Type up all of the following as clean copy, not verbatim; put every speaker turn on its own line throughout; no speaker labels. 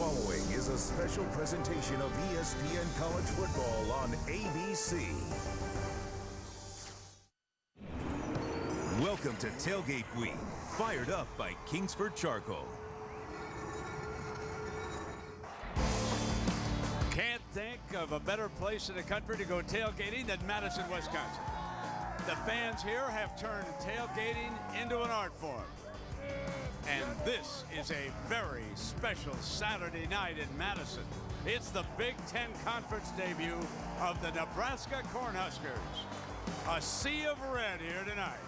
following is a special presentation of ESPN College Football on ABC. Welcome to Tailgate Week, fired up by Kingsford Charcoal.
Can't think of a better place in the country to go tailgating than Madison, Wisconsin. The fans here have turned tailgating into an art form. And this is a very special Saturday night in Madison. It's the Big Ten Conference debut of the Nebraska Cornhuskers. A sea of red here tonight.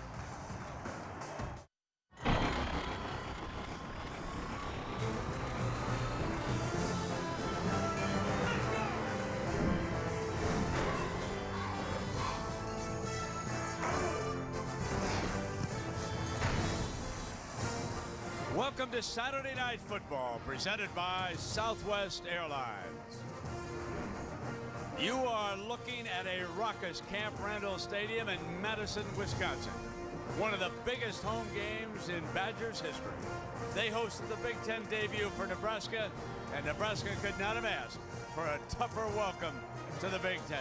Welcome to Saturday Night Football, presented by Southwest Airlines. You are looking at a raucous Camp Randall Stadium in Madison, Wisconsin. One of the biggest home games in Badgers history. They hosted the Big Ten debut for Nebraska, and Nebraska could not have asked for a tougher welcome to the Big Ten.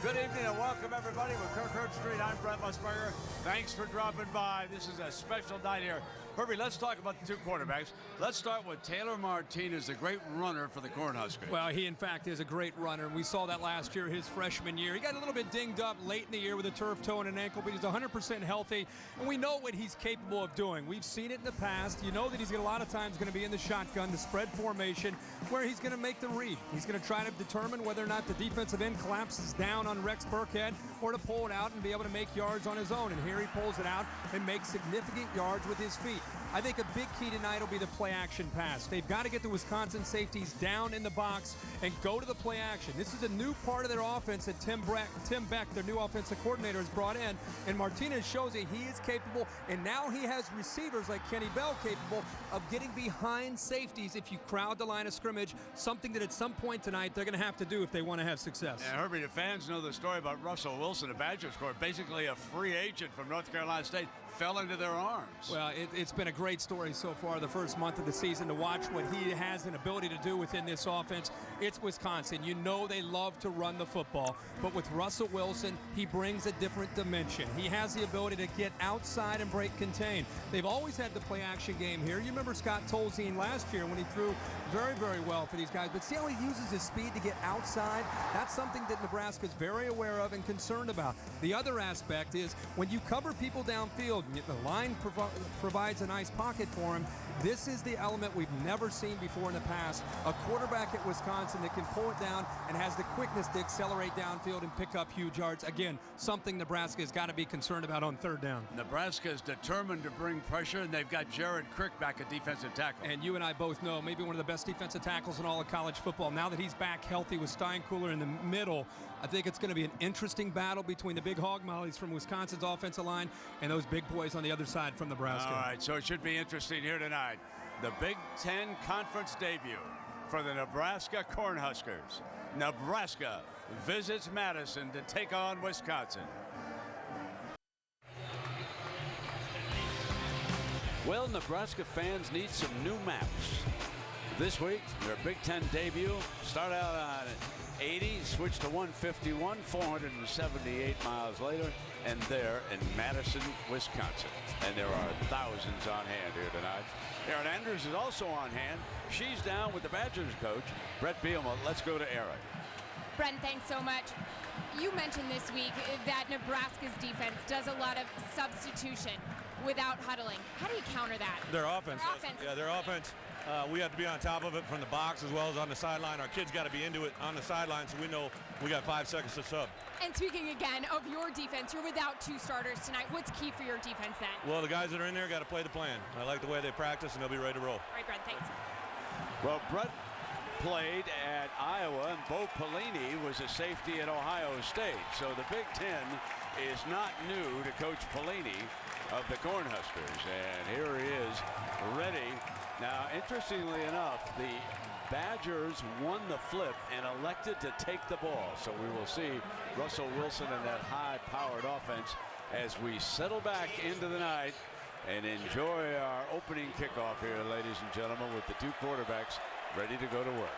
Good evening and welcome everybody. With Kirkwood Street, I'm Brent Musburger. Thanks for dropping by. This is a special night here. Herbie, let's talk about the two quarterbacks. Let's start with Taylor Martinez, the great runner for the Cornhuskers.
Well, he, in fact, is a great runner. We saw that last year, his freshman year. He got a little bit dinged up late in the year with a turf toe and an ankle, but he's 100% healthy, and we know what he's capable of doing. We've seen it in the past. You know that he's a lot of times going to be in the shotgun, the spread formation, where he's going to make the read. He's going to try to determine whether or not the defensive end collapses down on Rex Burkhead or to pull it out and be able to make yards on his own. And here he pulls it out and makes significant yards with his feet. I think a big key tonight will be the play-action pass. They've got to get the Wisconsin safeties down in the box and go to the play-action. This is a new part of their offense that Tim Beck, their new offensive coordinator, has brought in, and Martinez shows that he is capable, and now he has receivers like Kenny Bell capable of getting behind safeties if you crowd the line of scrimmage, something that at some point tonight they're going to have to do if they want to have success.
And Herbie, the fans know the story about Russell Wilson, a Badgers scorer, basically a free agent from North Carolina State, fell into their arms.
Well, it's been a great story so far the first month of the season to watch what he has an ability to do within this offense. It's Wisconsin. You know they love to run the football, but with Russell Wilson, he brings a different dimension. He has the ability to get outside and break contain. They've always had the play-action game here. You remember Scott Tolzien last year when he threw very, very well for these guys, but see how he uses his speed to get outside? That's something that Nebraska's very aware of and concerned about. The other aspect is when you cover people downfield, the line provides a nice pocket for him. This is the element we've never seen before in the past. A quarterback at Wisconsin that can pull it down and has the quickness to accelerate downfield and pick up huge yards. Again, something Nebraska has got to be concerned about on third down.
Nebraska is determined to bring pressure, and they've got Jared Crick back at defensive tackle.
And you and I both know maybe one of the best defensive tackles in all of college football. Now that he's back healthy with Steinkuhler in the middle, I think it's going to be an interesting battle between the big hog mollies from Wisconsin's offensive line and those big boys on the other side from Nebraska.
All right, so it should be interesting here tonight. The Big Ten Conference debut for the Nebraska Cornhuskers. Nebraska visits Madison to take on Wisconsin. Well, Nebraska fans need some new maps. This week, their Big Ten debut start out on 80, switch to 151, 478 miles later, and they're in Madison, Wisconsin. And there are thousands on hand here tonight. Erin Andrews is also on hand. She's down with the Badgers coach, Brett Bielema. Let's go to Erin.
Brent, thanks so much. You mentioned this week that Nebraska's defense does a lot of substitution without huddling. How do you counter that?
Their offense. Yeah, their offense. We have to be on top of it from the box as well as on the sideline. Our kids got to be into it on the sideline, so we know we got 5 seconds to sub.
And speaking again of your defense, you're without 2 starters tonight. What's key for your defense then?
Well, the guys that are in there got to play the plan. I like the way they practice, and they'll be ready to roll.
All right, Brent, thanks.
Well, Brett played at Iowa, and Bo Pelini was a safety at Ohio State. So the Big Ten is not new to Coach Pelini of the Cornhuskers. And here he is, ready. Now, interestingly enough, the Badgers won the flip and elected to take the ball. So we will see Russell Wilson and that high-powered offense as we settle back into the night and enjoy our opening kickoff here, ladies and gentlemen, with the two quarterbacks
ready to go to work.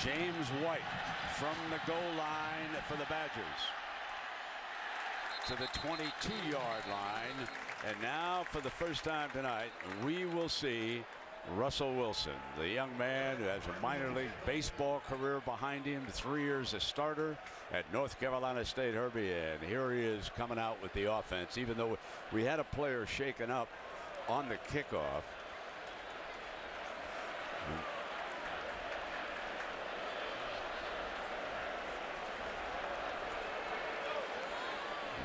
James White from the goal line for the Badgers to the 22-yard line. And now for the first time tonight, we will see Russell Wilson, the young man who has a minor league baseball career behind him, 3 years as starter at North Carolina State, Herbie. And here he is coming out with the offense, even though we had a player shaken up on the kickoff.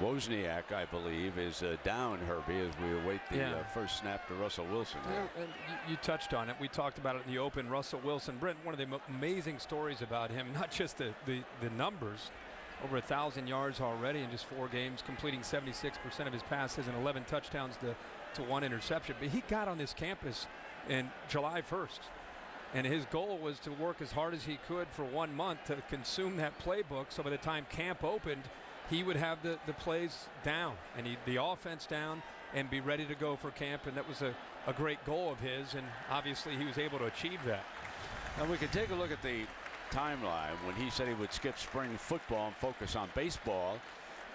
Wozniak, I believe, is down, Herbie, as we await the first snap to Russell Wilson.
Yeah, and you touched on it. We talked about it in the open. Russell Wilson, Brent, one of the amazing stories about him, not just the numbers, over 1,000 yards already in just 4 games, completing 76% of his passes and 11 touchdowns to 1 interception. But he got on this campus in July 1st. And his goal was to work as hard as he could for 1 month to consume that playbook. So by the time camp opened, he would have the plays down and the offense down and be ready to go for camp. And that was a great goal of his. And obviously he was able to achieve that.
Now we can take a look at the timeline when he said he would skip spring football and focus on baseball.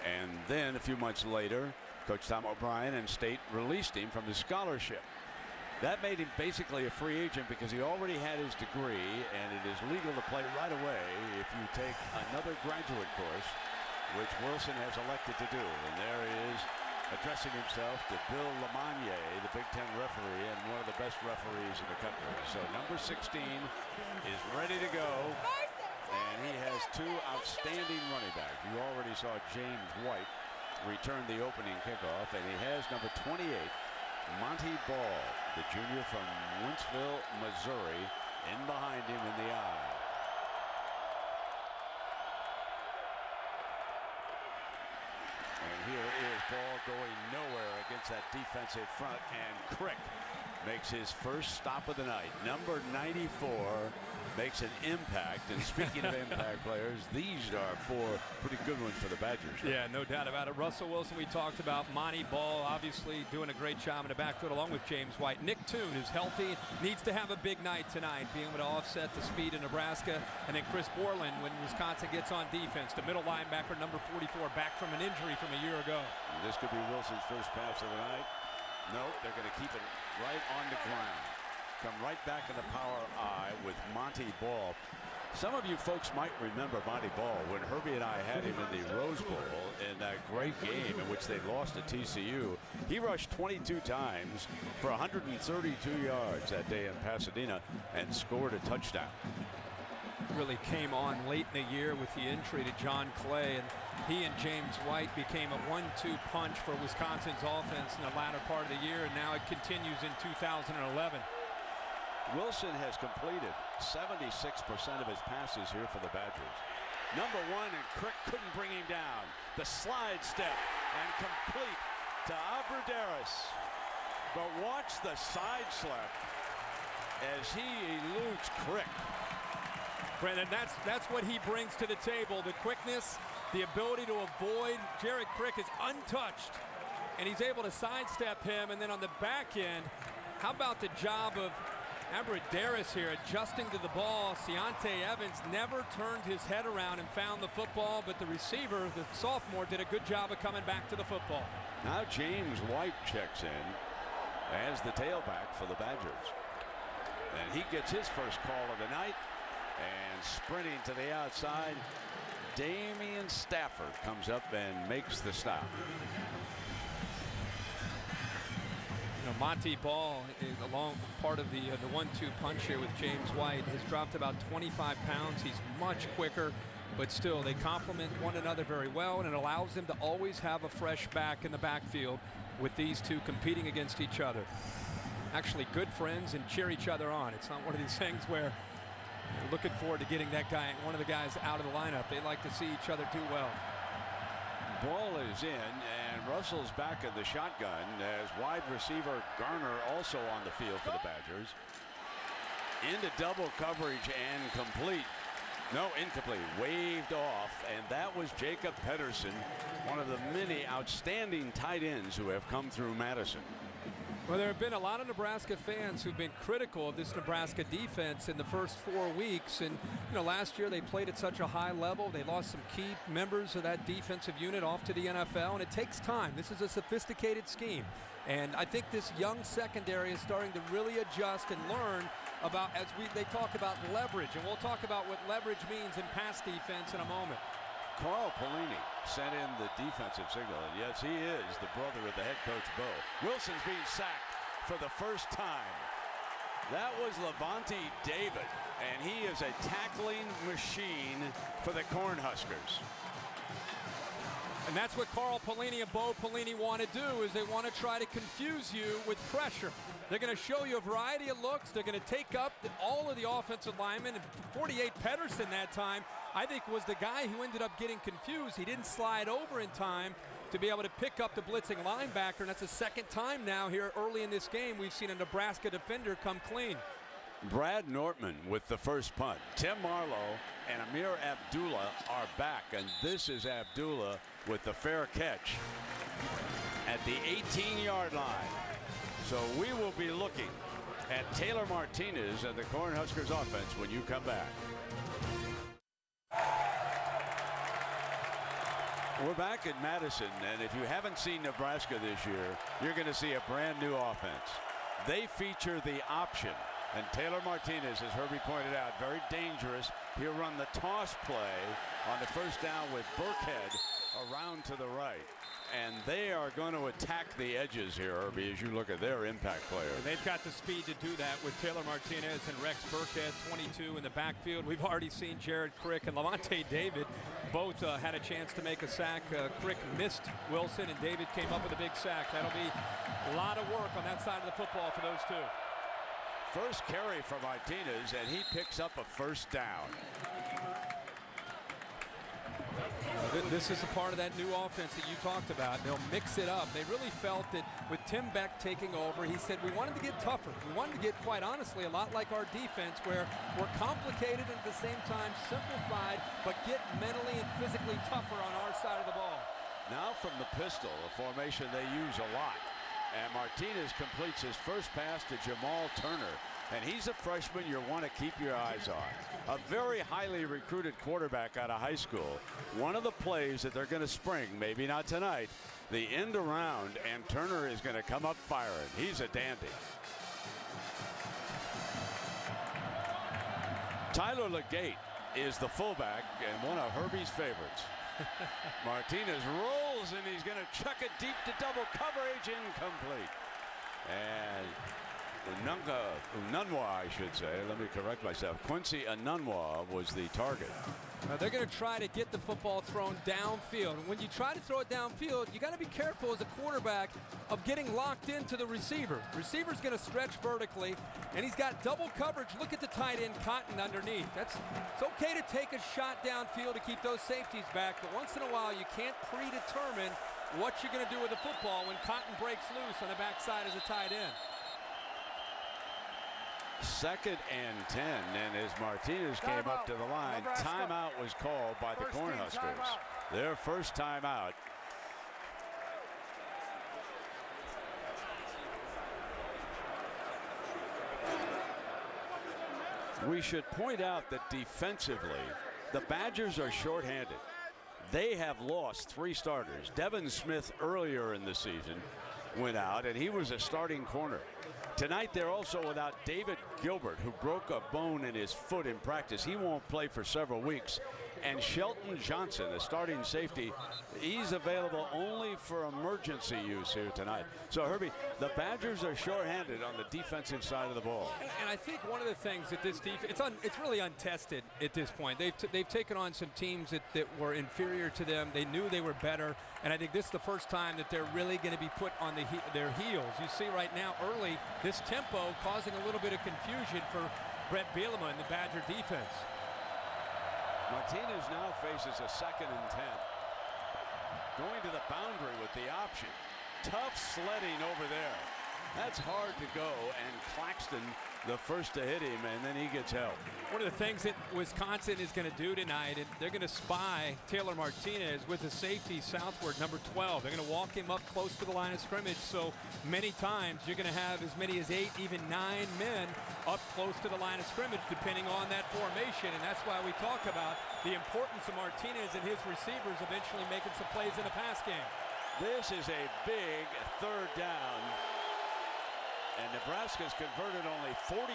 And then a few months later, Coach Tom O'Brien and State released him from his scholarship. That made him basically a free agent because he already had his degree, and it is legal to play right away if you take another graduate course, which Wilson has elected to do. And there he is addressing himself to Bill Lamagnier, the Big Ten referee and one of the best referees in the country. So number 16 is ready to go, and he has 2 outstanding running backs. You already saw James White return the opening kickoff, and he has number 28, Monty Ball, the junior from Wentzville, Missouri, in behind him in the eye. And here is Ball going nowhere against that defensive front, and Crick makes his first stop of the night. Number 94 makes an impact. And speaking of impact players, these are 4 pretty good ones for the Badgers. Right?
Yeah, no doubt about it. Russell Wilson, we talked about. Monty Ball, obviously doing a great job in the backfield along with James White. Nick Toon is healthy, needs to have a big night tonight, being able to offset the speed of Nebraska. And then Chris Borland, when Wisconsin gets on defense, the middle linebacker, number 44, back from an injury from a year ago.
And this could be Wilson's first pass of the night. Nope, they're going to keep it right on the ground. Come right back in the power eye with Monty Ball. Some of you folks might remember Monty Ball when Herbie and I had him in the Rose Bowl in that great game in which they lost to TCU. He rushed 22 times for 132 yards that day in Pasadena and scored a touchdown.
Really came on late in the year with the injury to John Clay, and he and James White became a 1-2 punch for Wisconsin's offense in the latter part of the year, and now it continues in 2011.
Wilson has completed 76% of his passes here for the Badgers. Number 1, and Crick couldn't bring him down. The slide step and complete to Abrederis. But watch the side slap as he eludes Crick.
Brendan, that's what he brings to the table. The quickness, the ability to avoid. Jared Crick is untouched, and he's able to sidestep him. And then on the back end, how about the job of Abrederis here adjusting to the ball? Ciante Evans never turned his head around and found the football, but the receiver, the sophomore, did a good job of coming back to the football.
Now James White checks in as the tailback for the Badgers. And he gets his first call of the night. And sprinting to the outside, Damian Stafford comes up and makes the stop.
You know, Monty Ball, along part of the 1-2 punch here with James White, has dropped about 25 pounds. He's much quicker, but still they complement one another very well, and it allows them to always have a fresh back in the backfield with these two competing against each other. Actually good friends and cheer each other on. It's not one of these things where you're looking forward to getting that guy, one of the guys, out of the lineup. They like to see each other do well.
Ball is in, and Russell's back in the shotgun as wide receiver Garner also on the field for the Badgers. into double coverage and complete. No, incomplete. Waved off, and that was Jacob Pedersen, one of the many outstanding tight ends who have come through Madison.
Well, there have been a lot of Nebraska fans who've been critical of this Nebraska defense in the first 4 weeks. And, last year they played at such a high level. They lost some key members of that defensive unit off to the NFL, and it takes time. This is a sophisticated scheme. And I think this young secondary is starting to really adjust and learn about, they talk about leverage. And we'll talk about what leverage means in pass defense in a moment.
Carl Pelini sent in the defensive signal, and yes, he is the brother of the head coach, Bo. Wilson's being sacked for the first time. That was Levante David, and he is a tackling machine for the Cornhuskers.
And that's what Carl Pelini and Bo Pelini want to do, is they want to try to confuse you with pressure. They're going to show you a variety of looks. They're going to take up all of the offensive linemen. And 48 Pedersen that time, I think, was the guy who ended up getting confused. He didn't slide over in time to be able to pick up the blitzing linebacker. And that's the second time now here early in this game we've seen a Nebraska defender come clean.
Brad Nortman with the first punt. Tim Marlowe and Amir Abdullah are back. And this is Abdullah with the fair catch at the 18-yard line. So we will be looking at Taylor Martinez and the Cornhuskers offense when you come back. We're back in Madison, and if you haven't seen Nebraska this year, you're going to see a brand new offense. They feature the option, and Taylor Martinez, as Herbie pointed out, very dangerous. He'll run the toss play on the first down with Burkhead around to the right. And they are going to attack the edges here, Herbie, as you look at their impact players.
And they've got the speed to do that with Taylor Martinez and Rex Burkhead, 22 in the backfield. We've already seen Jared Crick and Levante David both had a chance to make a sack. Crick missed Wilson, and David came up with a big sack. That'll be a lot of work on that side of the football for those two.
First carry for Martinez, and he picks up a first down.
This is a part of that new offense that you talked about. They'll mix it up. They really felt that with Tim Beck taking over, he said, we wanted to get tougher. We wanted to get, quite honestly, a lot like our defense, where we're complicated and at the same time simplified, but get mentally and physically tougher on our side of the ball.
Now from the pistol, a formation they use a lot. And Martinez completes his first pass to Jamal Turner. And he's a freshman you want to keep your eyes on. A very highly recruited quarterback out of high school. One of the plays that they're going to spring, maybe not tonight, the end around, and Turner is going to come up firing. He's a dandy. Tyler Legate is the fullback and one of Herbie's favorites. Martinez rolls, and he's going to chuck it deep to double coverage, incomplete. And Ununwa, I should say. Let me correct myself. Quincy Ununwa was the target.
They're going to try to get the football thrown downfield. And when you try to throw it downfield, you got to be careful as a quarterback of getting locked into the receiver. Receiver's going to stretch vertically, and he's got double coverage. Look at the tight end Cotton underneath. It's okay to take a shot downfield to keep those safeties back, but once in a while you can't predetermine what you're going to do with the football when Cotton breaks loose on the backside as a tight end.
2nd and 10, and as Martinez came up to the line, timeout was called by the Cornhuskers. Their first timeout. We should point out that defensively, the Badgers are shorthanded. They have lost 3 starters. Devin Smith earlier in the season went out, and he was a starting corner. Tonight they're also without David Gilbert, who broke a bone in his foot in practice. He won't play for several weeks. And Shelton Johnson, the starting safety, he's available only for emergency use here tonight. So, Herbie, the Badgers are shorthanded on the defensive side of the ball.
And I think one of the things that this defense, it's really untested at this point. They've taken on some teams that were inferior to them. They knew they were better. And I think this is the first time that they're really going to be put on their heels. You see right now early, this tempo causing a little bit of confusion for Brett Bielema and the Badger defense.
Martinez now faces a 2nd and 10. Going to the boundary with the option. Tough sledding over there. That's hard to go, and Claxton the first to hit him, and then he gets help.
One of the things that Wisconsin is going to do tonight, and they're going to spy Taylor Martinez with the safety southward, number 12. They're going to walk him up close to the line of scrimmage, so many times you're going to have as many as 8, even 9 men up close to the line of scrimmage, depending on that formation, and that's why we talk about the importance of Martinez and his receivers eventually making some plays in the pass game.
This is a big third down, and Nebraska's converted only 42%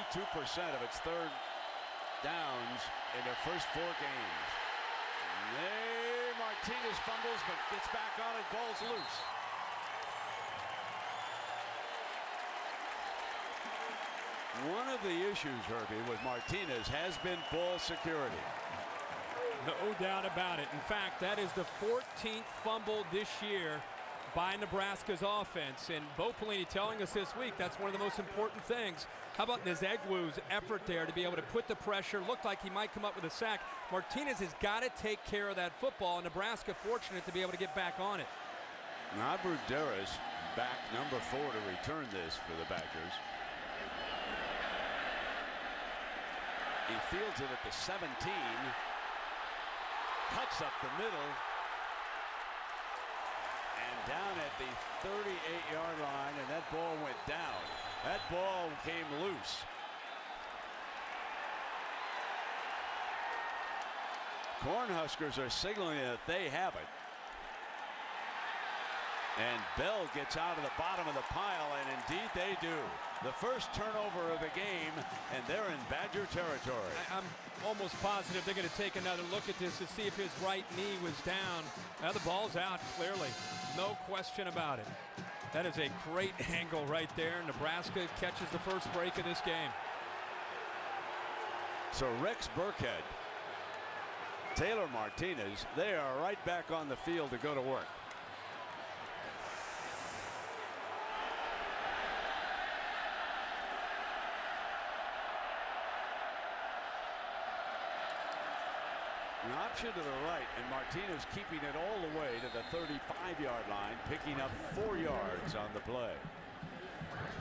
of its third downs in their first 4 games. Martinez fumbles but gets back on it, ball's loose. One of the issues, Herbie, with Martinez has been ball security.
No doubt about it. In fact, that is the 14th fumble this year by Nebraska's offense, and Bo Pelini telling us this week that's one of the most important things. How about Nzegwu's effort there to be able to put the pressure? Looked like he might come up with a sack. Martinez has got to take care of that football, and Nebraska fortunate to be able to get back on it.
Abruderis back, number 4, to return this for the Badgers. He fields it at the 17, cuts up the middle, and down at the 38-yard line, and that ball went down. That ball came loose. Cornhuskers are signaling that they have it. And Bell gets out of the bottom of the pile, and indeed they do. The first turnover of the game, and they're in Badger territory.
I'm almost positive they're going to take another look at this to see if his right knee was down. Now the ball's out, clearly. No question about it. That is a great angle right there. Nebraska catches the first break of this game.
So Rex Burkhead, Taylor Martinez, they are right back on the field to go to work. An option to the right, and Martinez keeping it all the way to the 35-yard line, picking up 4 yards on the play.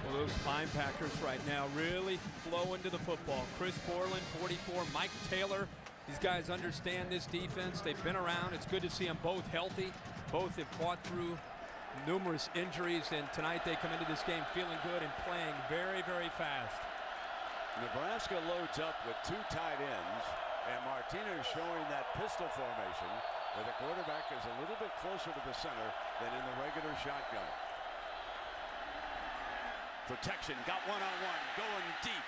Well, those linebackers right now really flow into the football. Chris Borland, 44, Mike Taylor. These guys understand this defense. They've been around. It's good to see them both healthy. Both have fought through numerous injuries, and tonight they come into this game feeling good and playing very, very fast.
Nebraska loads up with 2 tight ends. And Martinez showing that pistol formation where the quarterback is a little bit closer to the center than in the regular shotgun. Protection, got one-on-one, going deep.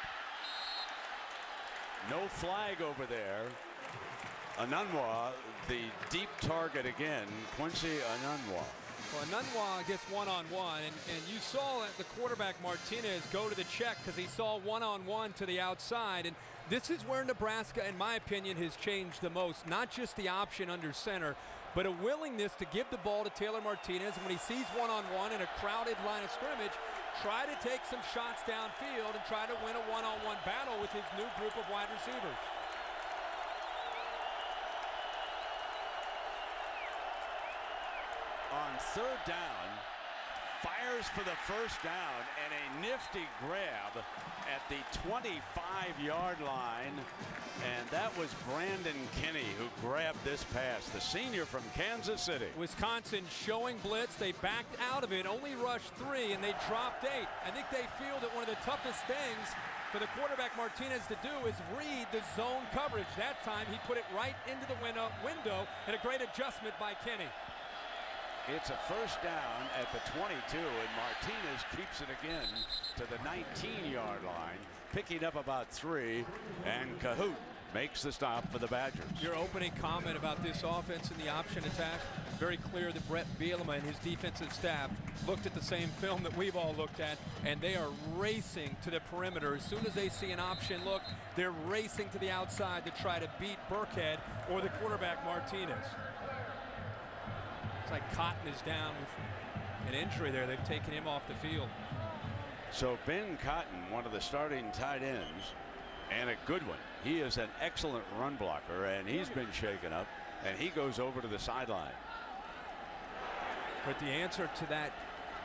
No flag over there. Anunwa, the deep target again, Quincy Anunwa.
Well, Anunwa gets one-on-one, and you saw the quarterback Martinez go to the check because he saw one-on-one to the outside, and this is where Nebraska, in my opinion, has changed the most. Not just the option under center, but a willingness to give the ball to Taylor Martinez, and when he sees one-on-one in a crowded line of scrimmage, try to take some shots downfield and try to win a one-on-one battle with his new group of wide receivers.
On third down, fires for the first down, and a nifty grab at the 25-yard line, and that was Brandon Kinney who grabbed this pass, the senior from Kansas City.
Wisconsin showing blitz. They backed out of it, only rushed 3, and they dropped 8. I think they feel that one of the toughest things for the quarterback Martinez to do is read the zone coverage. That time he put it right into the window, and a great adjustment by Kinney.
It's a first down at the 22, and Martinez keeps it again to the 19-yard line, picking up about 3, and Cahoot makes the stop for the Badgers.
Your opening comment about this offense and the option attack, very clear that Brett Bielema and his defensive staff looked at the same film that we've all looked at, and they are racing to the perimeter. As soon as they see an option look, they're racing to the outside to try to beat Burkhead or the quarterback Martinez. It's like Cotton is down with an injury there. They've taken him off the field.
So Ben Cotton, one of the starting tight ends, and a good one. He is an excellent run blocker, and he's been shaken up, and he goes over to the sideline.
But the answer to that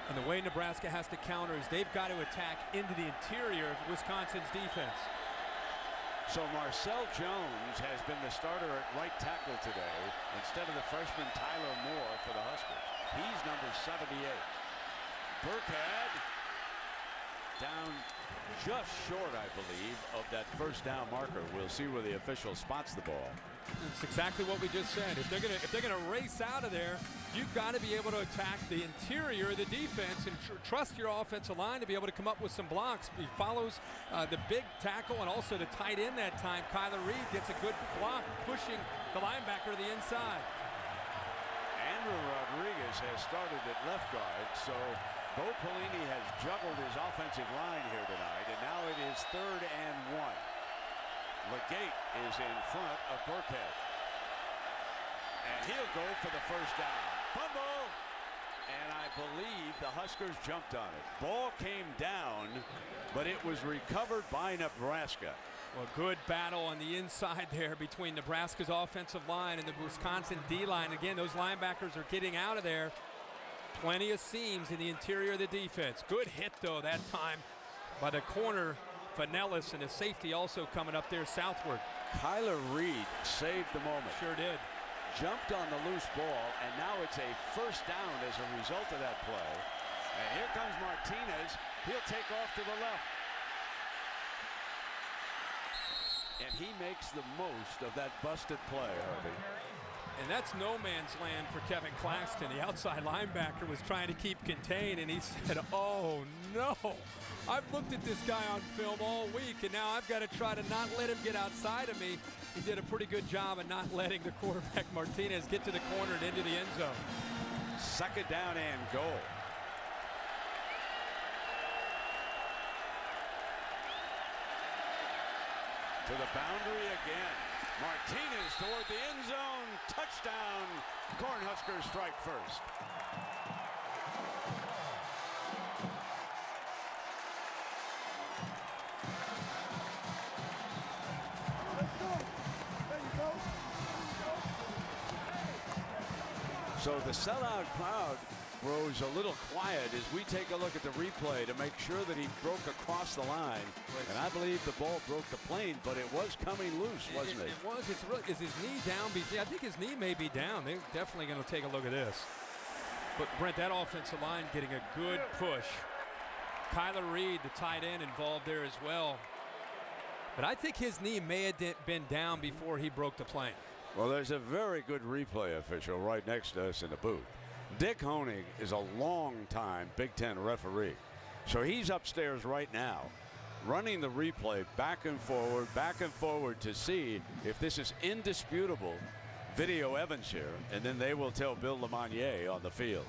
And the way Nebraska has to counter is they've got to attack into the interior of Wisconsin's defense.
So Marcel Jones has been the starter at right tackle today instead of the freshman Tyler Moore for the Huskers. He's number 78. Burkhead down just short, I believe, of that first down marker. We'll see where the official spots the ball.
It's exactly what we just said. If they're gonna race out of there, you've got to be able to attack the interior of the defense and trust your offensive line to be able to come up with some blocks. He follows the big tackle and also the tight end that time. Kyler Reed gets a good block, pushing the linebacker to the inside.
Andrew Rodriguez has started at left guard, so Bo Pelini has juggled his offensive line here tonight, and now it is 3rd and 1. Legate is in front of Burkhead. And he'll go for the first down. Fumble! And I believe the Huskers jumped on it. Ball came down, but it was recovered by Nebraska.
Well, good battle on the inside there between Nebraska's offensive line and the Wisconsin D-line. Again, those linebackers are getting out of there. Plenty of seams in the interior of the defense. Good hit, though, that time by the corner, Finellis, and the safety also coming up there southward.
Kyler Reed saved the moment.
Sure did.
Jumped on the loose ball, and now it's a first down as a result of that play. And here comes Martinez. He'll take off to the left. And he makes the most of that busted play, Harvey.
And that's no man's land for Kevin Claxton. The outside linebacker was trying to keep contained, and he said, oh, no. I've looked at this guy on film all week, and now I've got to try to not let him get outside of me. He did a pretty good job of not letting the quarterback Martinez get to the corner and into the end zone.
2nd down and goal. To the boundary again. Martinez toward the end zone. Touchdown. Cornhuskers strike first. So the sellout crowd grows a little quiet as we take a look at the replay to make sure that he broke across the line. And I believe the ball broke the plane, but it was coming loose, wasn't it?
It was. It's really, is his knee down? I think his knee may be down. They're definitely going to take a look at this. But, Brent, that offensive line getting a good push. Kyler Reed, the tight end, involved there as well. But I think his knee may have been down before he broke the plane.
Well, there's a very good replay official right next to us in the booth. Dick Honig is a long-time Big Ten referee. So he's upstairs right now running the replay back and forward to see if this is indisputable video evidence here, and then they will tell Bill LeMonnier on the field.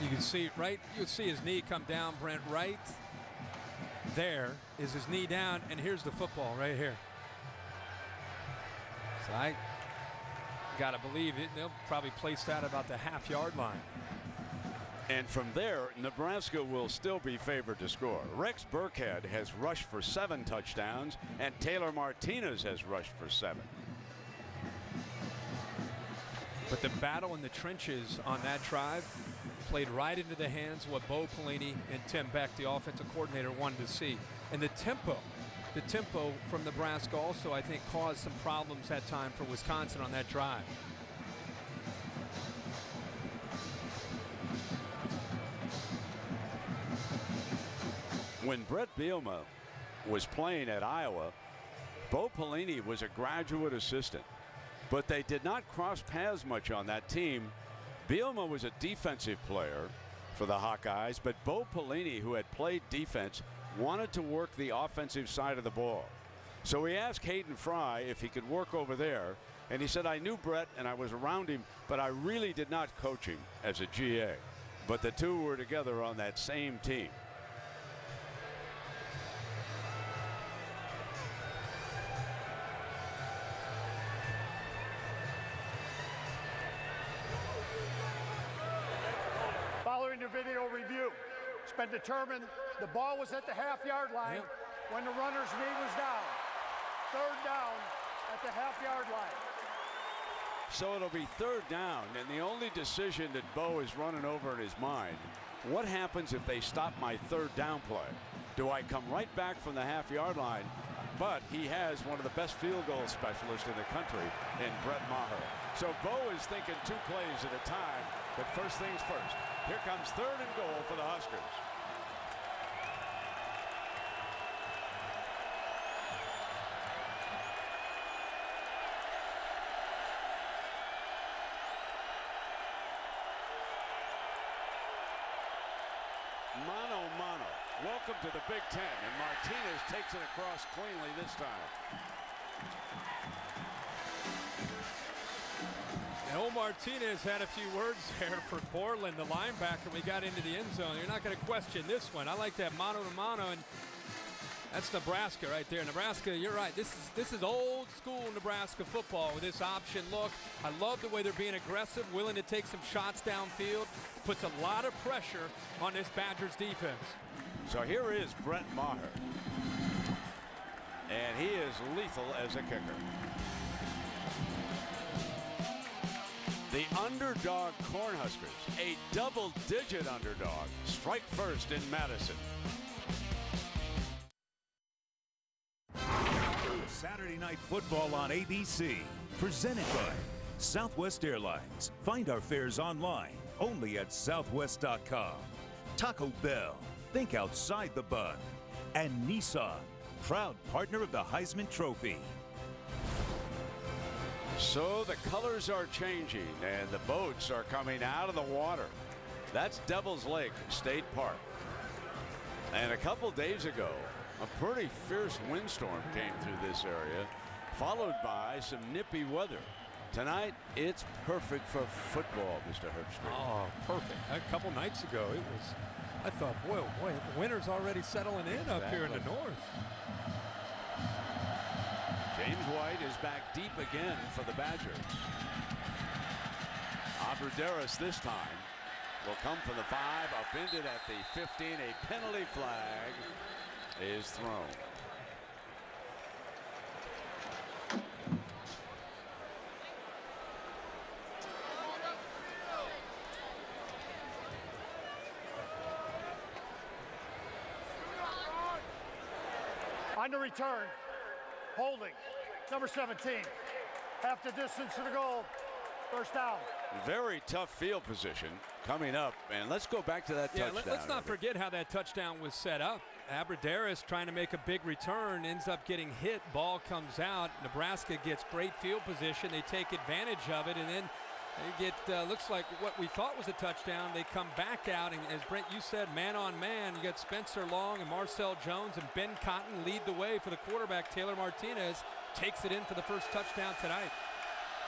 You can see it right. You can see his knee come down, Brent, right there is his knee down, and here's the football right here. So I gotta believe it. They'll probably place that about the half-yard line.
And from there, Nebraska will still be favored to score. Rex Burkhead has rushed for 7 touchdowns, and Taylor Martinez has rushed for 7.
But the battle in the trenches on that drive played right into the hands of what Bo Pelini and Tim Beck, the offensive coordinator, wanted to see. And the tempo from Nebraska also, I think, caused some problems that time for Wisconsin on that drive.
When Brett Bielema was playing at Iowa, Bo Pelini was a graduate assistant, but they did not cross paths much on that team. Bielema was a defensive player for the Hawkeyes, but Bo Pelini, who had played defense, wanted to work the offensive side of the ball. So he asked Hayden Fry if he could work over there, and he said, I knew Brett and I was around him, but I really did not coach him as a GA. But the two were together on that same team.
Following the video review, it's been determined the ball was at the half-yard line when the runner's knee was down. 3rd down at the half-yard line.
So it'll be third down, and the only decision that Bo is running over in his mind, what happens if they stop my third down play? Do I come right back from the half-yard line? But he has one of the best field goal specialists in the country in Brett Maher. So Bo is thinking 2 plays at a time, but first things first. Here comes third and goal for the Huskers. Mano, mano. Welcome to the Big Ten, and Martinez takes it across cleanly this time.
And old Martinez had a few words there for Borland, the linebacker, when we got into the end zone. You're not going to question this one. I like that mano to mano, and that's Nebraska right there. Nebraska, you're right. This is old school Nebraska football with this option look. I love the way they're being aggressive, willing to take some shots downfield. Puts a lot of pressure on this Badgers defense.
So here is Brett Maher, and he is lethal as a kicker. The underdog Cornhuskers, a double-digit underdog, strike first in Madison.
Saturday Night Football on ABC, presented by Southwest Airlines. Find our fares online, only at southwest.com. Taco Bell, think outside the bun. And Nissan, proud partner of the Heisman Trophy.
So the colors are changing, and the boats are coming out of the water. That's Devil's Lake State Park. And a couple days ago, a pretty fierce windstorm came through this area, followed by some nippy weather. Tonight, it's perfect for football, Mr. Herbstreit.
Oh, perfect. A couple nights ago, it was, I thought, boy, oh boy, the winter's already settling in up here in the north.
James White is back deep again for the Badgers. Abrederis this time will come for the 5, upended at the 15. A penalty flag is thrown.
On the return, holding, number 17. Half the distance to the goal, first down.
Very tough field position coming up, and let's go back to that touchdown.
Let's not forget how that touchdown was set up. Abrederis trying to make a big return, ends up getting hit, ball comes out. Nebraska gets great field position. They take advantage of it, and then they get, looks like what we thought was a touchdown. They come back out, and as Brent, you said, man on man. You got Spencer Long and Marcel Jones and Ben Cotton lead the way for the quarterback. Taylor Martinez takes it in for the first touchdown tonight.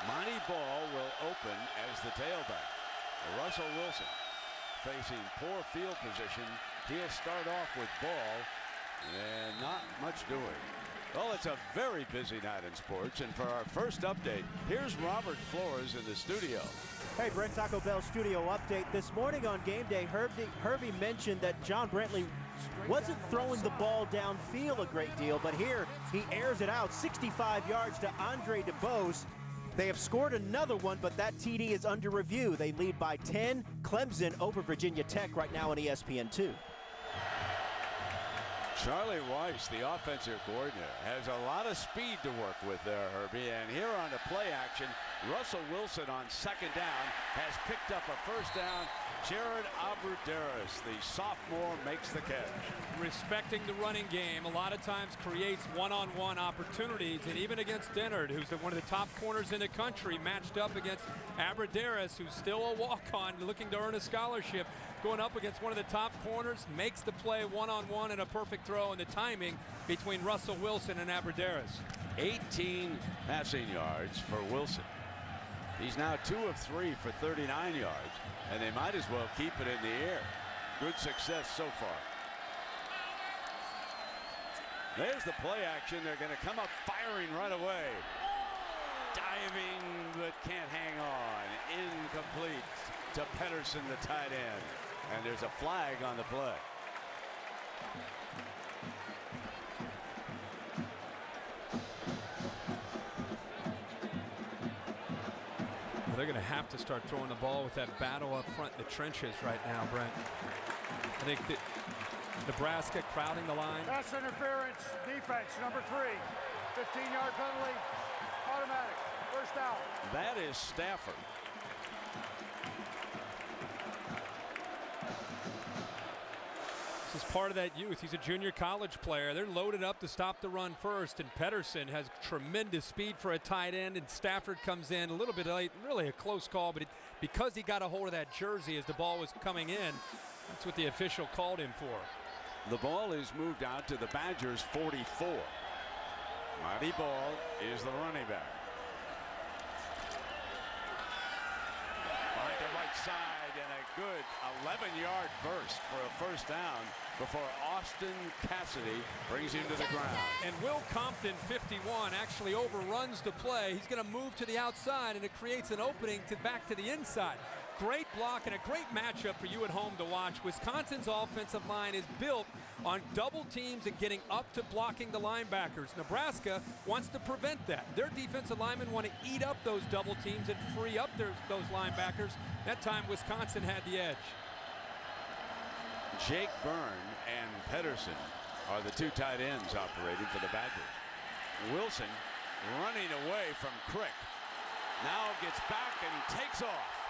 Monty Ball will open as the tailback. Russell Wilson facing poor field position. He'll start off with ball and not much doing. Well, it's a very busy night in sports, and for our first update, here's Robert Flores in the studio.
Hey, Brent, Taco Bell studio update. This morning on game day, Herbie mentioned that John Brantley wasn't throwing the ball downfield a great deal, but here he airs it out 65 yards to Andre DeBose. They have scored another one, but that TD is under review. They lead by 10. Clemson over Virginia Tech right now on ESPN2.
Charlie Weiss, the offensive coordinator, has a lot of speed to work with there, Herbie. And here on the play action, Russell Wilson on second down has picked up a first down. Jared Abrederis, the sophomore, makes the catch.
Respecting the running game, a lot of times creates one-on-one opportunities, and even against Dennard, who's one of the top corners in the country, matched up against Abrederis, who's still a walk-on looking to earn a scholarship, going up against one of the top corners, makes the play one-on-one and a perfect throw, and the timing between Russell Wilson and Abrederis.
18 passing yards for Wilson. He's now 2 of 3 for 39 yards, and they might as well keep it in the air. Good success so far. There's the play action. They're going to come up firing right away. Diving, but can't hang on. Incomplete to Pedersen, the tight end. And there's a flag on the play.
They're going to have to start throwing the ball with that battle up front in the trenches right now, Brent. I think that Nebraska crowding the line.
Pass interference, defense, number 3. 15-yard penalty, automatic, first down.
That is Stafford.
This is part of that youth. He's a junior college player. They're loaded up to stop the run first, and Pedersen has tremendous speed for a tight end, and Stafford comes in a little bit late. Really a close call, but because he got a hold of that jersey as the ball was coming in, that's what the official called him for.
The ball is moved out to the Badgers 44. Marty Ball is the running back. Behind the right side, and a good 11-yard burst for a first down before Austin Cassidy brings him to the ground.
And Will Compton, 51, actually overruns the play. He's going to move to the outside, and it creates an opening back to the inside. Great block and a great matchup for you at home to watch. Wisconsin's offensive line is built on double teams and getting up to blocking the linebackers. Nebraska wants to prevent that. Their defensive linemen want to eat up those double teams and free up those linebackers. That time Wisconsin had the edge.
Jake Byrne and Pedersen are the two tight ends operating for the Badgers. Wilson running away from Crick. Now gets back and takes off.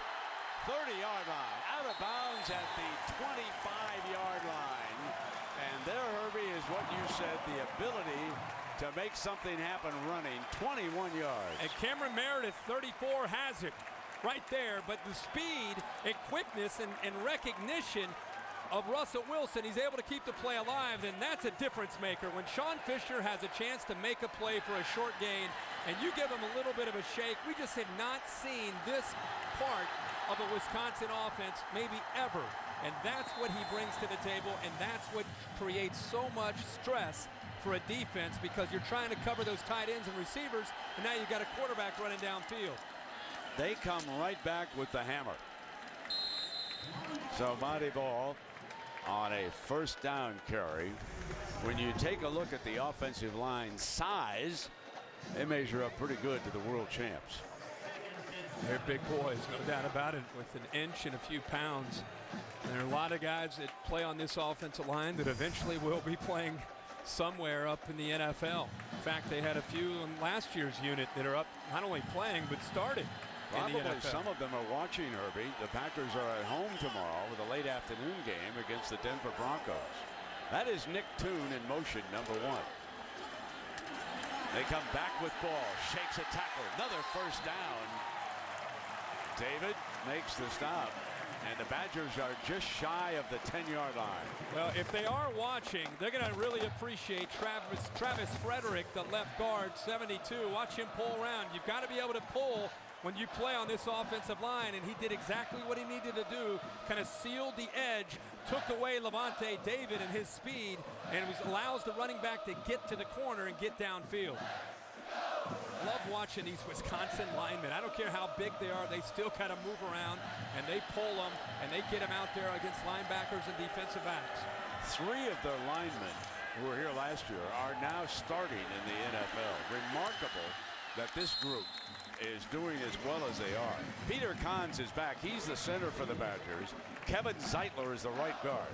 30-yard line, out of bounds at the 25-yard line. And there, Herbie, is what you said, the ability to make something happen running 21 yards.
And Cameron Meredith, 34, has it right there. But the speed and quickness and recognition of Russell Wilson, he's able to keep the play alive, and that's a difference maker. When Sean Fisher has a chance to make a play for a short gain, and you give him a little bit of a shake, we just have not seen this part of a Wisconsin offense maybe ever. And that's what he brings to the table, and that's what creates so much stress for a defense, because you're trying to cover those tight ends and receivers, and now you've got a quarterback running downfield.
They come right back with the hammer. So Monty Ball on a first down carry. When you take a look at the offensive line size, they measure up pretty good to the world champs.
They're big boys, no doubt about it, with an inch and a few pounds. And there are a lot of guys that play on this offensive line that eventually will be playing somewhere up in the NFL. In fact, they had a few in last year's unit that are up not only playing but starting.
Probably some of them are watching, Herbie. The Packers are at home tomorrow with a late afternoon game against the Denver Broncos. That is Nick Toon in motion, number 1. They come back with ball, shakes a tackle, another first down. David makes the stop, and the Badgers are just shy of the 10-yard line.
Well, if they are watching, they're going to really appreciate Travis Frederick, the left guard, 72. Watch him pull around. You've got to be able to pull when you play on this offensive line, and he did exactly what he needed to do, kind of sealed the edge, took away Levante David and his speed, and allows the running back to get to the corner and get downfield. Love watching these Wisconsin linemen. I don't care how big they are, they still kind of move around, and they pull them, and they get them out there against linebackers and defensive backs.
3 of their linemen who were here last year are now starting in the NFL. Remarkable that this group is doing as well as they are. Peter Kahns is back. He's the center for the Badgers. Kevin Zeitler is the right guard.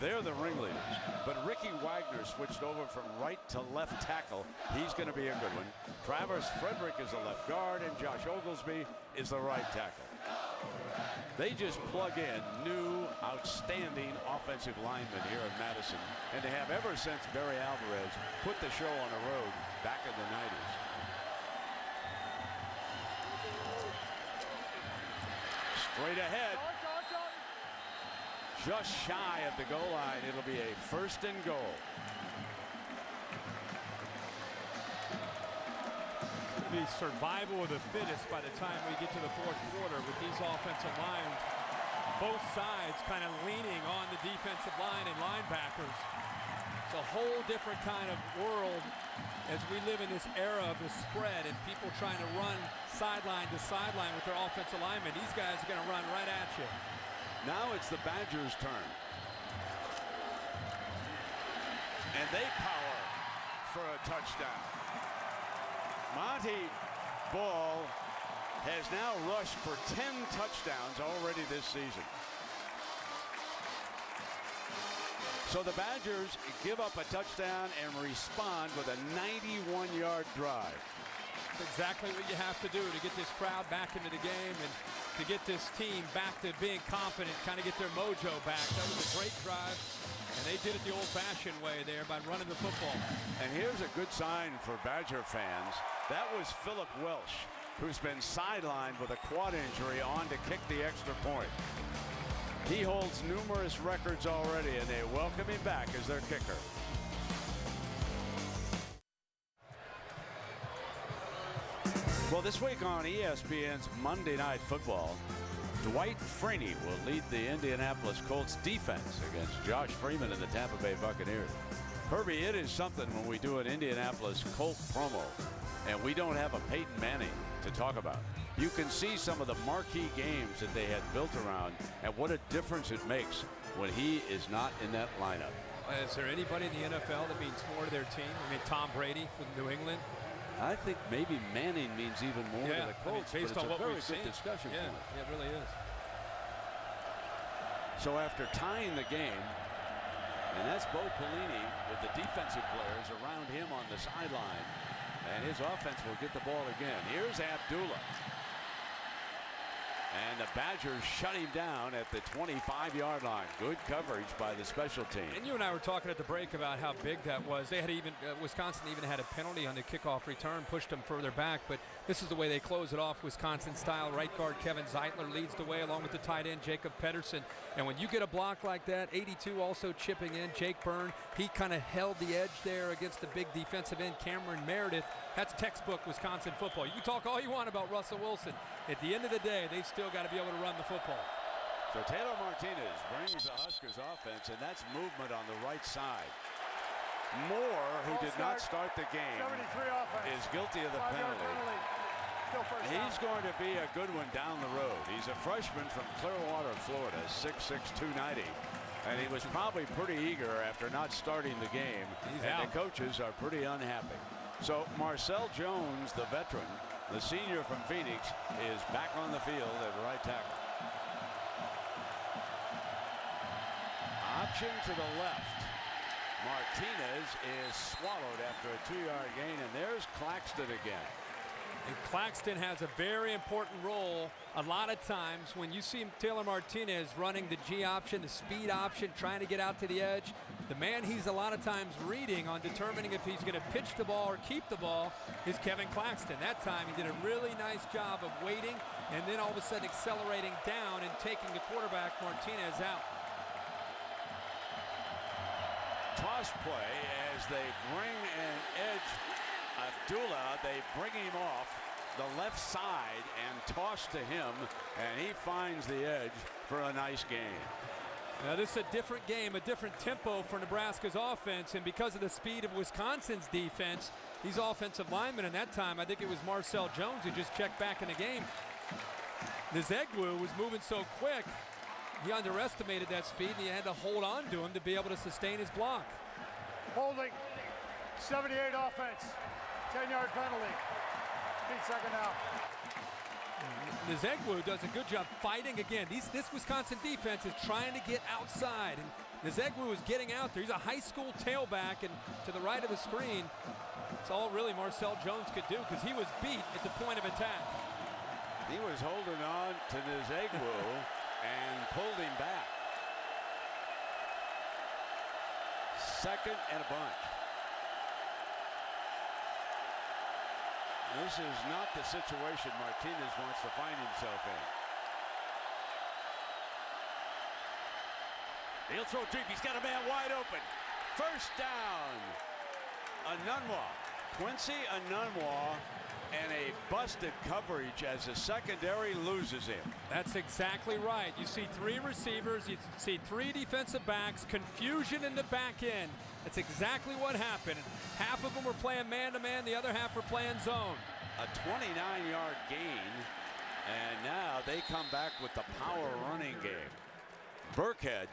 They're the ringleaders. But Ricky Wagner switched over from right to left tackle. He's going to be a good one. Travis Frederick is the left guard, and Josh Oglesby is the right tackle. They just plug in new, outstanding offensive linemen here in Madison, and they have ever since Barry Alvarez put the show on the road back in the 90s. Straight ahead, just shy of the goal line. It'll be a first and goal.
It's going to be survival of the fittest by the time we get to the fourth quarter with these offensive lines. Both sides kind of leaning on the defensive line and linebackers. It's a whole different kind of world as we live in this era of the spread and people trying to run sideline to sideline with their offensive linemen. These guys are going to run right at you.
Now it's the Badgers' turn. And they power for a touchdown. Monty Ball has now rushed for 10 touchdowns already this season. So the Badgers give up a touchdown and respond with a 91-yard drive.
That's exactly what you have to do to get this crowd back into the game and to get this team back to being confident, kind of get their mojo back. That was a great drive, and they did it the old-fashioned way there by running the football.
And here's a good sign for Badger fans. That was Philip Welsh, who's been sidelined with a quad injury, on to kick the extra point. He holds numerous records already, and they welcome him back as their kicker. Well, this week on ESPN's Monday Night Football, Dwight Freeney will lead the Indianapolis Colts defense against Josh Freeman and the Tampa Bay Buccaneers. Herbie, it is something when we do an Indianapolis Colt promo and we don't have a Peyton Manning to talk about. You can see some of the marquee games that they had built around and what a difference it makes when he is not in that lineup.
Is there anybody in the NFL that means more to their team? I mean, Tom Brady from New England.
I think maybe Manning means even more to the Colts,
based on what we've seen.
Discussion
yeah,
point.
It really is.
So after tying the game, and that's Bo Pelini with the defensive players around him on the sideline, and his offense will get the ball again. Here's Abdullah. And the Badgers shut him down at the 25-yard line. Good coverage by the special team.
And you and I were talking at the break about how big that was. They had even Wisconsin even had a penalty on the kickoff return, pushed them further back. But this is the way they close it off, Wisconsin style. Right guard Kevin Zeitler leads the way along with the tight end Jacob Pedersen. And when you get a block like that, 82 also chipping in. Jake Byrne, he kind of held the edge there against the big defensive end Cameron Meredith. That's textbook Wisconsin football. You can talk all you want about Russell Wilson. At the end of the day, they've still got to be able to run the football.
So Taylor Martinez brings the Huskers offense, and that's movement on the right side. Moore, who did not start the game, is guilty of the penalty. He's going to be a good one down the road. He's a freshman from Clearwater, Florida, 6'6", 290. And he was probably pretty eager after not starting the game. And the coaches are pretty unhappy. So Marcel Jones, the veteran, the senior from Phoenix, is back on the field at right tackle. Option to the left. Martinez is swallowed after a 2-yard gain, and there's Claxton again.
And Claxton has a very important role a lot of times when you see Taylor Martinez running the G option, the speed option, trying to get out to the edge. The man he's a lot of times reading on determining if he's going to pitch the ball or keep the ball is Kevin Claxton. That time he did a really nice job of waiting and then all of a sudden accelerating down and taking the quarterback Martinez out.
Toss play as they bring an edge. Abdullah, they bring him off the left side and toss to him, and he finds the edge for a nice gain.
Now this is a different game, a different tempo for Nebraska's offense, and because of the speed of Wisconsin's defense, these offensive linemen in that time, I think it was Marcel Jones who just checked back in the game. Nzegwu was moving so quick, he underestimated that speed, and he had to hold on to him to be able to sustain his block.
Holding, 78 offense, 10-yard penalty. Second out.
Nzegwu does a good job fighting again. This Wisconsin defense is trying to get outside, and Nzegwu is getting out there. He's a high school tailback, and to the right of the screen, it's all really Marcel Jones could do because he was beat at the point of attack.
He was holding on to Nzegwu and pulled him back. Second and a bunch. This is not the situation Martinez wants to find himself in. He'll throw deep. He's got a man wide open. First down. Anunwa. Quincy Anunwa, and a busted coverage as the secondary loses him.
That's exactly right. You see three receivers. You see three defensive backs. Confusion in the back end. That's exactly what happened. Half of them were playing man-to-man. The other half were playing zone.
A 29-yard gain, and now they come back with the power running game. Burkhead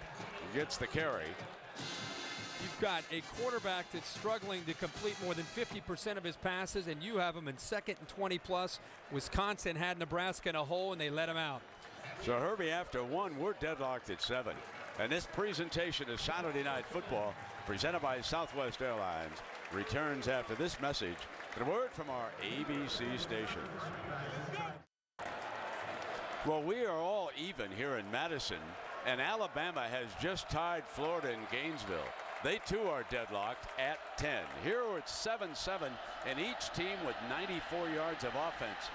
gets the carry.
You've got a quarterback that's struggling to complete more than 50% of his passes, and you have him in 2nd and 20+. Wisconsin had Nebraska in a hole, and they let him out.
So, Herbie, after one, we're deadlocked at 7. And this presentation of Saturday Night Football, presented by Southwest Airlines, returns after this message and a word from our ABC stations. Well, we are all even here in Madison, and Alabama has just tied Florida and Gainesville. They too are deadlocked at 10. Here it's 7-7, and each team with 94 yards of offense.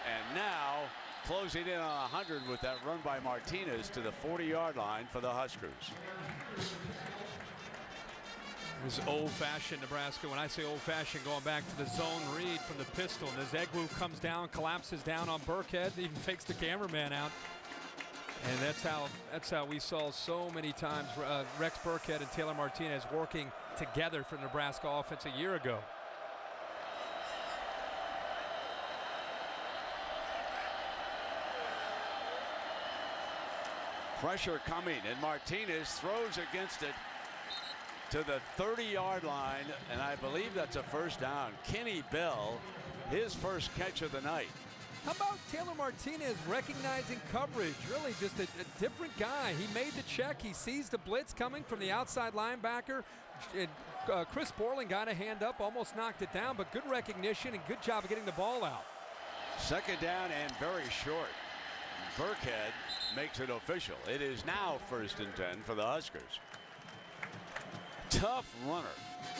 And now closing in on 100 with that run by Martinez to the 40-yard line for the Huskers.
It was old-fashioned Nebraska. When I say old-fashioned, going back to the zone read from the pistol. And as Egwu comes down, collapses down on Burkhead, even fakes the cameraman out. And that's how we saw so many times Rex Burkhead and Taylor Martinez working together for the Nebraska offense a year ago.
Pressure coming, and Martinez throws against it to the 30-yard line, and I believe that's a first down. Kenny Bell, his first catch of the night.
How about Taylor Martinez recognizing coverage? Really just a different guy. He made the check. He sees the blitz coming from the outside linebacker. Chris Borland got a hand up, almost knocked it down, but good recognition and good job of getting the ball out.
Second down and very short. Burkhead makes it official. It is now 1st and 10 for the Huskers. Tough runner,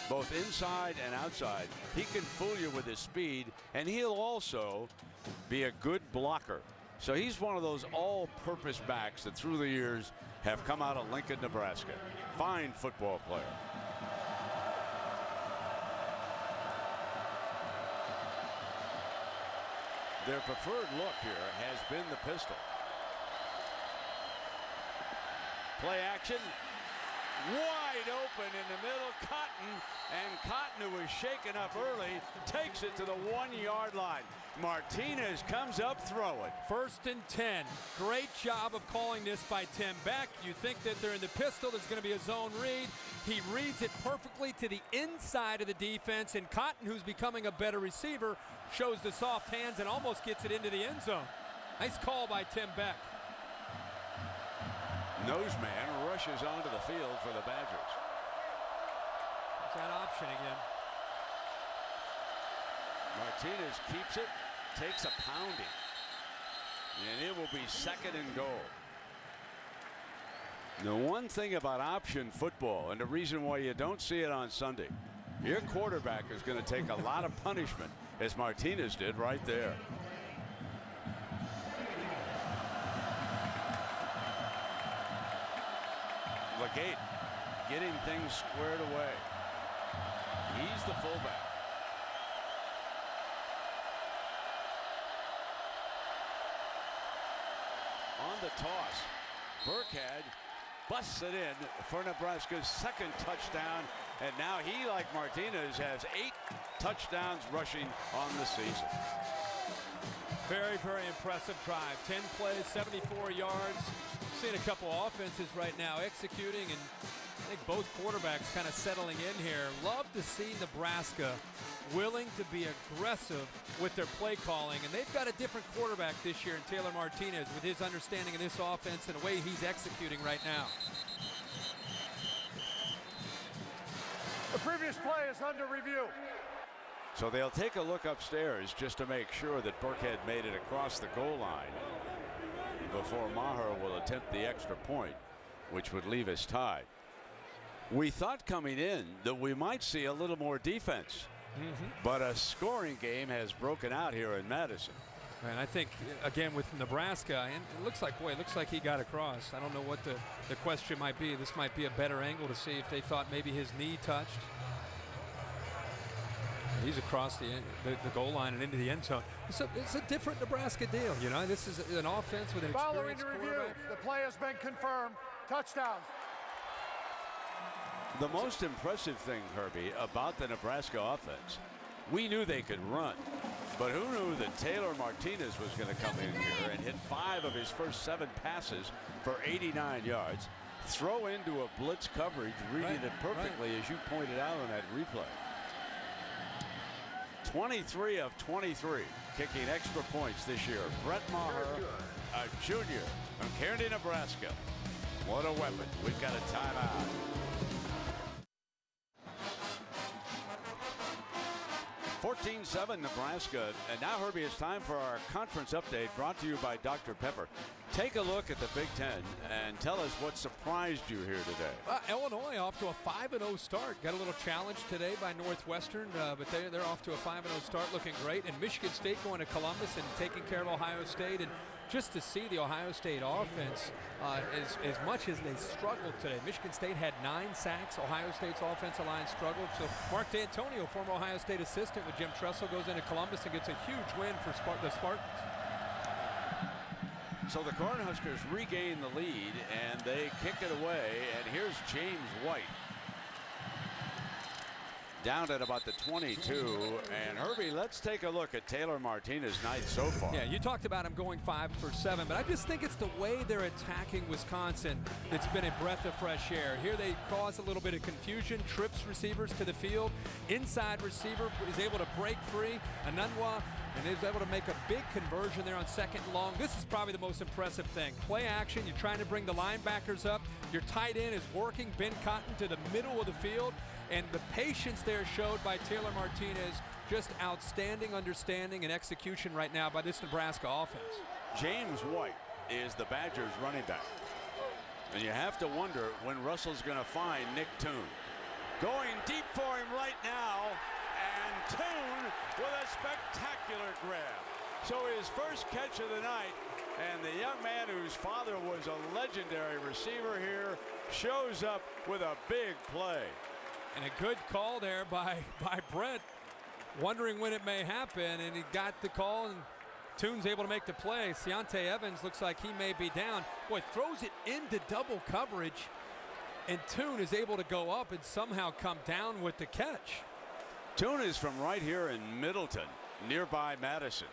both inside and outside. He can fool you with his speed, and he'll also be a good blocker. So he's one of those all-purpose backs that through the years have come out of Lincoln, Nebraska. Fine football player. Their preferred look here has been the pistol. Play action. Wide open in the middle, Cotton, and Cotton, who was shaken up early, takes it to the 1-yard line. Martinez comes up throwing.
1st and 10. Great job of calling this by Tim Beck. You think that they're in the pistol, there's going to be a zone read. He reads it perfectly to the inside of the defense, and Cotton, who's becoming a better receiver, shows the soft hands and almost gets it into the end zone. Nice call by Tim Beck.
Noseman rushes onto the field for the Badgers.
There's that option again.
Martinez keeps it, takes a pounding, and it will be 2nd and goal. The one thing about option football, and the reason why you don't see it on Sunday, your quarterback is going to take a lot of punishment, as Martinez did right there. Legate getting things squared away. He's the fullback. On the toss, Burkhead busts it in for Nebraska's 2nd touchdown, and now he, like Martinez, has 8 touchdowns rushing on the season.
Very, very impressive drive. 10 plays, 74 yards. Seeing a couple offenses right now executing, and I think both quarterbacks kind of settling in here. Love to see Nebraska willing to be aggressive with their play calling, and they've got a different quarterback this year in Taylor Martinez with his understanding of this offense and the way he's executing right now.
The previous play is under review.
So they'll take a look upstairs just to make sure that Burkhead made it across the goal line before Maher will attempt the extra point, which would leave us tied. We thought coming in that we might see a little more defense, but a scoring game has broken out here in Madison.
And I think, again, with Nebraska, and it looks like he got across. I don't know what the question might be. This might be a better angle to see if they thought maybe his knee touched. He's across the goal line and into the end zone. It's a different Nebraska deal, you know. This is an offense with an
Following
experienced
the review,
quarterback.
the play has been confirmed. Touchdown.
The most impressive thing, Herbie, about the Nebraska offense, we knew they could run, but who knew that Taylor Martinez was going to come in here and hit 5 of his first 7 passes for 89 yards, throw into a blitz coverage, reading it perfectly, as you pointed out on that replay. 23 of 23 kicking extra points this year. Brett Maher, a junior from Kearney, Nebraska. What a weapon. We've got a timeout. (14-7) Nebraska. And now, Herbie, it's time for our conference update brought to you by Dr. Pepper. Take a look at the Big Ten and tell us what surprised you here today.
Illinois off to a 5-0 start. Got a little challenge today by Northwestern, but they're off to a 5-0 start, looking great. And Michigan State going to Columbus and taking care of Ohio State. And just to see the Ohio State offense, as much as they struggled today. Michigan State had 9 sacks. Ohio State's offensive line struggled. So Mark D'Antonio, former Ohio State assistant with Jim Tressel, goes into Columbus and gets a huge win for the Spartans.
So the Cornhuskers regain the lead, and they kick it away. And here's James White. Down at about the 22. And Herbie, let's take a look at Taylor Martinez's night so far.
Yeah, you talked about him going 5 for 7, but I just think it's the way they're attacking Wisconsin that's been a breath of fresh air. Here they cause a little bit of confusion, trips receivers to the field. Inside receiver is able to break free. Anunwa, and is able to make a big conversion there on 2nd and long. This is probably the most impressive thing. Play action, you're trying to bring the linebackers up. Your tight end is working Ben Cotton to the middle of the field. And the patience there showed by Taylor Martinez, just outstanding understanding and execution right now by this Nebraska offense.
James White is the Badgers running back. And you have to wonder when Russell's going to find Nick Toon. Going deep for him right now. And Toon with a spectacular grab. So his first catch of the night, and the young man whose father was a legendary receiver here shows up with a big play.
And a good call there by Brent, wondering when it may happen, and he got the call, and Toon's able to make the play. Seontae Evans looks like he may be down. Boy, throws it into double coverage, and Toon is able to go up and somehow come down with the catch.
Toon is from right here in Middleton, nearby Madison,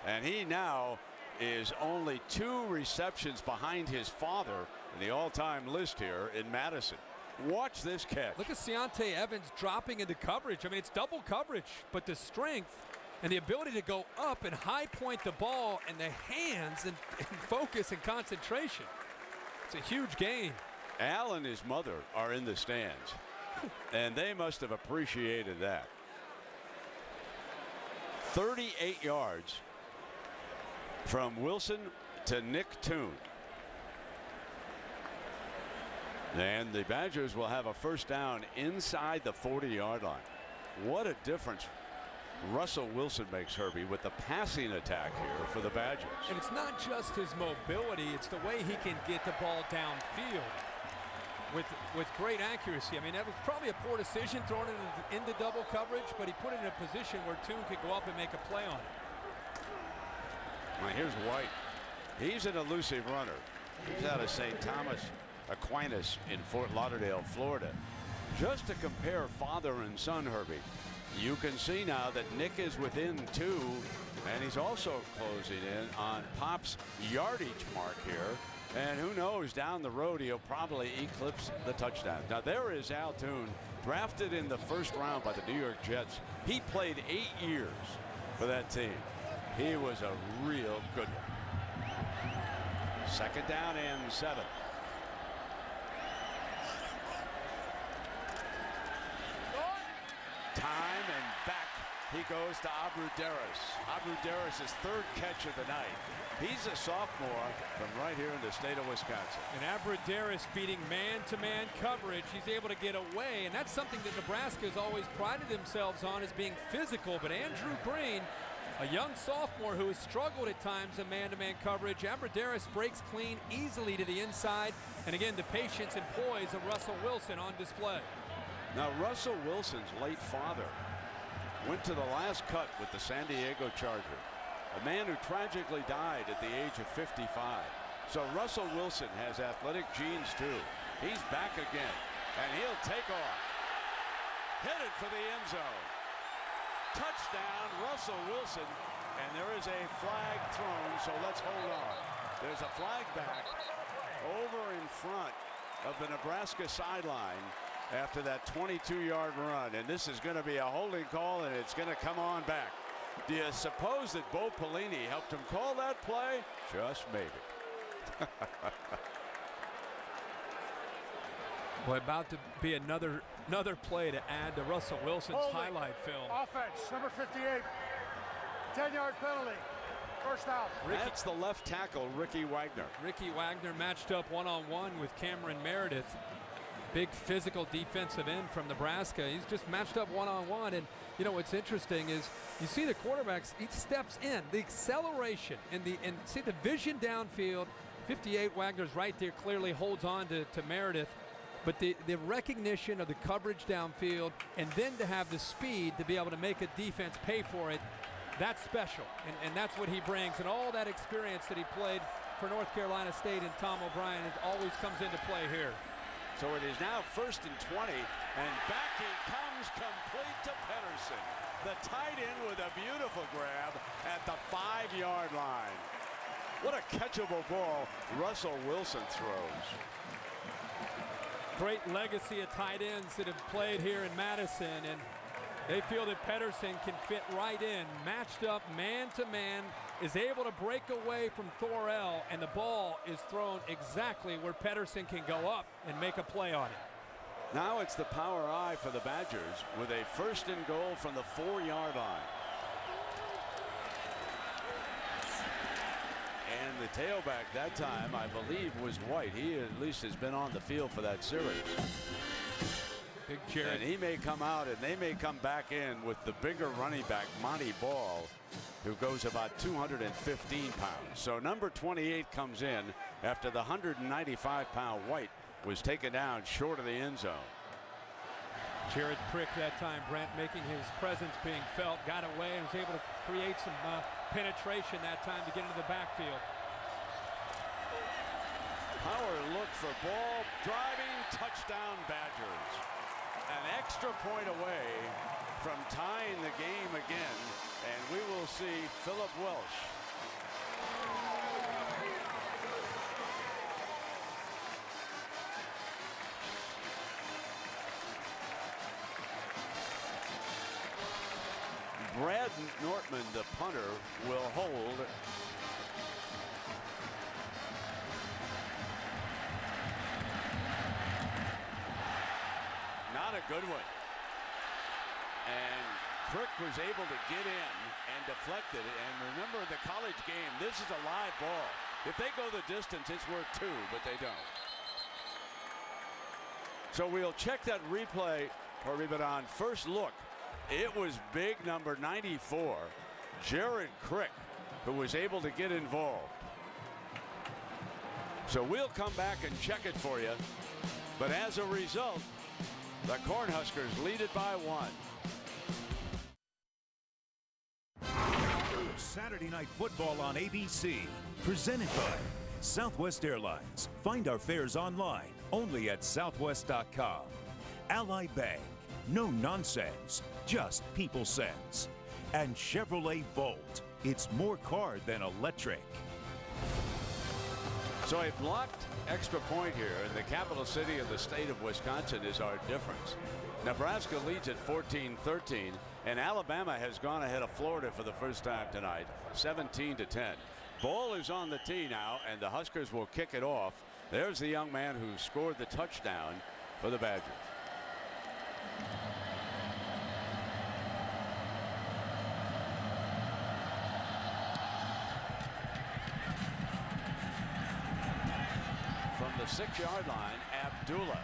and he now is only 2 receptions behind his father in the all-time list here in Madison. Watch this catch.
Look at Seontae Evans dropping into coverage. I mean, it's double coverage, but the strength and the ability to go up and high point the ball and the hands and focus and concentration. It's a huge gain.
Al and his mother are in the stands, and they must have appreciated that. 38 yards from Wilson to Nick Toon. And the Badgers will have a first down inside the 40-yard line. What a difference Russell Wilson makes, Herbie, with the passing attack here for the Badgers.
And it's not just his mobility, it's the way he can get the ball downfield with great accuracy. I mean, that was probably a poor decision throwing it into double coverage, but he put it in a position where Toon could go up and make a play on it.
Now here's White. He's an elusive runner. He's out of St. Thomas Aquinas in Fort Lauderdale, Florida. Just to compare father and son, Herbie, you can see now that Nick is within 2, and he's also closing in on Pop's yardage mark here. And who knows, down the road he'll probably eclipse the touchdown. Now there is Al Toon, drafted in the 1st round by the New York Jets. He played 8 years for that team. He was a real good one. 2nd down and 7. Time and back he goes to Abruderis. Abruderis' 3rd catch of the night. He's a sophomore from right here in the state of Wisconsin.
And Abruderis beating man-to-man coverage. He's able to get away, and that's something that Nebraska has always prided themselves on, as being physical. But Andrew Green, a young sophomore who has struggled at times in man-to-man coverage, Abruderis breaks clean easily to the inside. And again, the patience and poise of Russell Wilson on display.
Now, Russell Wilson's late father went to the last cut with the San Diego Chargers, a man who tragically died at the age of 55. So Russell Wilson has athletic genes too. He's back again, and he'll take off. Headed for the end zone. Touchdown, Russell Wilson, and there is a flag thrown, so let's hold on. There's a flag back over in front of the Nebraska sideline after that 22-yard run. And this is going to be a holding call, and it's going to come on back. Do you suppose that Bo Pelini helped him call that play? Just maybe.
Boy, about to be another play to add to Russell Wilson's highlight film.
Offense, number 58. 10-yard penalty. First down.
That's the left tackle, Ricky Wagner.
Ricky Wagner matched up one-on-one with Cameron Meredith. Big physical defensive end from Nebraska. He's just matched up one-on-one. And, you know, what's interesting is you see the quarterbacks, each steps in. The acceleration and see the vision downfield. 58, Wagner's right there, clearly holds on to Meredith. But the recognition of the coverage downfield, and then to have the speed to be able to make a defense pay for it, that's special. And that's what he brings. And all that experience that he played for North Carolina State and Tom O'Brien, it always comes into play here.
So it is now 1st and 20, and back he comes complete to Pedersen. The tight end with a beautiful grab at the 5-yard line. What a catchable ball Russell Wilson throws.
Great legacy of tight ends that have played here in Madison, and they feel that Pedersen can fit right in, matched up man-to-man, is able to break away from Thorell, and the ball is thrown exactly where Pedersen can go up and make a play on it.
Now it's the power I for the Badgers with a 1st and goal from the 4-yard line. And the tailback that time, I believe, was White. He at least has been on the field for that series.
Big Jared.
And he may come out, and they may come back in with the bigger running back, Monty Ball, who goes about 215 pounds. So number 28 comes in after the 195-pound White was taken down short of the end zone.
Jared Crick that time, Brent, making his presence being felt, got away and was able to create some penetration that time to get into the backfield.
Power look for Ball, driving, touchdown Badgers. An extra point away from tying the game again, and we will see Philip Welsh. Brad Nortman, the punter, will hold. Not a good one. And Crick was able to get in and deflect it. And remember the college game, this is a live ball. If they go the distance, it's worth 2, but they don't. So we'll check that replay, but on first look, it was big number 94, Jared Crick, who was able to get involved. So we'll come back and check it for you. But as a result, the Cornhuskers lead it by 1.
Saturday Night Football on ABC, presented by Southwest Airlines. Find our fares online, only at southwest.com. Ally Bank, no nonsense, just people sense. And Chevrolet Volt, it's more car than electric.
So a blocked extra point here in the capital city of the state of Wisconsin is our difference. Nebraska leads at 14-13, and Alabama has gone ahead of Florida for the first time tonight, 17-10. Ball is on the tee now, and the Huskers will kick it off. There's the young man who scored the touchdown for the Badgers. From the 6-yard line, Abdullah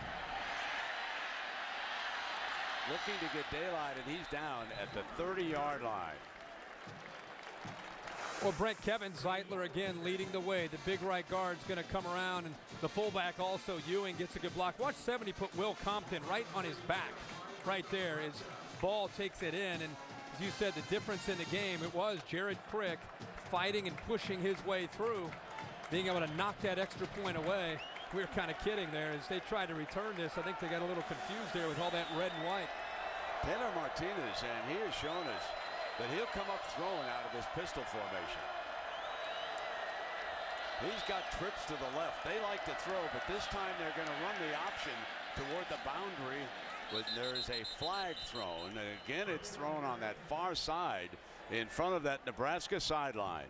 looking to get daylight, and he's down at the 30-yard line.
Well, Brent, Kevin Zeitler again leading the way. The big right guard's going to come around, and the fullback also, Ewing, gets a good block. Watch 70 put Will Compton right on his back. Right there, his ball takes it in, and as you said, the difference in the game, it was Jared Crick fighting and pushing his way through, being able to knock that extra point away. We were kind of kidding there as they tried to return this. I think they got a little confused there with all that red and white.
Tanner Martinez, and he has shown us that he'll come up throwing out of this pistol formation. He's got trips to the left. They like to throw, but this time they're going to run the option toward the boundary. But there's a flag thrown, and again it's thrown on that far side in front of that Nebraska sideline.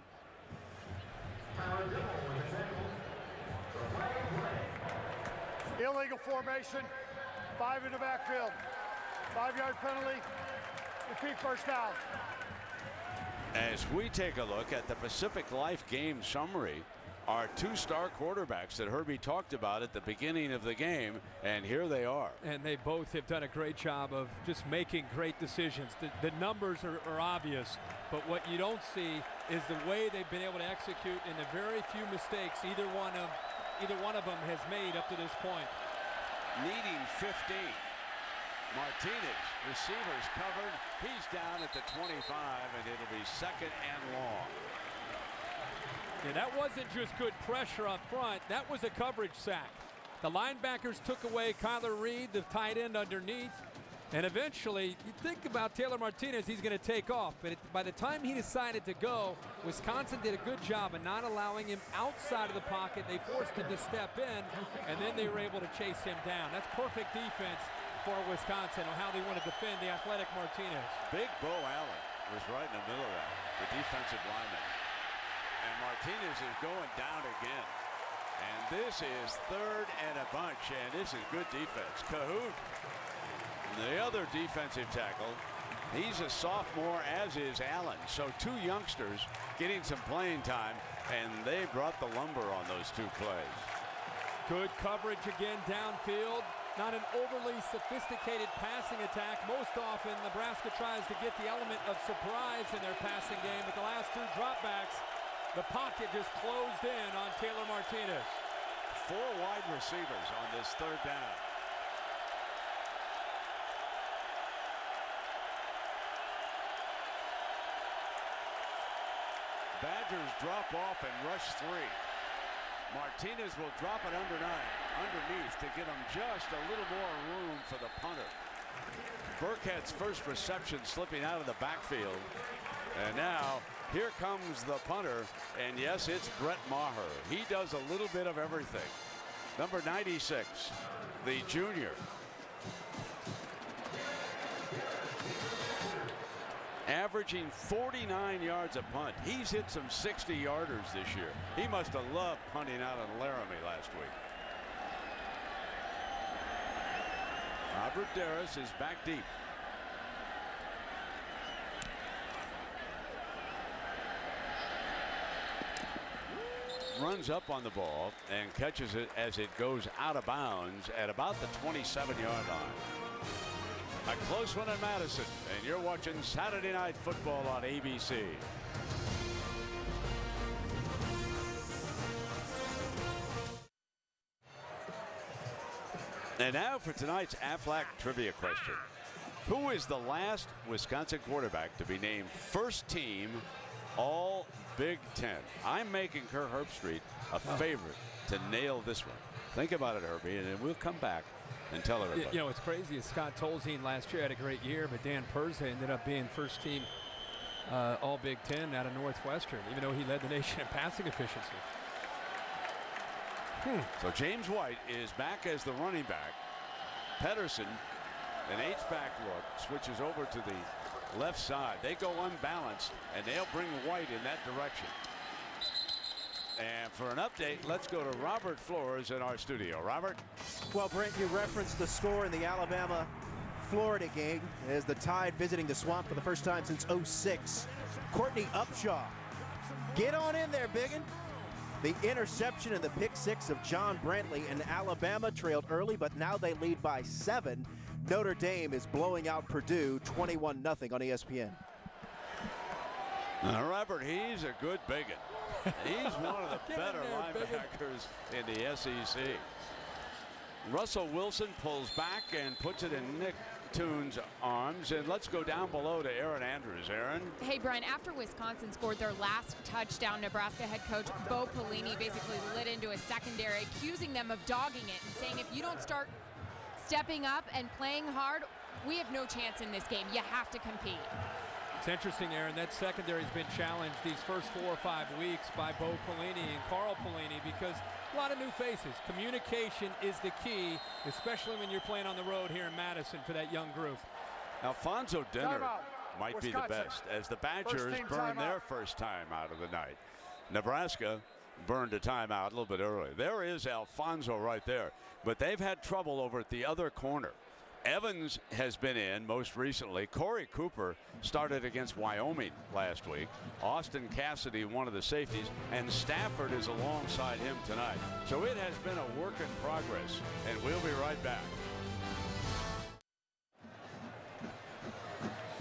Illegal formation, 5 in the backfield, 5-yard penalty, repeat first down.
As we take a look at the Pacific Life game summary, our 2 star quarterbacks that Herbie talked about at the beginning of the game, and here they are.
And they both have done a great job of just making great decisions. The numbers are obvious, but what you don't see is the way they've been able to execute in the very few mistakes either one of them has made up to this point.
Needing 15. Martinez, receivers covered. He's down at the 25, and it'll be 2nd and long.
Yeah, that wasn't just good pressure up front. That was a coverage sack. The linebackers took away Kyler Reed, the tight end underneath. And eventually, you think about Taylor Martinez, he's going to take off. But by the time he decided to go, Wisconsin did a good job of not allowing him outside of the pocket. They forced him to step in, and then they were able to chase him down. That's perfect defense for Wisconsin on how they want to defend the athletic Martinez.
Big Bo Allen was right in the middle of that, the defensive lineman. And Martinez is going down again. And this is 3rd and a bunch, and this is good defense. Cahoon, the other defensive tackle, he's a sophomore, as is Allen. So 2 youngsters getting some playing time, and they brought the lumber on those 2 plays.
Good coverage again downfield. Not an overly sophisticated passing attack. Most often, Nebraska tries to get the element of surprise in their passing game, but the last 2 dropbacks, the pocket just closed in on Taylor Martinez.
4 wide receivers on this 3rd down. Badgers drop off and rush 3. Martinez will drop it underneath to give him just a little more room for the punter. Burkhead's first reception slipping out of the backfield. And now here comes the punter, and yes, it's Brett Maher. He does a little bit of everything. Number 96, the junior. Averaging 49 yards a punt. He's hit some 60-yarders this year. He must have loved punting out on Laramie last week. Robert Darris is back deep. Runs up on the ball and catches it as it goes out of bounds at about the 27-yard line. A close one in Madison, and you're watching Saturday Night Football on ABC. And now for tonight's Aflac trivia question. Who is the last Wisconsin quarterback to be named first team All Big Ten? I'm making Kerr Herbstreit a favorite to nail this one. Think about it, Herbie, and then we'll come back and tell everybody.
You know, it's crazy. Scott Tolzien last year had a great year, but Dan Perza ended up being first team All Big Ten out of Northwestern, even though he led the nation in passing efficiency.
So James White is back as the running back. Pedersen, an H-back look, switches over to the left side. They go unbalanced, and they'll bring White in that direction. And for an update, let's go to Robert Flores in our studio. Robert?
Well, Brent, you referenced the score in the Alabama-Florida game as the Tide visiting the Swamp for the first time since '06. Courtney Upshaw, get on in there, biggin. The interception and the pick 6 of John Brantley, and Alabama trailed early, but now they lead by 7. Notre Dame is blowing out Purdue 21-0 on ESPN.
Robert, he's a good bigot. He's one of the better linebackers in the SEC. Russell Wilson pulls back and puts it in Nick Toon's arms, and let's go down below to Aaron Andrews. Aaron?
Hey, Brian, after Wisconsin scored their last touchdown, Nebraska head coach Bo Pelini basically lit into a secondary, accusing them of dogging it and saying, if you don't start stepping up and playing hard, we have no chance in this game. You have to compete.
It's interesting, Aaron, that secondary's been challenged these first 4 or 5 weeks by Bo Pelini and Carl Pelini because a lot of new faces. Communication is the key, especially when you're playing on the road here in Madison for that young group.
Alfonso Dinner might be the
Wisconsin.
best as the Badgers burn their first timeout of the night. Nebraska burned a timeout a little bit early. There is Alfonso right there, but they've had trouble over at the other corner. Evans has been in most recently. Corey Cooper started against Wyoming last week. Austin Cassidy, one of the safeties, and Stafford is alongside him tonight. So it has been a work in progress, and we'll be right back.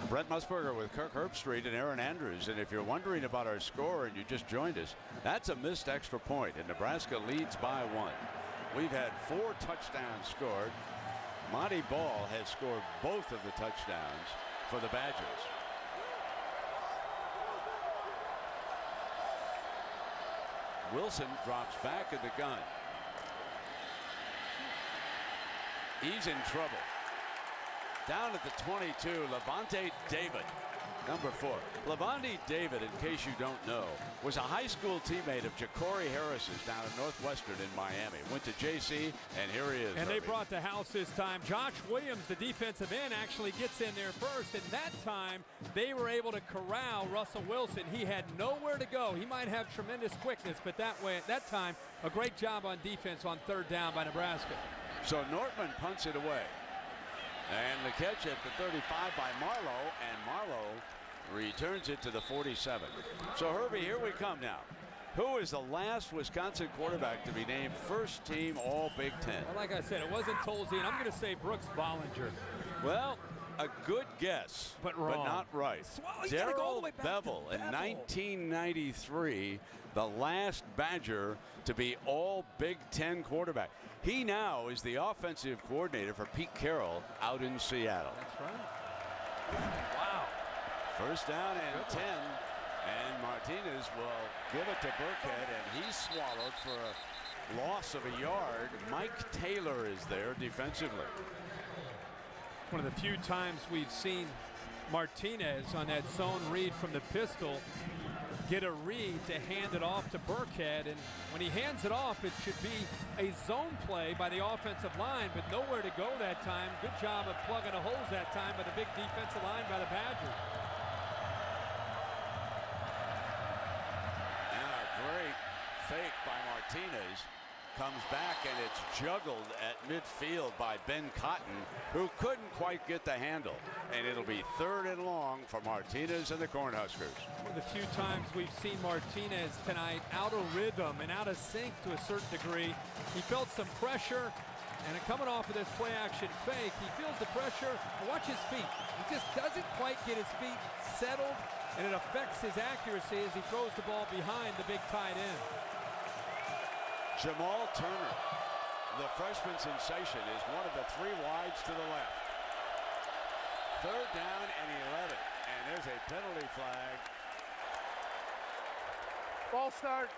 Brent Musburger with Kirk Herbstreit and Aaron Andrews. And if you're wondering about our score and you just joined us, that's a missed extra point, and Nebraska leads by 1. We've had 4 touchdowns scored. Monty Ball has scored both of the touchdowns for the Badgers. Wilson drops back in the gun. He's in trouble. Down at the 22, Levante David, number 4. Levante David, in case you don't know, was a high school teammate of Ja'Cory Harris's down at Northwestern in Miami. Went to JC, and here he is.
And they brought the house this time. Josh Williams, the defensive end, actually gets in there first. And that time, they were able to corral Russell Wilson. He had nowhere to go. He might have tremendous quickness, but that time, a great job on defense on 3rd down by Nebraska.
So Nortman punts it away. And the catch at the 35 by Marlowe, and Marlowe returns it to the 47. So Herbie, here we come now. Who is the last Wisconsin quarterback to be named first team All Big Ten?
Well, like I said, it wasn't Tolzien, and I'm going to say Brooks Bollinger.
Well, a good guess,
but
not right. Darrell Bevel in 1993, the last Badger to be All Big Ten quarterback. He now is the offensive coordinator for Pete Carroll out in Seattle.
That's right. Wow.
First down and 10, and Martinez will give it to Burkhead, and he's swallowed for a loss of a yard. Mike Taylor is there defensively.
One of the few times we've seen Martinez on that zone read from the pistol get a read to hand it off to Burkhead, and when he hands it off, it should be a zone play by the offensive line, but nowhere to go that time. Good job of plugging the holes that time by the big defensive line by the Badgers.
And a great fake by Martinez. Comes back, and it's juggled at midfield by Ben Cotton, who couldn't quite get the handle. And it'll be 3rd and long for Martinez and the Cornhuskers.
One of the few times we've seen Martinez tonight out of rhythm and out of sync to a certain degree. He felt some pressure, and coming off of this play-action fake, he feels the pressure. Watch his feet. He just doesn't quite get his feet settled, and it affects his accuracy as he throws the ball behind the big tight end.
Jamal Turner, the freshman sensation, is one of the 3 wides to the left. 3rd down and 11, and there's a penalty flag.
Ball start,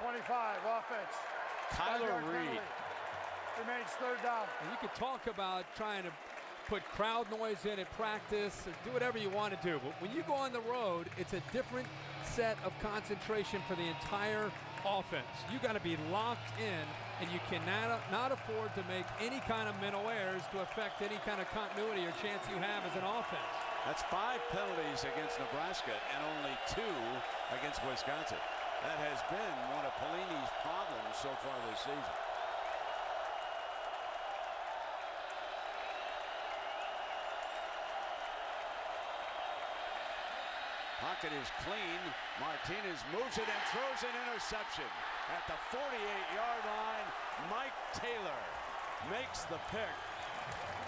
25, offense.
Kyler Reed.
Remains 3rd down.
And you could talk about trying to put crowd noise in at practice, or do whatever you want to do, but when you go on the road, it's a different set of concentration for the entire offense. You got to be locked in, and you cannot not afford to make any kind of mental errors to affect any kind of continuity or chance you have as an offense.
That's 5 penalties against Nebraska and only 2 against Wisconsin. That has been one of Pelini's problems so far this season. Pocket is clean. Martinez moves it and throws an interception. At the 48-yard line, Mike Taylor makes the pick.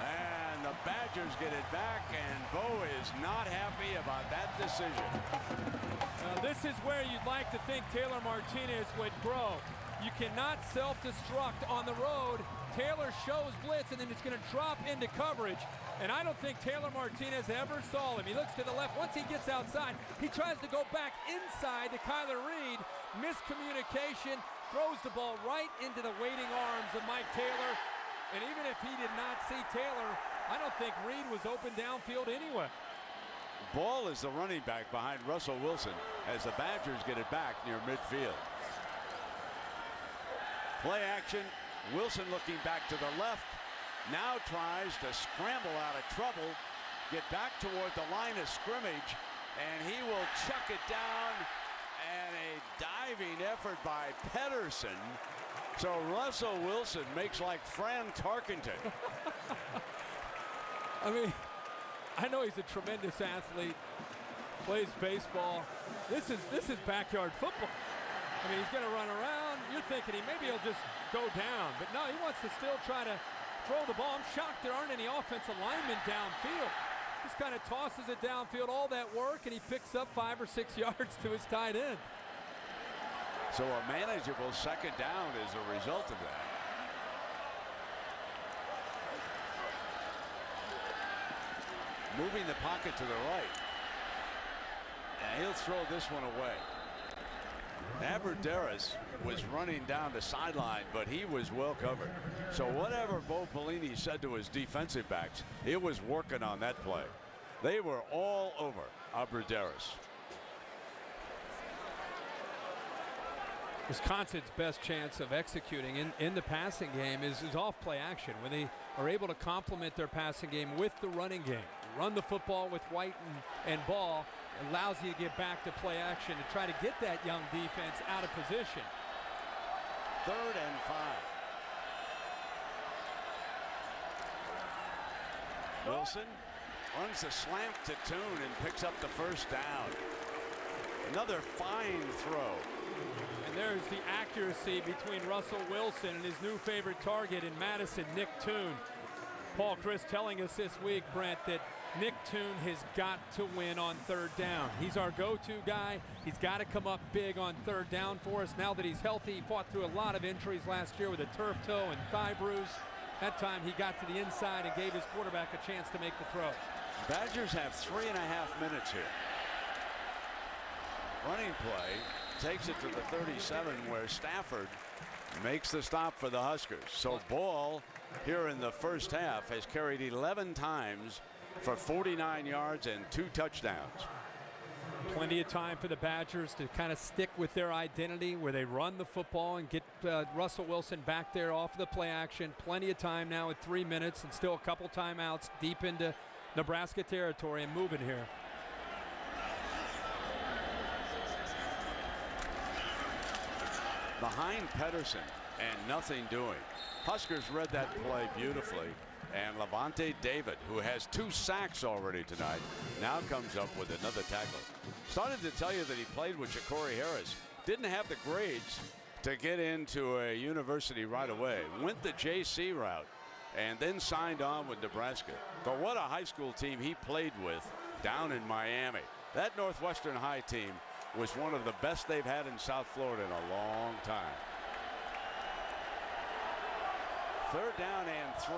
And the Badgers get it back, and Bo is not happy about that decision.
This is where you'd like to think Taylor Martinez would grow. You cannot self-destruct on the road. Taylor shows blitz, and then it's going to drop into coverage. And I don't think Taylor Martinez ever saw him. He looks to the left. Once he gets outside, he tries to go back inside to Kyler Reed. Miscommunication, throws the ball right into the waiting arms of Mike Taylor. And even if he did not see Taylor, I don't think Reed was open downfield anyway.
Ball is the running back behind Russell Wilson as the Badgers get it back near midfield. Play action. Wilson looking back to the left. Now tries to scramble out of trouble, get back toward the line of scrimmage, and he will chuck it down. And a diving effort by Pedersen. So Russell Wilson makes like Fran Tarkenton.
I mean, I know he's a tremendous athlete, plays baseball. This is backyard football. I mean, he's going to run around. You're thinking maybe he'll just go down. But no, he wants to still try to throw the ball. I'm shocked there aren't any offensive linemen downfield. Just kind of tosses it downfield, all that work, and he picks up 5 or 6 yards to his tight end.
So a manageable second down as a result of that. Moving the pocket to the right. And he'll throw this one away. Aberderis was running down the sideline, but he was well covered. So whatever Bo Pelini said to his defensive backs, it was working on that play. They were all over Aberderis.
Wisconsin's best chance of executing in the passing game is off play action, when they are able to complement their passing game with the running game. Run the football with White and Ball allows you to get back to play action and try to get that young defense out of position.
3rd and 5. Wilson runs the slant to Tune and picks up the first down. Another fine throw.
And there's the accuracy between Russell Wilson and his new favorite target in Madison, Nick Tune. Paul Chris telling us this week, Brent, that Nick Tune has got to win on 3rd down. He's our go-to guy. He's got to come up big on 3rd down for us. Now that he's healthy, he fought through a lot of injuries last year with a turf toe and thigh bruise. That time he got to the inside and gave his quarterback a chance to make the throw.
Badgers have 3.5 minutes here. Running play takes it to the 37 where Stafford makes the stop for the Huskers. So Ball here in the first half has carried 11 times for 49 yards and 2 touchdowns.
Plenty of time for the Badgers to kind of stick with their identity where they run the football and get Russell Wilson back there off the play action. Plenty of time now at 3 minutes and still a couple timeouts deep into Nebraska territory and moving here.
Behind Pedersen and nothing doing. Huskers read that play beautifully, and Levante David, who has 2 sacks already tonight, now comes up with another tackle. Started to tell you that he played with Ja'Cory Harris. Didn't have the grades to get into a university right away. Went the JC route and then signed on with Nebraska. But what a high school team he played with down in Miami. That Northwestern High team was one of the best they've had in South Florida in a long time. 3rd down and 3.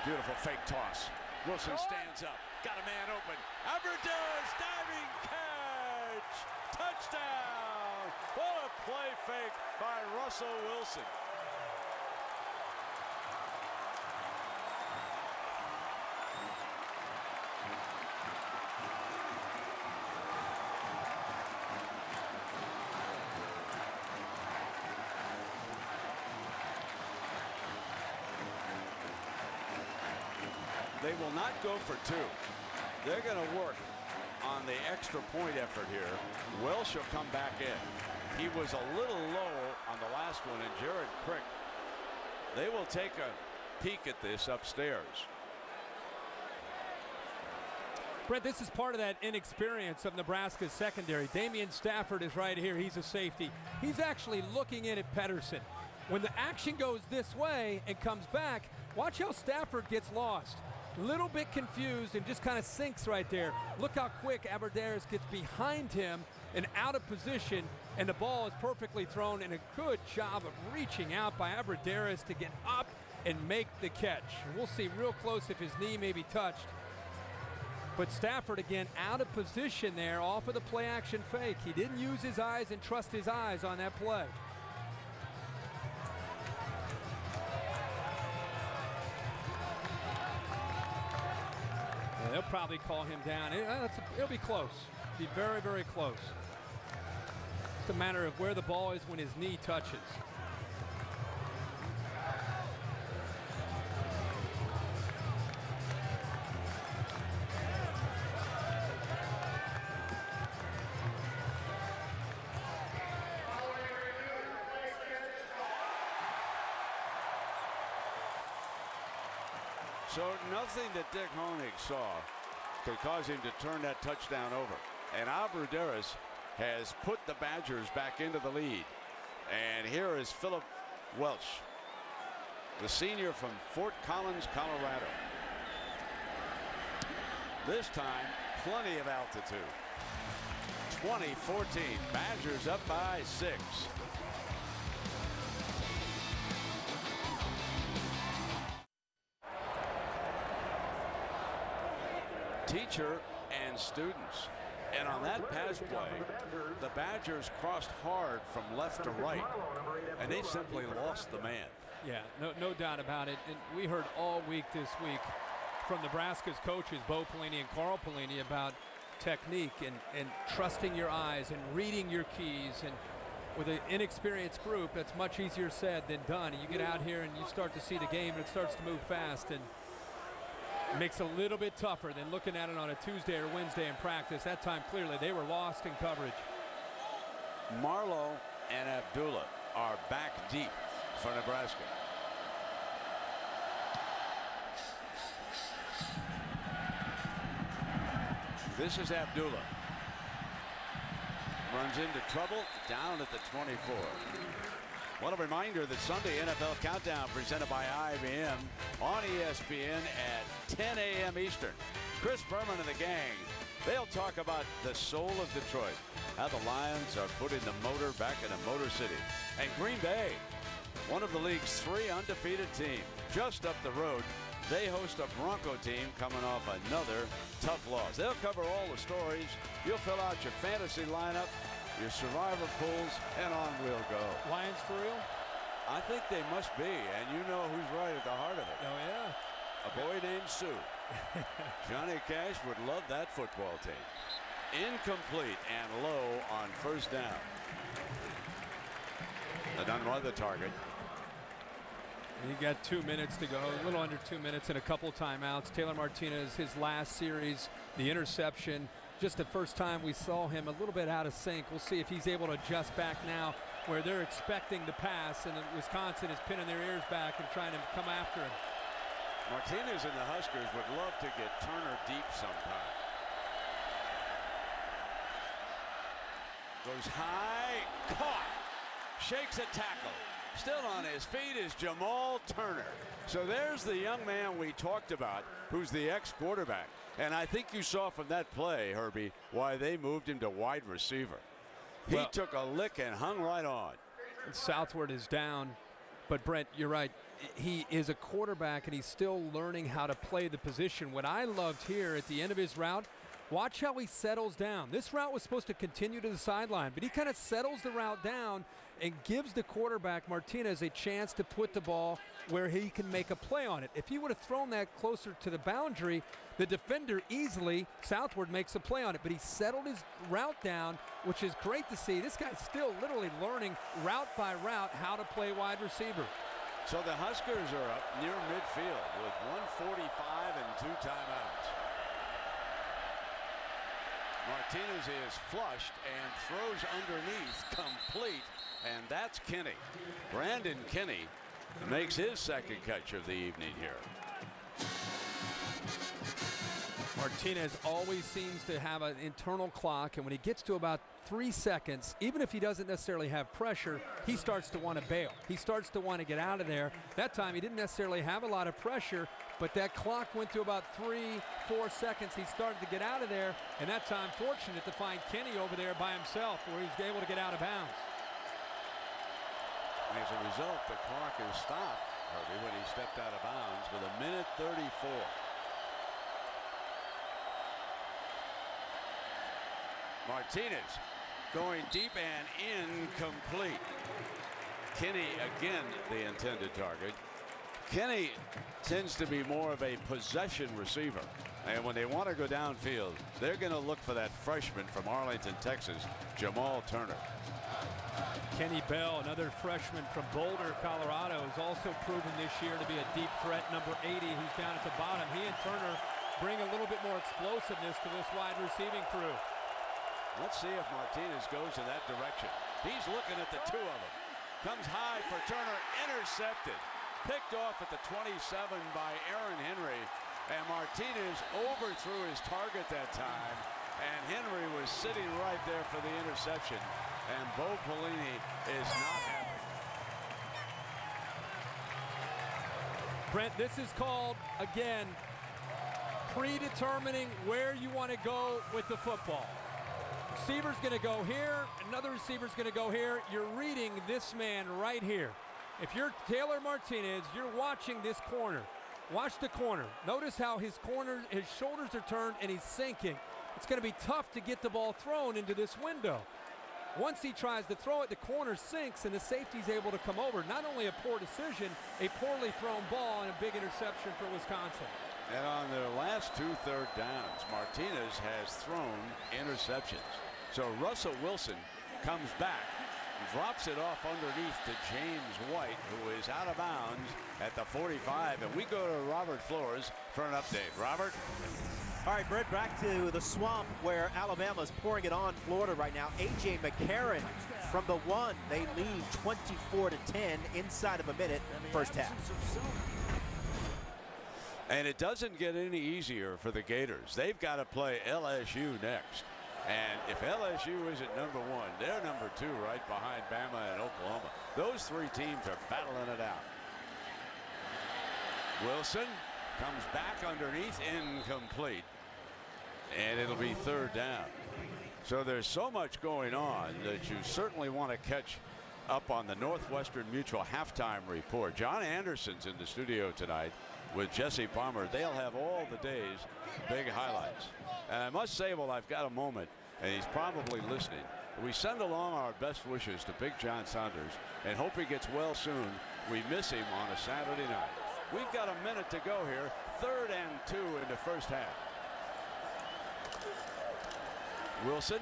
Beautiful fake toss. Wilson stands up. Got a man open. Aberderis diving catch. Touchdown. What a play fake by Russell Wilson. They will not go for 2. They're going to work on the extra point effort here. Welsh will come back in. He was a little low on the last one, and Jared Crick. They will take a peek at this upstairs.
Brent, this is part of that inexperience of Nebraska's secondary. Damian Stafford is right here. He's a safety. He's actually looking in at Pedersen. When the action goes this way and comes back, watch how Stafford gets lost. Little bit confused and just kind of sinks right there. Look how quick Aberderis gets behind him and out of position, and the ball is perfectly thrown, and a good job of reaching out by Aberderis to get up and make the catch. And we'll see real close if his knee may be touched. But Stafford again out of position there off of the play action fake. He didn't use his eyes and trust his eyes on that play. They'll probably call him down. It'll be close. Be very, very close. It's a matter of where the ball is when his knee touches.
So nothing that Dick Honig saw could cause him to turn that touchdown over. And Abruderis has put the Badgers back into the lead. And here is Philip Welch, the senior from Fort Collins, Colorado. This time, plenty of altitude. 20-14, Badgers up by 6. Teacher and students. And on that pass play, the Badgers crossed hard from left to right, and they simply lost the man.
Yeah, no doubt about it. And we heard all week this week from Nebraska's coaches, Bo Pelini and Carl Pelini, about technique and trusting your eyes and reading your keys. And with an inexperienced group, that's much easier said than done. And you get out here and you start to see the game, and it starts to move fast. And it makes it a little bit tougher than looking at it on a Tuesday or Wednesday in practice. That time, clearly, they were lost in coverage.
Marlowe and Abdullah are back deep for Nebraska. This is Abdullah. Runs into trouble down at the 24. What a reminder that Sunday NFL Countdown presented by IBM on ESPN at 10 a.m. Eastern. Chris Berman and the gang, they'll talk about the soul of Detroit, how the Lions are putting the motor back in the Motor City. And Green Bay, one of the league's 3 undefeated teams, just up the road, they host a Bronco team coming off another tough loss. They'll cover all the stories. You'll fill out your fantasy lineup, your survivor pools, and on we'll go.
Lions for real?
I think they must be, and you know who's right at the heart of it.
Oh, yeah.
A boy named Sue. Johnny Cash would love that football team. Incomplete and low on first down. They done run the target.
You got 2 minutes to go, a little under 2 minutes and a couple timeouts. Taylor Martinez, his last series, the interception. Just the first time we saw him a little bit out of sync. We'll see if he's able to adjust back now where they're expecting the pass, and Wisconsin is pinning their ears back and trying to come after him.
Martinez and the Huskers would love to get Turner deep sometime. Goes high, caught, shakes a tackle. Still on his feet is Jamal Turner. So there's the young man we talked about, who's the ex-quarterback. And I think you saw from that play, Herbie, why they moved him to wide receiver. He took a lick and hung right on.
Southward is down, but Brent, you're right. He is a quarterback, and he's still learning how to play the position. What I loved here at the end of his route, watch how he settles down. This route was supposed to continue to the sideline, but he kind of settles the route down and gives the quarterback, Martinez, a chance to put the ball where he can make a play on it. If he would have thrown that closer to the boundary, the defender easily, Southward, makes a play on it. But he settled his route down, which is great to see. This guy's still literally learning route by route how to play wide receiver.
So the Huskers are up near midfield with 1:45 and 2 timeouts. Martinez is flushed and throws underneath, complete, and that's Kinney. Brandon Kinney makes his second catch of the evening here.
Martinez always seems to have an internal clock, and when he gets to about 3 seconds, even if he doesn't necessarily have pressure, he starts to want to bail. He starts to want to get out of there. That time he didn't necessarily have a lot of pressure, but that clock went to about 3-4 seconds. He started to get out of there, and that time fortunate to find Kenny over there by himself where he was able to get out of bounds.
As a result, the clock is stopped, Herbie, when he stepped out of bounds with 1:34. Martinez going deep and incomplete. Kinney again the intended target. Kenny tends to be more of a possession receiver. And when they want to go downfield, they're going to look for that freshman from Arlington, Texas, Jamal Turner.
Kenny Bell, another freshman from Boulder, Colorado, has also proven this year to be a deep threat, number 80, who's down at the bottom. He and Turner bring a little bit more explosiveness to this wide receiving crew.
Let's see if Martinez goes in that direction. He's looking at the two of them. Comes high for Turner, intercepted. Picked off at the 27 by Aaron Henry. And Martinez overthrew his target that time. And Henry was sitting right there for the interception. And Bo Pelini is not happy.
Brent, this is called, again, predetermining where you want to go with the football. Receiver's going to go here, another receiver's going to go here. You're reading this man right here. If you're Taylor Martinez, you're watching this corner. Watch the corner. Notice how his shoulders are turned and he's sinking. It's going to be tough to get the ball thrown into this window. Once he tries to throw it, the corner sinks and the safety's able to come over. Not only a poor decision, a poorly thrown ball and a big interception for Wisconsin.
And on their last 2 third downs, Martinez has thrown interceptions. So Russell Wilson comes back, drops it off underneath to James White, who is out of bounds at the 45. And we go to Robert Flores for an update. Robert?
All right, Brett, back to the swamp where Alabama's pouring it on Florida right now. A.J. McCarron from the 1. They lead 24-10 inside of a minute, first half.
And it doesn't get any easier for the Gators. They've got to play LSU next. And if LSU isn't number 1, they're number 2 right behind Bama and Oklahoma. Those 3 teams are battling it out. Wilson comes back underneath, incomplete. And it'll be 3rd down. So there's so much going on that you certainly want to catch up on the Northwestern Mutual halftime report. John Anderson's in the studio tonight with Jesse Palmer. They'll have all the day's big highlights. And I must say, while I've got a moment, and he's probably listening, we send along our best wishes to Big John Saunders and hope he gets well soon. We miss him on a Saturday night. We've got a minute to go here. 3rd and 2 in the first half. Wilson,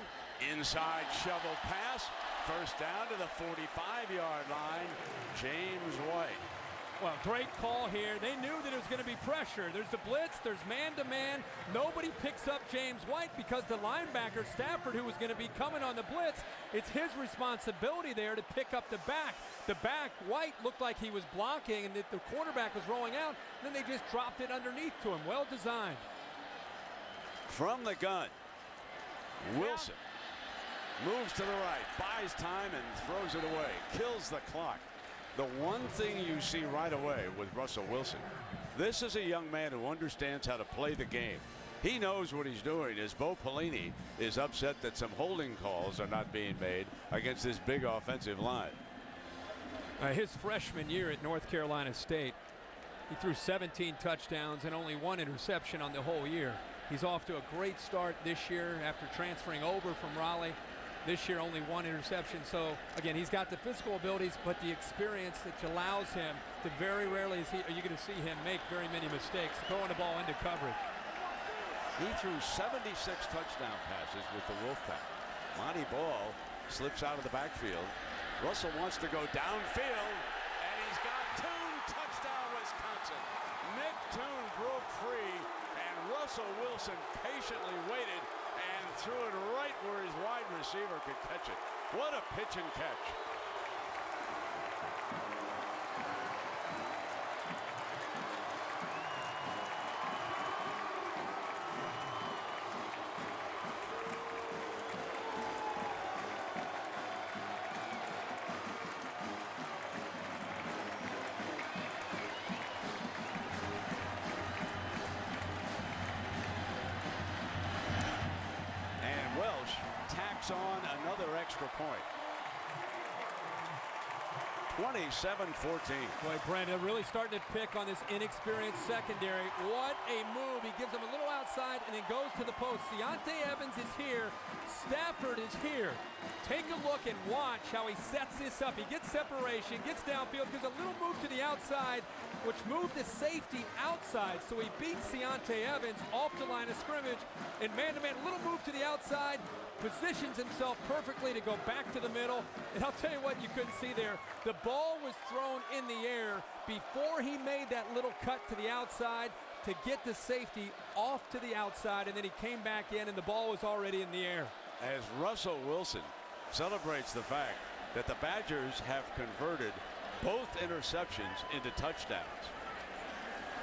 inside shovel pass. First down to the 45-yard line. James White.
Well, great call here. They knew that it was going to be pressure. There's the blitz. There's man-to-man. Nobody picks up James White because the linebacker, Stafford, who was going to be coming on the blitz, it's his responsibility there to pick up the back. The back, White, looked like he was blocking and that the quarterback was rolling out. And then they just dropped it underneath to him. Well designed.
From the gun, Wilson moves to the right, buys time and throws it away, kills the clock. The one thing you see right away with Russell Wilson, this is a young man who understands how to play the game. He knows what he's doing as Bo Pelini is upset that some holding calls are not being made against this big offensive line.
His freshman year at North Carolina State, he threw 17 touchdowns and only 1 interception on the whole year. He's off to a great start this year after transferring over from Raleigh. This year only 1 interception. So again, he's got the physical abilities, but the experience that allows him to very rarely are you going to see him make very many mistakes throwing the ball into coverage.
He threw 76 touchdown passes with the Wolfpack. Monty Ball slips out of the backfield. Russell wants to go downfield, and he's got Toon. Touchdown, Wisconsin. Nick Toon broke free, and Russell Wilson patiently waited and threw it right where his wide receiver could catch it. What a pitch and catch. On another extra point. 27-14.
Boy, Brandon really starting to pick on this inexperienced secondary. What a move. He gives him a little outside and then goes to the post. Deontay Evans is here. Stafford is here. Take a look and watch how he sets this up. He gets separation, gets downfield, gives a little move to the outside, which moved the safety outside. So he beats Deontay Evans off the line of scrimmage. And man-to-man, little move to the outside, positions himself perfectly to go back to the middle. And I'll tell you what you couldn't see there. The ball was thrown in the air before he made that little cut to the outside to get the safety off to the outside, and then he came back in and the ball was already in the air.
As Russell Wilson celebrates the fact that the Badgers have converted both interceptions into touchdowns.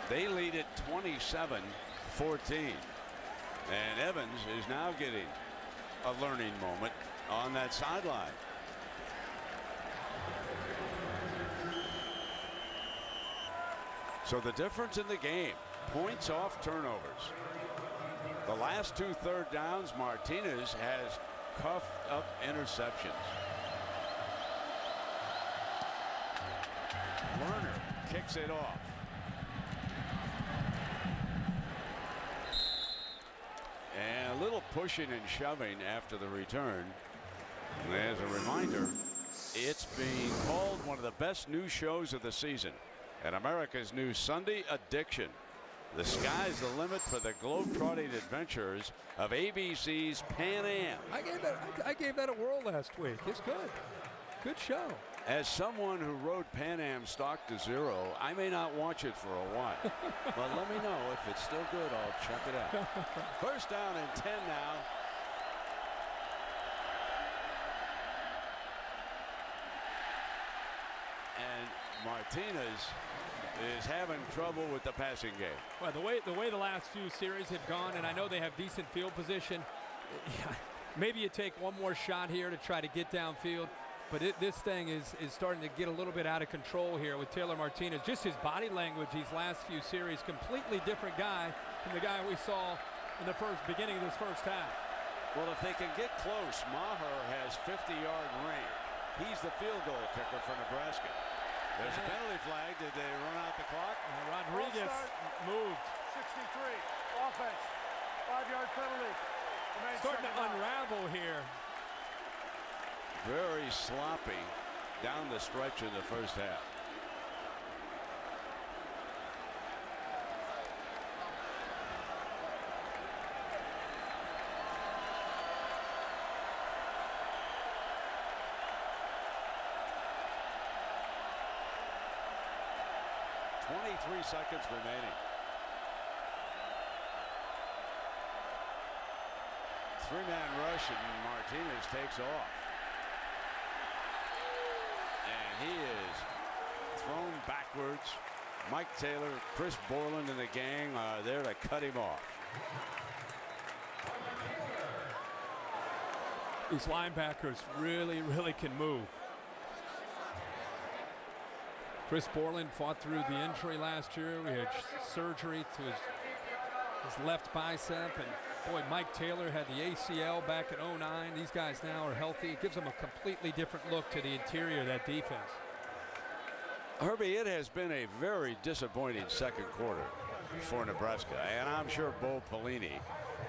They lead it 27-14. And Evans is now getting a learning moment on that sideline. So the difference in the game, points off turnovers. The last 2 third downs, Martinez has coughed up interceptions. Werner kicks it off. And a little pushing and shoving after the return. And as a reminder, it's being called one of the best news shows of the season and America's new Sunday Addiction. The sky's the limit for the globe-trotting adventures of ABC's Pan Am.
I gave that a whirl last week. It's good. Good show.
As someone who rode Pan Am stock to zero, I may not watch it for a while. But let me know if it's still good. I'll check it out. First down and 10 now. And Martinez is having trouble with the passing game.
Well, the way the last few series have gone, and I know they have decent field position, maybe you take one more shot here to try to get downfield, but this thing is starting to get a little bit out of control here with Taylor Martinez. Just his body language these last few series, completely different guy from the guy we saw in the beginning of this first half.
Well, if they can get close, Maher has 50-yard range. He's the field goal kicker for Nebraska. There's a penalty flag. Did they run out the clock?
Rodriguez moved.
63. Offense. 5-yard penalty.
Starting to unravel here.
Very sloppy down the stretch in the first half. .3 seconds remaining. 3-man rush and Martinez takes off. And he is thrown backwards. Mike Taylor, Chris Borland and the gang are there to cut him off.
These linebackers really can move. Chris Borland fought through the injury last year. We had surgery to his left bicep, and boy, Mike Taylor had the ACL back in '09. These guys now are healthy. It gives them a completely different look to the interior of that defense.
Herbie, it has been a very disappointing second quarter for Nebraska, and I'm sure Bo Pelini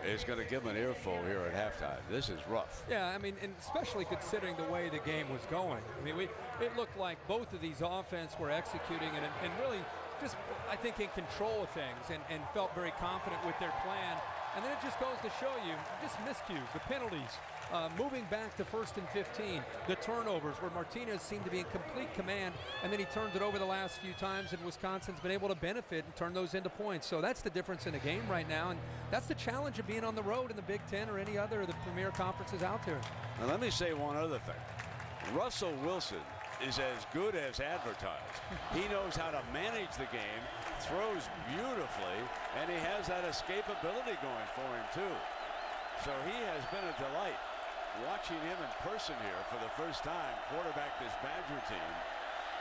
is going to give him an earful here at halftime. This is rough.
Yeah, I mean, and especially considering the way the game was going. I mean, it looked like both of these offense were executing and really just, I think, in control of things and felt very confident with their plan. And then it just goes to show you just miscues, the penalties, moving back to 1st and 15, the turnovers where Martinez seemed to be in complete command, and then he turned it over the last few times, and Wisconsin's been able to benefit and turn those into points. So that's the difference in the game right now, and that's the challenge of being on the road in the Big Ten or any other of the premier conferences out there.
Now let me say one other thing. Russell Wilson is as good as advertised. He knows how to manage the game, throws beautifully, and he has that escapability going for him too. So he has been a delight watching him in person here for the first time quarterback this Badger team.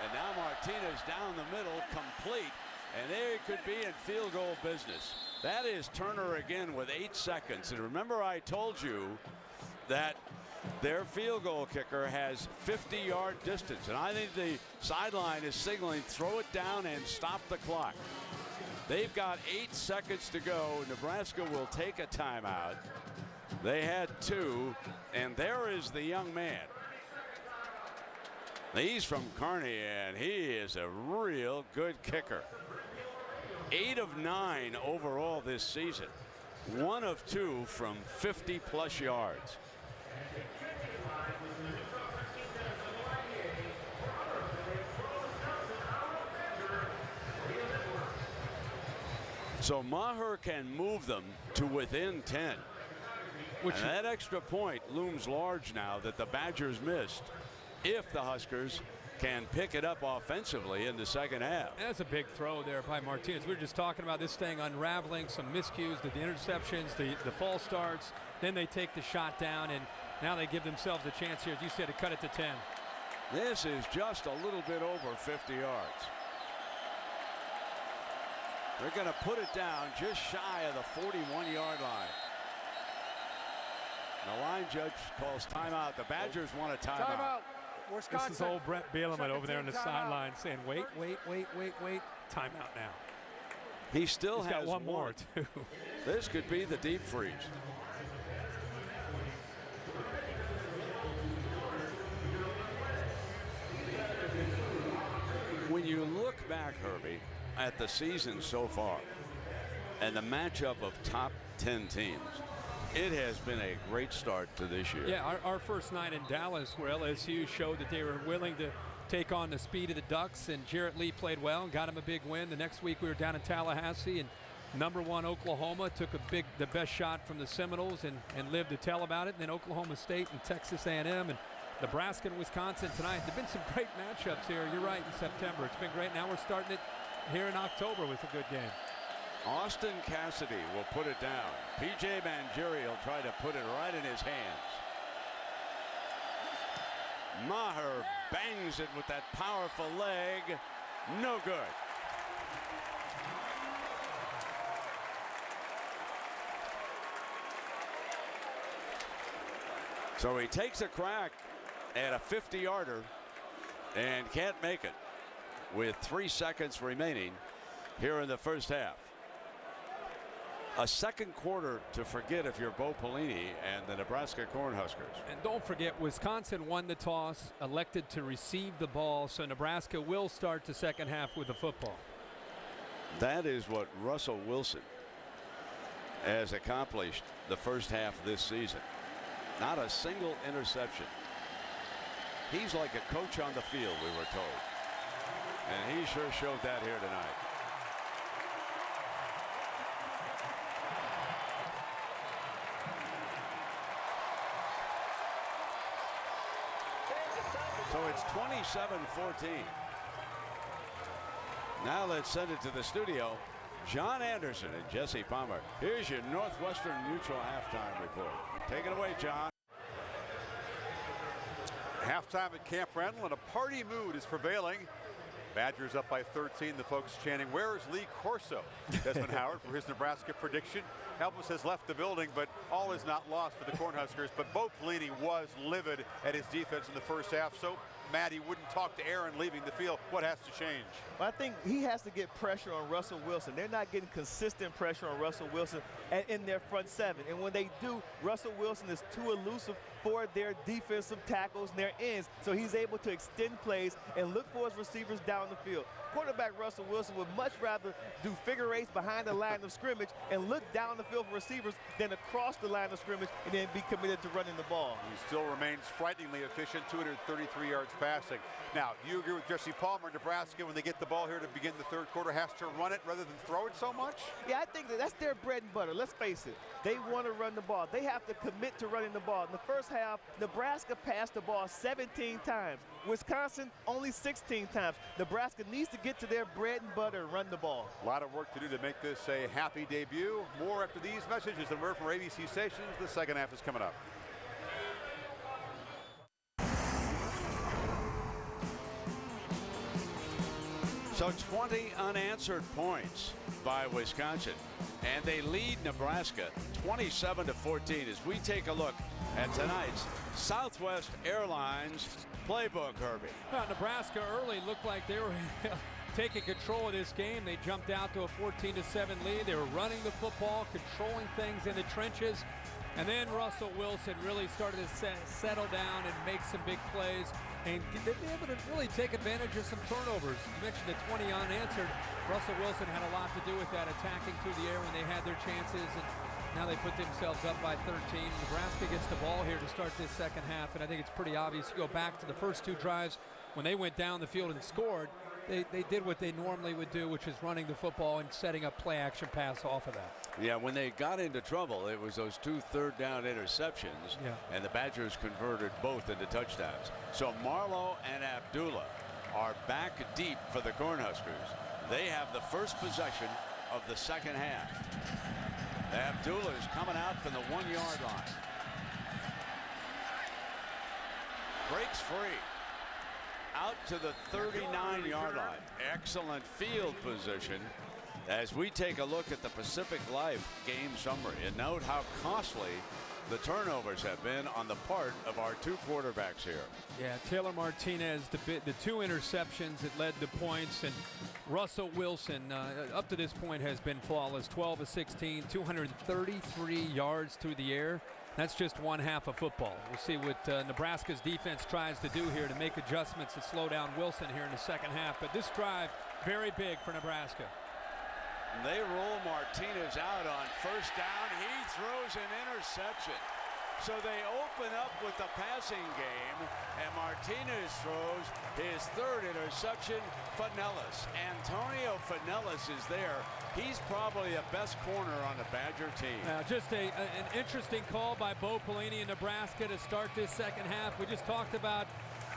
And now Martinez down the middle, complete, and there he could be in field goal business. That is Turner again with 8 seconds. And remember, I told you that Their field goal kicker has 50-yard distance, and I think the sideline is signaling throw it down and stop the clock. They've got 8 seconds to go. Nebraska will take a timeout. They had 2, and there is the young man. He's from Kearney, and he is a real good kicker. 8 of 9 overall this season. 1 of 2 from 50-plus yards. So Maher can move them to within 10. And that extra point looms large now that the Badgers missed, if the Huskers can pick it up offensively in the second half.
That's a big throw there by Martinez. We were just talking about this thing unraveling, some miscues, the interceptions, the false starts. Then they take the shot down, and now they give themselves a chance here, as you said, to cut it to 10.
This is just a little bit over 50 yards. They're going to put it down just shy of the 41-yard line. The line judge calls timeout. The Badgers want a timeout.
Timeout. Wisconsin.
This is old Brett Bielema over there on the
Timeout.
sideline saying, wait. Timeout now.
He still
He's
has
got one more, too.
This could be the deep freeze. When you look back, Herbie, at the season so far and the matchup of top 10 teams, it has been a great start to this year.
Yeah, our first night in Dallas, where LSU showed that they were willing to take on the speed of the Ducks, and Jarrett Lee played well and got him a big win. The next week we were down in Tallahassee, and #1 Oklahoma took the best shot from the Seminoles and lived to tell about it. And then Oklahoma State and Texas A&M and Nebraska and Wisconsin tonight. There've been some great matchups here. You're right, in September. It's been great. Now we're starting it here in October with a good game.
Austin Cassidy will put it down. P.J. Mangieri will try to put it right in his hands. Maher bangs it with that powerful leg. No good. So he takes a crack at a 50-yarder and can't make it with 3 seconds remaining here in the first half. A second quarter to forget if you're Bo Pelini and the Nebraska Cornhuskers.
And don't forget, Wisconsin won the toss, elected to receive the ball, so Nebraska will start the second half with the football.
That is what Russell Wilson has accomplished the first half of this season. Not a single interception. He's like a coach on the field, we were told. And he sure showed that here tonight. So it's 27-14. Now let's send it to the studio. John Anderson and Jesse Palmer. Here's your Northwestern Mutual halftime report. Take it away, John.
Halftime at Camp Randall, and a party mood is prevailing. Badgers up by 13. The folks chanting, "Where is Lee Corso?" Desmond Howard for his Nebraska prediction. Elvis has left the building, but all is not lost for the Cornhuskers. But Bo Pelini was livid at his defense in the first half. So mad he wouldn't talk to Aaron leaving the field. What has to change?
Well, I think he has to get pressure on Russell Wilson. They're not getting consistent pressure on Russell Wilson in their front seven. And when they do, Russell Wilson is too elusive for their defensive tackles and their ends. So he's able to extend plays and look for his receivers down the field. Quarterback Russell Wilson would much rather do figure eights behind the line of scrimmage and look down the field for receivers than across the line of scrimmage and then be committed to running the ball.
He still remains frighteningly efficient, 233 yards passing. Now, do you agree with Jesse Palmer? Nebraska, when they get the ball here to begin the third quarter, has to run it rather than throw it so much?
Yeah, I think that's their bread and butter. Let's face it. They want to run the ball. They have to commit to running the ball. In the first half, Nebraska passed the ball 17 times. Wisconsin only 16 times. Nebraska needs to get to their bread and butter and run the ball.
A lot of work to do to make this a happy debut. More after these messages and more from ABC stations. The second half is coming up.
So 20 unanswered points by Wisconsin, and they lead Nebraska 27-14 as we take a look at tonight's Southwest Airlines playbook, Herbie.
Well, Nebraska early looked like they were taking control of this game. They jumped out to a 14-7 lead. They were running the football, controlling things in the trenches. And then Russell Wilson really started to settle down and make some big plays. And they've been able to really take advantage of some turnovers. You mentioned the 20 unanswered. Russell Wilson had a lot to do with that, attacking through the air when they had their chances. And now they put themselves up by 13. Nebraska gets the ball here to start this second half. And I think it's pretty obvious. You go back to the first two drives when they went down the field and scored. They did what they normally would do, which is running the football and setting up play-action pass off of that.
Yeah, when they got into trouble, it was those 2 third-down interceptions, and the Badgers converted both into touchdowns. So Marlowe and Abdullah are back deep for the Cornhuskers. They have the first possession of the second half. Abdullah is coming out from the 1-yard line. Breaks free. Out to the 39-yard line. Excellent field position as we take a look at the Pacific Life game summary and note how costly the turnovers have been on the part of our 2 quarterbacks here.
Yeah, Taylor Martinez, the 2 interceptions that led to points, and Russell Wilson up to this point has been flawless. 12 of 16, 233 yards through the air. That's just one half of football. We'll see what Nebraska's defense tries to do here to make adjustments to slow down Wilson here in the second half. But this drive, very big for Nebraska.
They roll Martinez out on first down. He throws an interception. So they open up with the passing game, and Martinez throws his 3rd interception. Fanelis, Antonio Fanelis is there. He's probably the best corner on the Badger team.
Just an interesting call by Bo Pelini in Nebraska to start this second half. We just talked about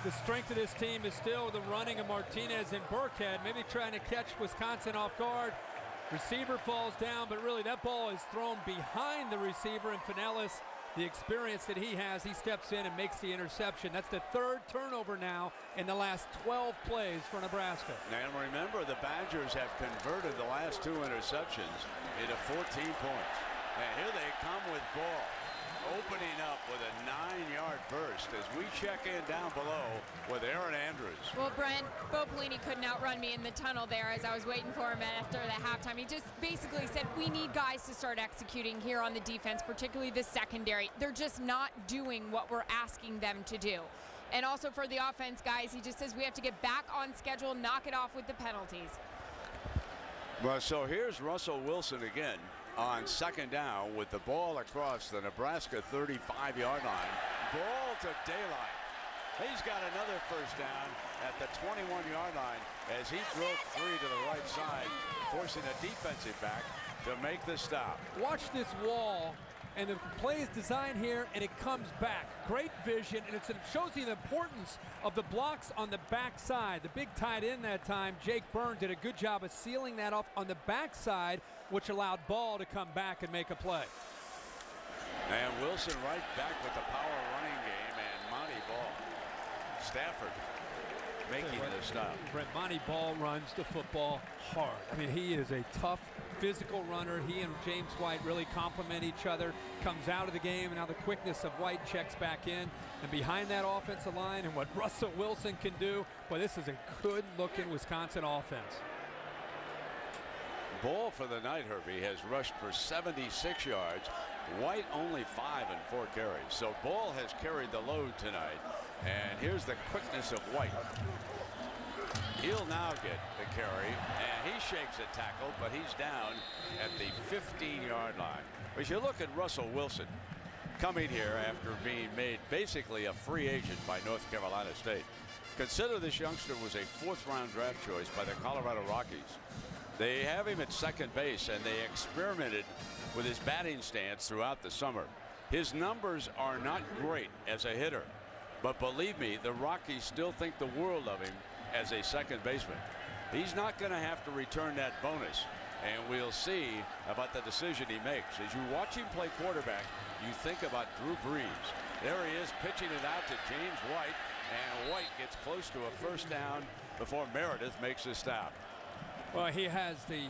the strength of this team is still the running of Martinez and Burkhead, maybe trying to catch Wisconsin off guard. Receiver falls down, but really that ball is thrown behind the receiver, and Fanelis, the experience that he has, he steps in and makes the interception. That's the 3rd turnover now in the last 12 plays for Nebraska.
And remember, the Badgers have converted the last 2 interceptions into 14 points. And here they come with ball, opening up with a 9-yard burst as we check in down below with Aaron Andrews.
Well, Brent, Bo Pelini couldn't outrun me in the tunnel there as I was waiting for him after the halftime. He just basically said, we need guys to start executing here on the defense, particularly the secondary. They're just not doing what we're asking them to do. And also for the offense, guys, he just says we have to get back on schedule, knock it off with the penalties.
Well, so here's Russell Wilson again on second down with the ball across the Nebraska 35-yard line. Ball to daylight. He's got another first down at the 21-yard line as he broke free to the right side, forcing a defensive back to make the stop.
Watch this wall, and the play is designed here, and it comes back. Great vision, and it shows you the importance of the blocks on the backside. The big tight end that time, Jake Byrne, did a good job of sealing that off on the backside, which allowed Ball to come back and make a play.
And Wilson right back with the power running game, and Monty Ball. Stafford making the stop.
Brent, Monty Ball runs the football hard. I mean, he is a tough, physical runner. He and James White really complement each other. Comes out of the game, and now the quickness of White checks back in. And behind that offensive line and what Russell Wilson can do, boy, this is a good-looking Wisconsin offense.
Ball for the night, Herbie, has rushed for 76 yards. White only 5 and 4 carries. So Ball has carried the load tonight. And here's the quickness of White. He'll now get the carry, and he shakes a tackle, but he's down at the 15-yard line. As you look at Russell Wilson coming here after being made basically a free agent by North Carolina State. Consider this youngster was a 4th-round draft choice by the Colorado Rockies. They have him at second base, and they experimented with his batting stance throughout the summer. His numbers are not great as a hitter, but believe me, the Rockies still think the world of him as a second baseman. He's not going to have to return that bonus, and we'll see about the decision he makes. As you watch him play quarterback, you think about Drew Brees. There he is pitching it out to James White, and White gets close to a first down before Meredith makes a stop.
Well, he has the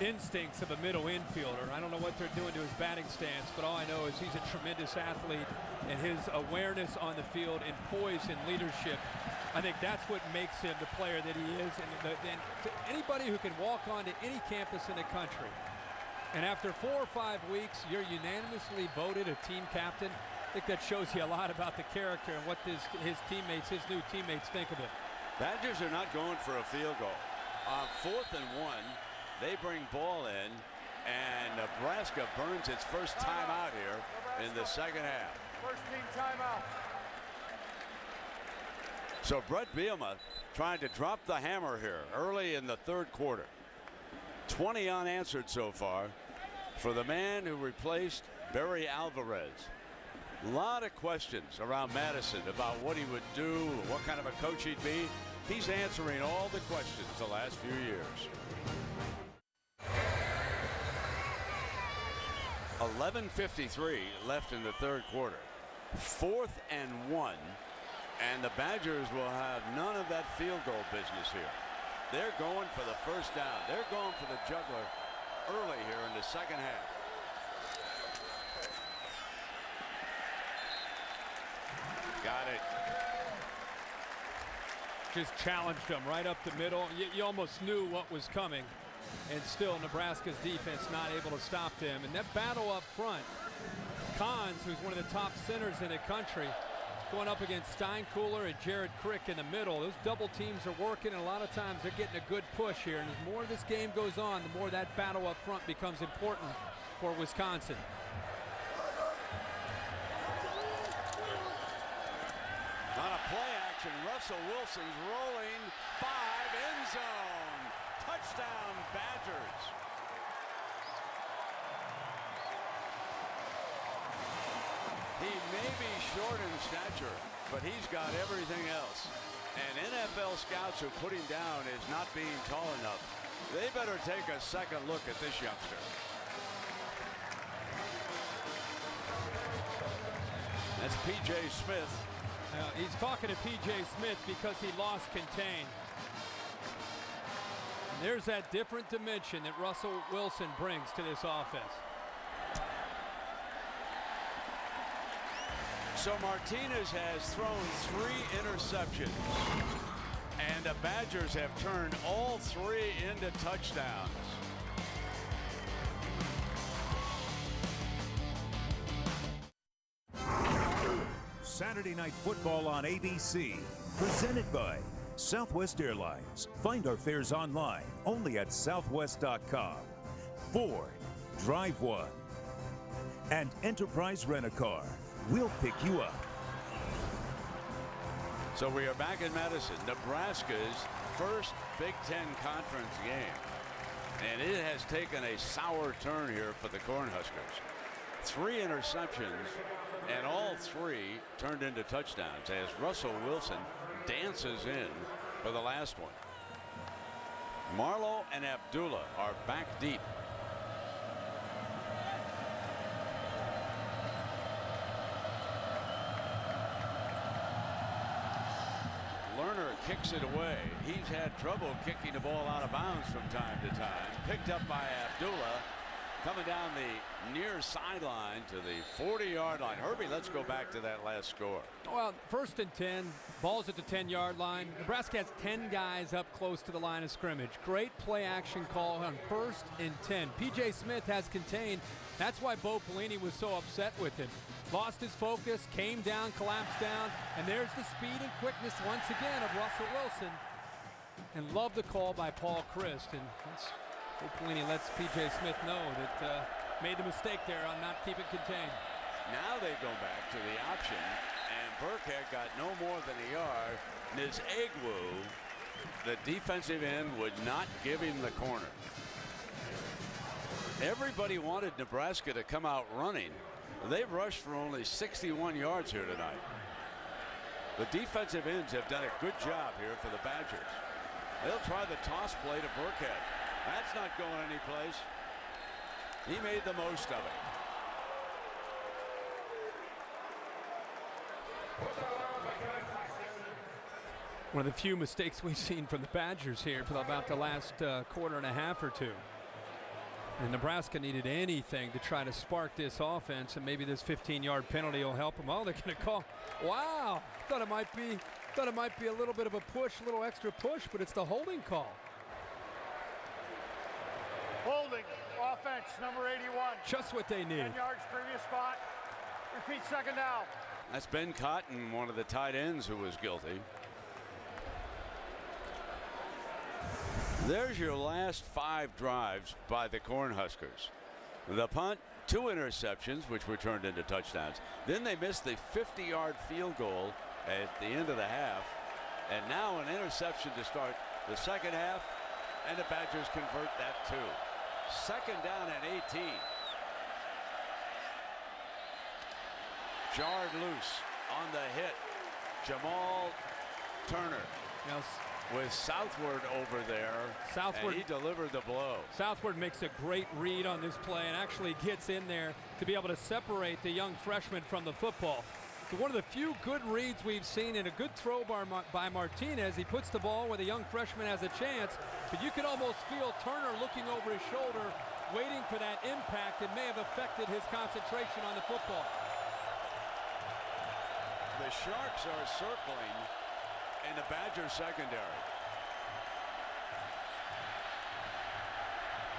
instincts of a middle infielder. I don't know what they're doing to his batting stance, but all I know is he's a tremendous athlete. and his awareness on the field and poise and leadership. I think that's what makes him the player that he is. And to anybody who can walk onto any campus in the country, and after 4 or 5 weeks, you're unanimously voted a team captain, I think that shows you a lot about the character and what his teammates, his new teammates think of him.
Badgers are not going for a field goal. On 4th and 1, they bring ball in, and Nebraska burns its first timeout here in the second half.
First team timeout.
So Brett Bielema trying to drop the hammer here early in the third quarter. 20 unanswered so far for the man who replaced Barry Alvarez. A lot of questions around Madison about what he would do, what kind of a coach he'd be. He's answering all the questions the last few years. 11:53 left in the third quarter. 4th and 1, and the Badgers will have none of that field goal business here. They're going for the first down. They're going for the juggler early here in the second half. Got it.
Just challenged him right up the middle. You almost knew what was coming, and still Nebraska's defense not able to stop them. And that battle up front, Kahns, who's one of the top centers in the country, going up against Steinkuhler and Jared Crick in the middle. Those double teams are working, and a lot of times they're getting a good push here. And as more of this game goes on, the more that battle up front becomes important for Wisconsin.
On a play action, Russell Wilson's rolling 5, end zone. Touchdown, Badgers. He may be short in stature, but he's got everything else. And NFL scouts who put him down as not being tall enough, they better take a second look at this youngster. That's P.J. Smith.
He's talking to P.J. Smith because he lost contain. And there's that different dimension that Russell Wilson brings to this offense.
So Martinez has thrown 3 interceptions, and the Badgers have turned all 3 into touchdowns.
Saturday Night Football on ABC, presented by Southwest Airlines. Find our fares online only at southwest.com. Ford, Drive One, and Enterprise Rent-A-Car. We'll pick you up.
So we are back in Madison, Nebraska's first Big Ten Conference game. And it has taken a sour turn here for the Cornhuskers. 3 interceptions, and all 3 turned into touchdowns as Russell Wilson dances in for the last one. Marlowe and Abdullah are back deep. Lerner kicks it away. He's had trouble kicking the ball out of bounds from time to time. Picked up by Abdullah, coming down the near sideline to the 40-yard line. Herbie, let's go back to that last score.
Well, 1st and 10, ball's at the 10-yard line. Nebraska has 10 guys up close to the line of scrimmage. Great play action call on 1st and 10. P.J. Smith has contained. That's why Bo Pelini was so upset with him. Lost his focus, came down, collapsed down, and there's the speed and quickness once again of Russell Wilson. And love the call by Paul Christ. And Bo Pelini lets P.J. Smith know that made the mistake there on not keeping contained.
Now they go back to the option, and Burkhead got no more than a yard. Nizegwu, the defensive end, would not give him the corner. Everybody wanted Nebraska to come out running. They've rushed for only 61 yards here tonight. The defensive ends have done a good job here for the Badgers. They'll try the toss play to Burkhead. That's not going anyplace. He made the most of it.
One of the few mistakes we've seen from the Badgers here for about the last quarter and a half or two. And Nebraska needed anything to try to spark this offense, and maybe this 15-yard penalty will help them. Oh, they're going to call. Wow, thought it might be a little bit of a push, a little extra push, but it's the holding call.
Holding, offense, number 81.
Just what they need.
10 yards, previous spot. Repeat, second down.
That's Ben Cotton, one of the tight ends who was guilty. There's your last 5 drives by the Cornhuskers. The punt, 2 interceptions, which were turned into touchdowns. Then they missed the 50-yard field goal at the end of the half. And now an interception to start the second half, and the Badgers convert that too. Second down and 18. Jarred loose on the hit. Jamal Turner.
Yes.
With Southward over there,
Southward,
and he delivered the blow.
Southward makes a great read on this play and actually gets in there to be able to separate the young freshman from the football. So one of the few good reads we've seen, and a good throw by Martinez. He puts the ball where the young freshman has a chance, but you can almost feel Turner looking over his shoulder, waiting for that impact. It may have affected his concentration on the football.
The Sharks are circling in the Badger secondary.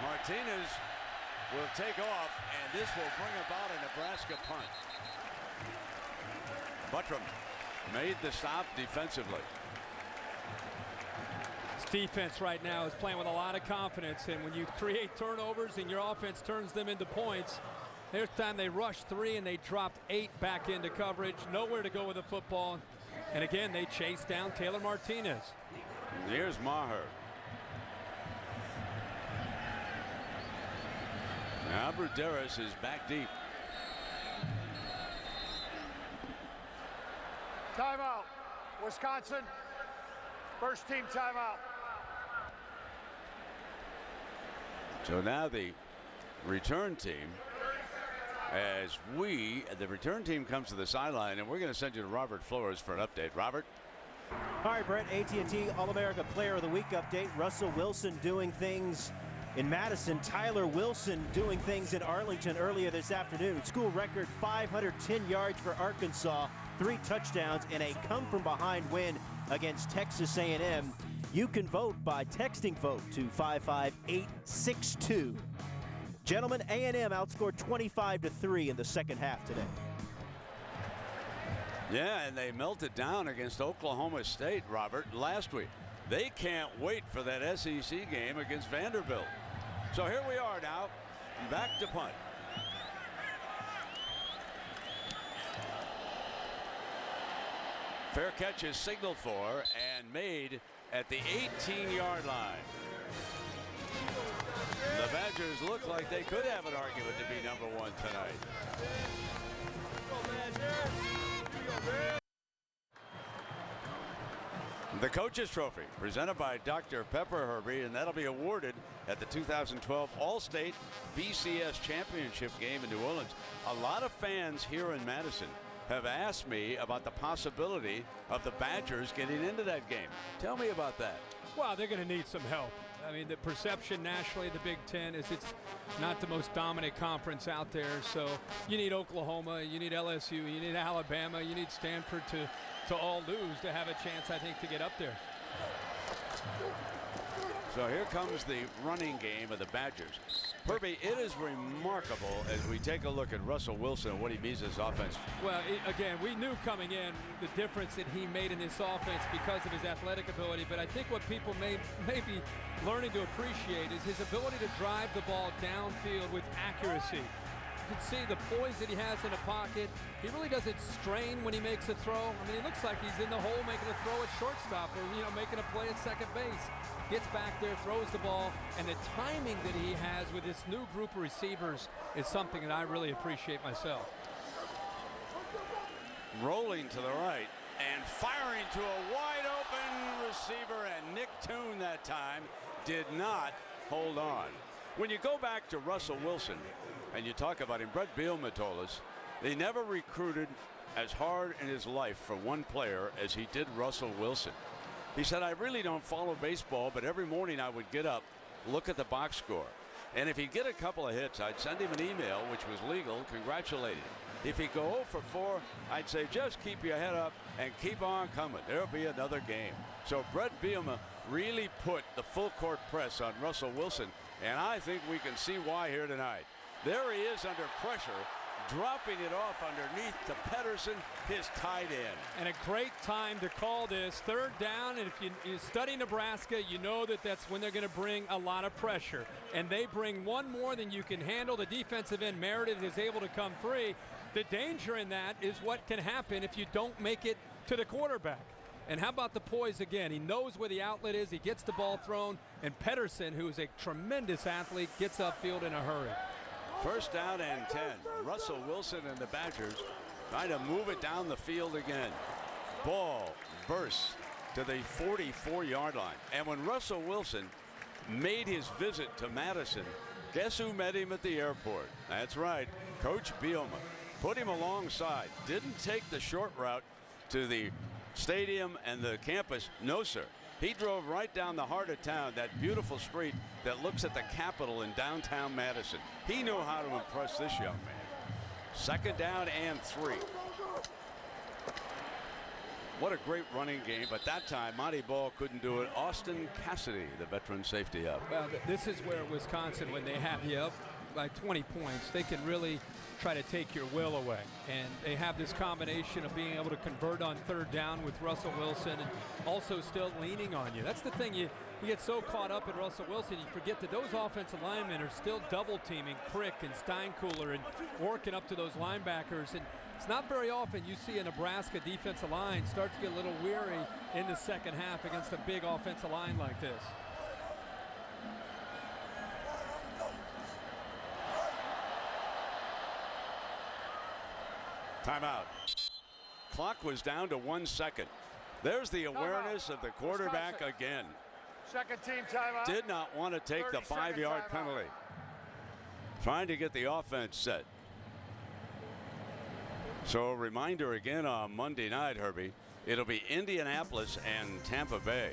Martinez will take off, and this will bring about a Nebraska punt. Buttram made the stop defensively.
This defense right now is playing with a lot of confidence, and when you create turnovers and your offense turns them into points, there's time they rushed 3 and they dropped 8 back into coverage. Nowhere to go with the football. And again, they chase down Taylor Martinez.
Here's Maher. Now Bruderis is back deep.
Timeout. Wisconsin. First team timeout.
So now the return team, as the return team comes to the sideline, and we're going to send you to Robert Flores for an update. Robert?
All right, Brett, AT&T All-America Player of the Week update. Russell Wilson doing things in Madison. Tyler Wilson doing things in Arlington earlier this afternoon. School record 510 yards for Arkansas, 3 touchdowns, and a come-from-behind win against Texas A&M. You can vote by texting VOTE to 55862. Gentlemen, A&M outscored 25-3 in the second half today.
Yeah, and they melted down against Oklahoma State, Robert, last week. They can't wait for that SEC game against Vanderbilt. So here we are now, back to punt. Fair catch is signaled for and made at the 18-yard line. The Badgers look like they could have an argument to be number 1 tonight. The Coaches Trophy, presented by Dr. Pepper Herbie, and that'll be awarded at the 2012 All-State BCS Championship game in New Orleans. A lot of fans here in Madison have asked me about the possibility of the Badgers getting into that game. Tell me about that.
Well, they're going to need some help. I mean, the perception nationally, the Big Ten, is it's not the most dominant conference out there. So you need Oklahoma, you need LSU, you need Alabama, you need Stanford to all lose to have a chance, I think, to get up there.
So here comes the running game of the Badgers. Herbie, it is remarkable as we take a look at Russell Wilson and what he means as offense.
Well, again, we knew coming in the difference that he made in this offense because of his athletic ability, but I think what people may be learning to appreciate is his ability to drive the ball downfield with accuracy. You can see the poise that he has in the pocket. He really doesn't strain when he makes a throw. I mean, it looks like he's in the hole making a throw at shortstop or, making a play at second base. Gets back there, throws the ball, and the timing that he has with this new group of receivers is something that I really appreciate myself.
Rolling to the right and firing to a wide open receiver, and Nick Toon that time did not hold on. When you go back to Russell Wilson and you talk about him, Brett Bielema told us they never recruited as hard in his life for one player as he did Russell Wilson. He said, I really don't follow baseball, but every morning I would get up, look at the box score. And if he'd get a couple of hits, I'd send him an email, which was legal, congratulating him. If he'd go 0 for 4, I'd say just keep your head up and keep on coming. There'll be another game. So Brett Bielema really put the full court press on Russell Wilson, and I think we can see why here tonight. There he is under pressure, dropping it off underneath to Pedersen, his tight end.
And a great time to call this 3rd down, and if you study Nebraska, you know that that's when they're going to bring a lot of pressure. And they bring one more than you can handle. The defensive end, Meredith, is able to come free. The danger in that is what can happen if you don't make it to the quarterback. And how about the poise again? He knows where the outlet is. He gets the ball thrown. And Pedersen, who is a tremendous athlete, gets upfield in a hurry.
1st down and 10. Russell Wilson and the Badgers trying to move it down the field again. Ball bursts to the 44-yard line. And when Russell Wilson made his visit to Madison, guess who met him at the airport? That's right, Coach Bielema. Put him alongside. Didn't take the short route to the stadium and the campus. No, sir. He drove right down the heart of town, that beautiful street that looks at the Capitol in downtown Madison. He knew how to impress this young man. 2nd down and 3. What a great running game, but that time Monty Ball couldn't do it. Austin Cassidy, the veteran safety, up.
Well, this is where Wisconsin, when they have you up by 20 points, they can really try to take your will away. And they have this combination of being able to convert on 3rd down with Russell Wilson and also still leaning on you. That's the thing. You get so caught up in Russell Wilson, you forget that those offensive linemen are still double teaming Crick and Steinkuhler and working up to those linebackers. And it's not very often you see a Nebraska defensive line start to get a little weary in the 2nd half against a big offensive line like this.
Timeout. Clock was down to 1 second. There's the awareness of the quarterback again.
2nd team timeout.
Did not want to take the 5-yard penalty. Trying to get the offense set. So a reminder again on Monday night, Herbie. It'll be Indianapolis and Tampa Bay.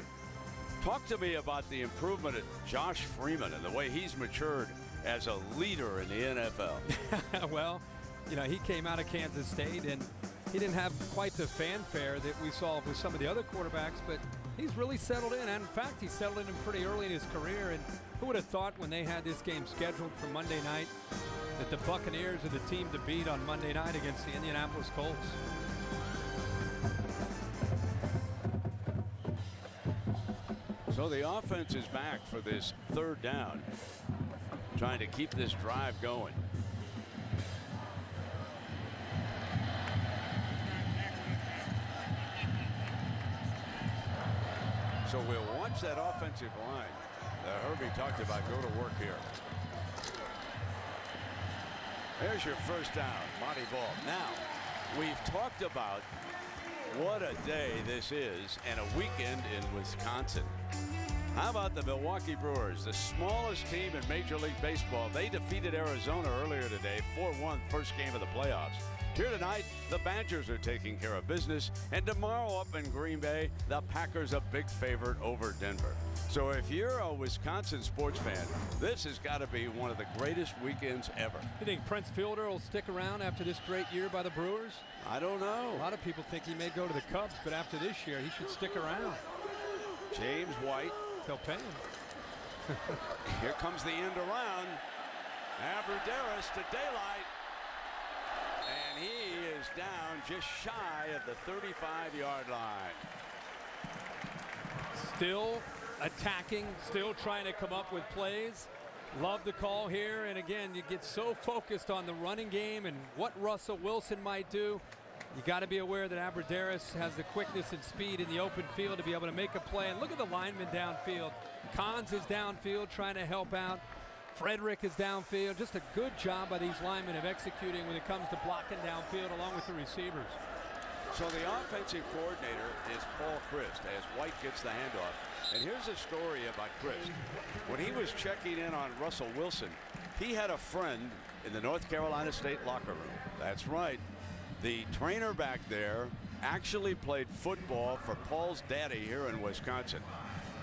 Talk to me about the improvement of Josh Freeman and the way he's matured as a leader in the NFL.
Well, you know, he came out of Kansas State and he didn't have quite the fanfare that we saw with some of the other quarterbacks, but he's really settled in. And in fact, he settled in pretty early in his career. And who would have thought when they had this game scheduled for Monday night that the Buccaneers are the team to beat on Monday night against the Indianapolis Colts?
So the offense is back for this 3rd down, trying to keep this drive going. So we'll watch that offensive line that Herbie talked about go to work here. There's your 1st down, Monty Ball. Now, we've talked about what a day this is and a weekend in Wisconsin. How about the Milwaukee Brewers, the smallest team in Major League Baseball? They defeated Arizona earlier today, 4-1, first game of the playoffs. Here tonight, the Badgers are taking care of business, and tomorrow up in Green Bay, the Packers a big favorite over Denver. So if you're a Wisconsin sports fan, this has got to be one of the greatest weekends ever.
You think Prince Fielder will stick around after this great year by the Brewers?
I don't know.
A lot of people think he may go to the Cubs, but after this year, he should stick around.
James White.
They'll pay him.
Here comes the end around. Abradaris to daylight. And he is down just shy of the 35-yard line.
Still attacking, still trying to come up with plays. Love the call here. And again, you get so focused on the running game and what Russell Wilson might do. You got to be aware that Abradaris has the quickness and speed in the open field to be able to make a play. And look at the lineman downfield. Cons is downfield trying to help out. Frederick is downfield. Just a good job by these linemen of executing when it comes to blocking downfield along with the receivers.
So the offensive coordinator is Paul Christ as White gets the handoff. And here's a story about Christ. When he was checking in on Russell Wilson, he had a friend in the North Carolina State locker room. That's right. The trainer back there actually played football for Paul's daddy here in Wisconsin.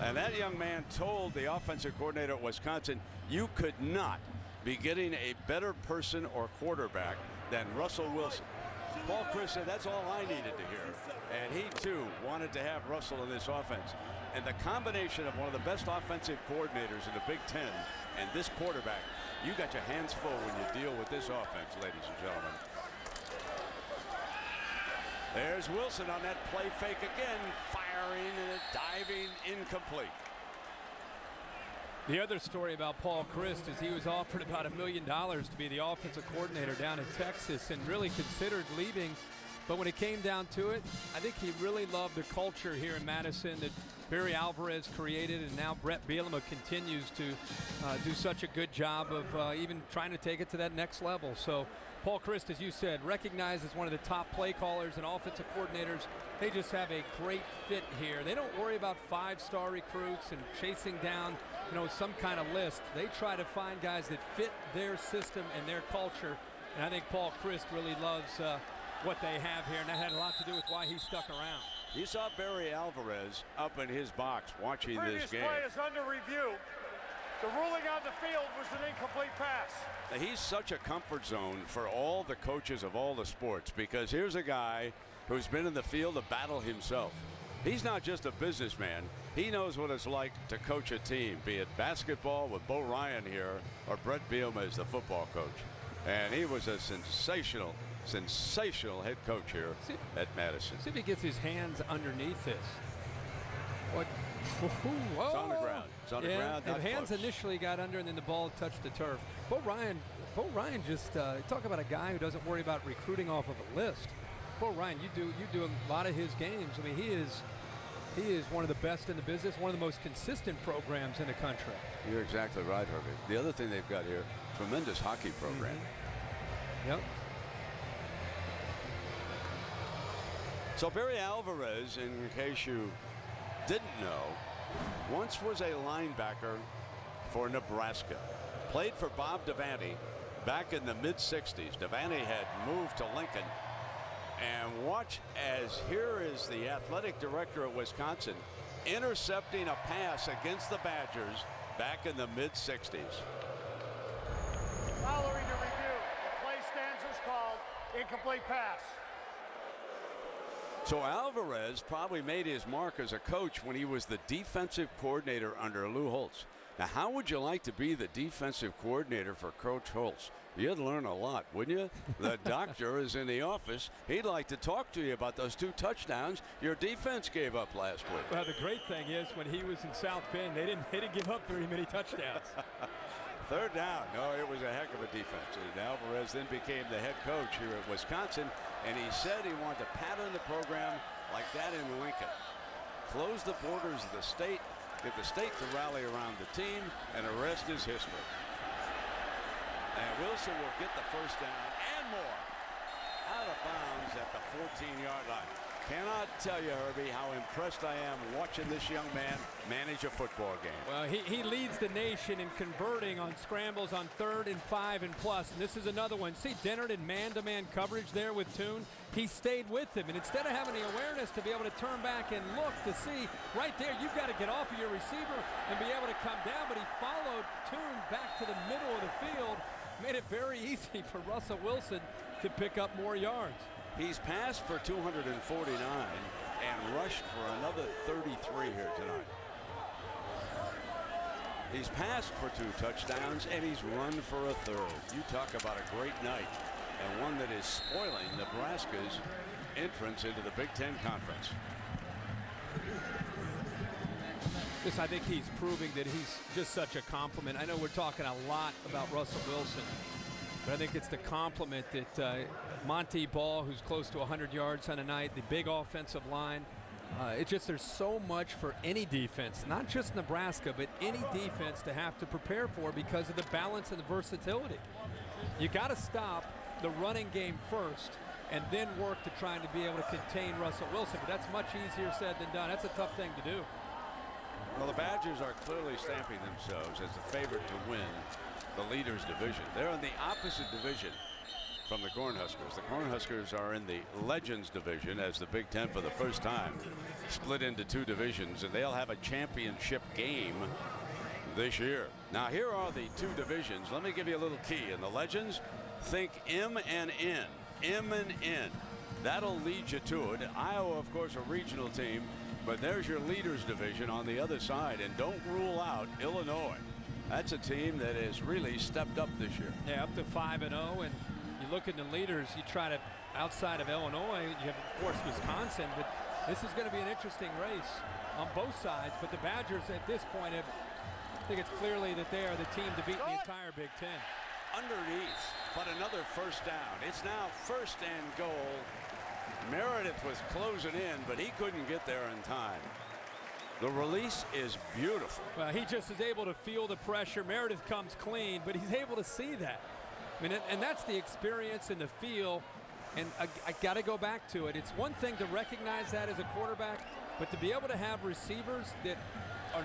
And that young man told the offensive coordinator at Wisconsin, you could not be getting a better person or quarterback than Russell Wilson. Paul Chryst said, that's all I needed to hear. And he, too, wanted to have Russell in this offense. And the combination of one of the best offensive coordinators in the Big Ten and this quarterback, you got your hands full when you deal with this offense, ladies and gentlemen. There's Wilson on that play fake again, firing and diving, incomplete.
The other story about Paul Chryst is he was offered about $1 million to be the offensive coordinator down in Texas and really considered leaving. But when it came down to it, I think he really loved the culture here in Madison that Barry Alvarez created, and now Brett Bielema continues to do such a good job of even trying to take it to that next level. So Paul Chryst, as you said, recognized as one of the top play callers and offensive coordinators. They just have a great fit here. They don't worry about 5-star recruits and chasing down, some kind of list. They try to find guys that fit their system and their culture. And I think Paul Chryst really loves what they have here, and that had a lot to do with why he stuck around.
You saw Barry Alvarez up in his box watching this game.
Previous play is under review. The ruling on the field was an incomplete pass.
He's such a comfort zone for all the coaches of all the sports, because here's a guy who's been in the field of battle himself. He's not just a businessman. He knows what it's like to coach a team, be it basketball with Bo Ryan here or Brett Bielema as the football coach. And he was a sensational head coach here at Madison.
See if he gets his hands underneath this. What? Whoa.
It's on the ground. It's on the ground.
And hands initially got under, and then the ball touched the turf. Bo Ryan just talk about a guy who doesn't worry about recruiting off of a list. Bo Ryan, you do a lot of his games. I mean, he is one of the best in the business, one of the most consistent programs in the country.
You're exactly right, Herbie. The other thing they've got here, tremendous hockey program.
Mm-hmm. Yep.
So Barry Alvarez, in case you didn't know, once was a linebacker for Nebraska. Played for Bob Devaney back in the mid-'60s. Devaney had moved to Lincoln. And watch as here is the athletic director at Wisconsin intercepting a pass against the Badgers back in the mid-'60s.
Following the review, the play stands as called incomplete pass.
So Alvarez probably made his mark as a coach when he was the defensive coordinator under Lou Holtz. Now, how would you like to be the defensive coordinator for Coach Holtz? You'd learn a lot, wouldn't you? The doctor is in the office. He'd like to talk to you about those 2 touchdowns your defense gave up last week.
Well, the great thing is when he was in South Bend, they didn't give up very many touchdowns.
3rd down. No, it was a heck of a defense. And Alvarez then became the head coach here at Wisconsin, and he said he wanted to pattern the program like that in Lincoln. Close the borders of the state, get the state to rally around the team, and the rest is history. And Wilson will get the 1st down and more out of bounds at the 14-yard line. Cannot tell you, Herbie, how impressed I am watching this young man manage a football game.
Well, he leads the nation in converting on scrambles on 3rd and 5 and plus. And this is another one. See Dennard in man-to-man coverage there with Toon. He stayed with him. And instead of having the awareness to be able to turn back and look to see, right there, you've got to get off of your receiver and be able to come down. But he followed Toon back to the middle of the field. Made it very easy for Russell Wilson to pick up more yards.
He's passed for 249 and rushed for another 33 here tonight. He's passed for 2 touchdowns and he's run for a 3rd. You talk about a great night, and one that is spoiling Nebraska's entrance into the Big Ten Conference.
Yes, I think he's proving that he's just such a compliment. I know we're talking a lot about Russell Wilson, but I think it's the compliment that Monty Ball, who's close to 100 yards on a night, the big offensive line. It's just there's so much for any defense, not just Nebraska, but any defense to have to prepare for because of the balance and the versatility. You got to stop the running game first and then work to trying to be able to contain Russell Wilson. But that's much easier said than done. That's a tough thing to do.
Well, the Badgers are clearly stamping themselves as the favorite to win the leaders division. They're in the opposite division from the Cornhuskers. The Cornhuskers are in the Legends division as the Big Ten for the first time split into 2 divisions, and they'll have a championship game this year. Now here are the 2 divisions. Let me give you a little key. In the Legends, think M and N. M and N. That'll lead you to it. Iowa, of course, a regional team, but there's your leaders division on the other side, and don't rule out Illinois. That's a team that has really stepped up this year.
Yeah, up to 5-0, and you look at the leaders, you try to, outside of Illinois, you have, of course, Wisconsin, but this is going to be an interesting race on both sides. But the Badgers at this point I think it's clearly that they are the team to beat the entire Big Ten.
Underneath, but another first down. It's now 1st and goal. Meredith was closing in, but he couldn't get there in time. The release is beautiful.
Well, he just is able to feel the pressure. Meredith comes clean, but he's able to see that. I mean, and that's the experience and the feel. And I got to go back to it. It's one thing to recognize that as a quarterback, but to be able to have receivers that are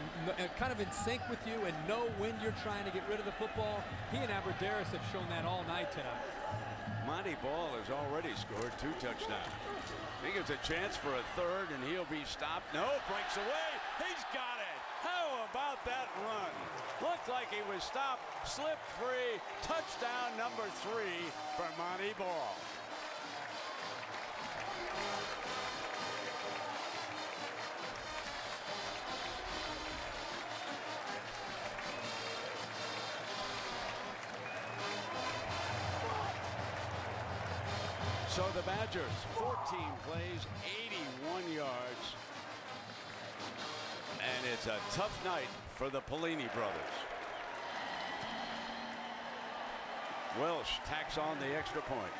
kind of in sync with you and know when you're trying to get rid of the football. He and Aberderis have shown that all night tonight.
Monty Ball has already scored 2 touchdowns. He gets a chance for a 3rd, and he'll be stopped. No, breaks away. He's got it. How about that run? Looked like he was stopped, slipped free. Touchdown number 3 for Monty Ball. So the Badgers, 14 plays, 81 yards. And it's a tough night for the Pelini brothers. Welsh tacks on the extra point.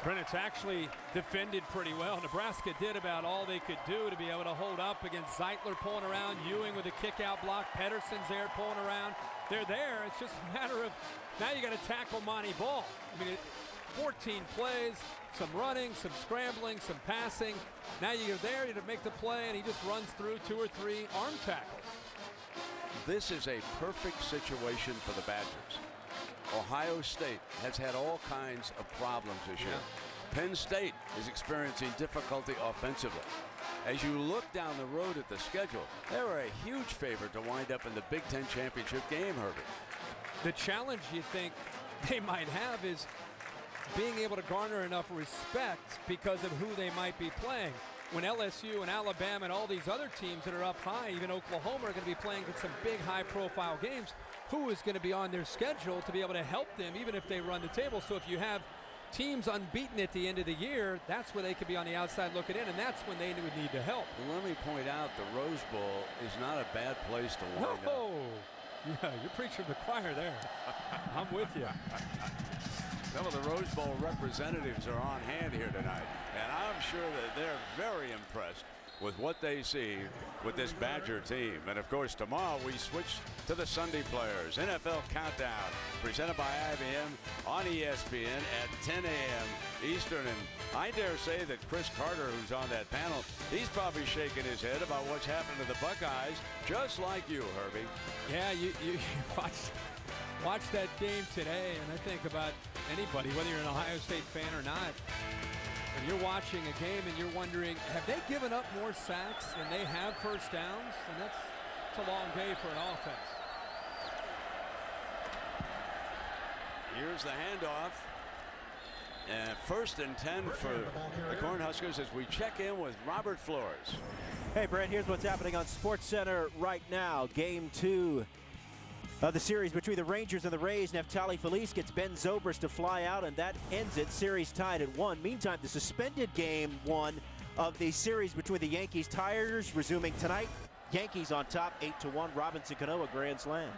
Brennan's actually defended pretty well. Nebraska did about all they could do to be able to hold up against Zeitler pulling around, Ewing with a kick-out block, Pedersen's there pulling around. They're there. It's just a matter of now you got to tackle Monty Ball. I mean, 14 plays, some running, some scrambling, some passing. Now you're there to make the play, and he just runs through 2 or 3 arm tackles.
This is a perfect situation for the Badgers. Ohio State has had all kinds of problems this year. Penn State is experiencing difficulty offensively. As you look down the road at the schedule, they're a huge favorite to wind up in the Big Ten championship game, Herbie.
The challenge you think they might have is being able to garner enough respect because of who they might be playing. When LSU and Alabama and all these other teams that are up high, even Oklahoma, are going to be playing some big high-profile games, who is going to be on their schedule to be able to help them even if they run the table? So if you have teams unbeaten at the end of the year, that's where they could be on the outside looking in, and that's when they would need to help.
Let me point out the Rose Bowl is not a bad place to wind up.
Oh, yeah, you're preaching the choir there. I'm with you.
Some of the Rose Bowl representatives are on hand here tonight, and I'm sure that they're very impressed with what they see with this Badger team. And of course, tomorrow we switch to the Sunday Players NFL Countdown, presented by IBM on ESPN at 10 a.m. Eastern. And I dare say that Chris Carter, who's on that panel, he's probably shaking his head about what's happened to the Buckeyes, just like you, Herbie.
Yeah, you watch that game today, and I think about anybody, whether you're an Ohio State fan or not. And you're watching a game and you're wondering, have they given up more sacks than they have first downs? And that's a long day for an offense.
Here's the handoff. And 1st and 10 for the Cornhuskers as we check in with Robert Flores.
Hey, Brent, here's what's happening on SportsCenter right now. Game 2 of the series between the Rangers and the Rays. Neftali Feliz gets Ben Zobrist to fly out, and that ends it. Series tied at 1. Meantime, the suspended game 1 of the series between the Yankees Tigers resuming tonight. Yankees on top, 8-1. Robinson Cano, grand slam.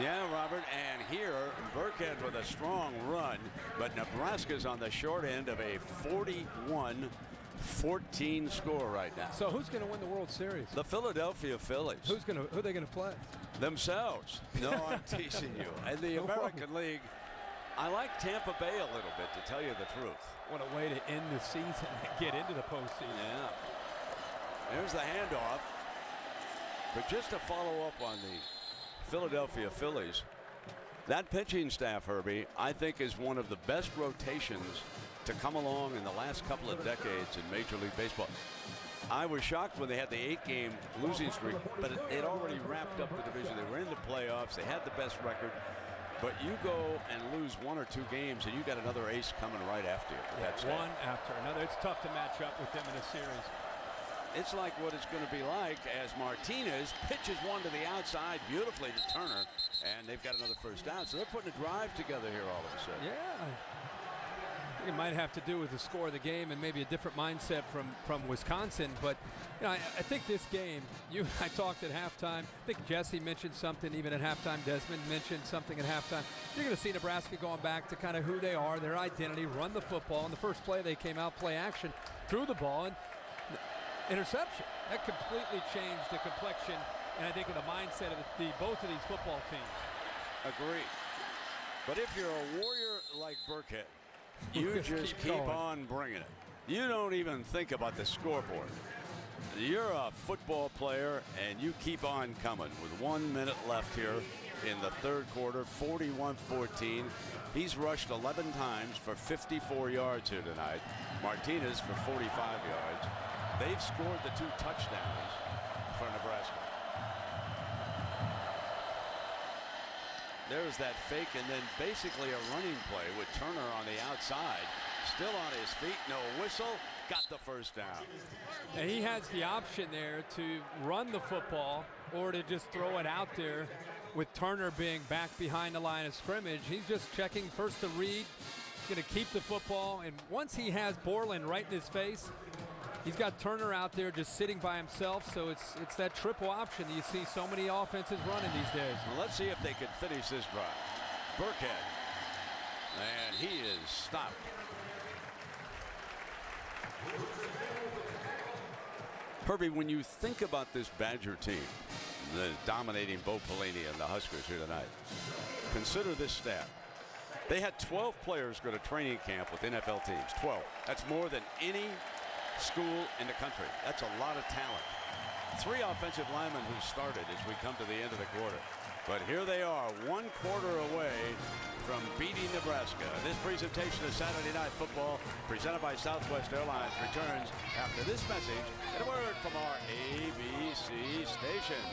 Yeah, Robert, and here Burkhead with a strong run, but Nebraska's on the short end of a 41-14 score right now.
So who's going to win the World Series?
The Philadelphia Phillies.
Who are they going to play?
Themselves. No, I'm teasing you. And the American League, I like Tampa Bay a little bit, to tell you the truth.
What a way to end the season and get into the postseason.
Yeah. There's the handoff. But just to follow up on the Philadelphia Phillies. That pitching staff, Herbie, I think is one of the best rotations to come along in the last couple of decades in Major League Baseball. I was shocked when they had the 8-game losing streak, but it already wrapped up the division. They were in the playoffs. They had the best record. But you go and lose 1 or 2 games, and you got another ace coming right after you.
That's one after another. It's tough to match up with them in a series.
It's like what it's going to be like as Martinez pitches one to the outside beautifully to Turner, and they've got another first down. So they're putting a drive together here all of a sudden.
Yeah. I think it might have to do with the score of the game and maybe a different mindset from Wisconsin. But you know, I think this game, you and I talked at halftime. I think Jesse mentioned something even at halftime. Desmond mentioned something at halftime. You're going to see Nebraska going back to kind of who they are, their identity, run the football. In the first play, they came out, play action, threw the ball, and interception. That completely changed the complexion and I think of the mindset of both of these football teams.
Agree. But if you're a warrior like Burkhead, you just keep on bringing it. You don't even think about the scoreboard. You're a football player and you keep on coming with 1 minute left here in the third quarter, 41-14. He's rushed 11 times for 54 yards here tonight. Martinez for 45 yards. They've scored the 2 touchdowns for Nebraska. There's that fake and then basically a running play with Turner on the outside. Still on his feet, no whistle, got the first down.
And he has the option there to run the football or to just throw it out there with Turner being back behind the line of scrimmage. He's just checking first to read. He's going to keep the football, and once he has Borland right in his face, he's got Turner out there just sitting by himself, so it's that triple option that you see so many offenses running these days.
Well, let's see if they can finish this drive. Burkhead, and he is stopped. Herbie, when you think about this Badger team, the dominating Bo Pelini and the Huskers here tonight, consider this stat. They had 12 players go to training camp with NFL teams. 12. That's more than any school in the country. That's a lot of talent. 3 offensive linemen who started as we come to the end of the quarter. But here they are, 1 quarter away from beating Nebraska. This presentation of Saturday Night Football, presented by Southwest Airlines, returns after this message and a word from our ABC station.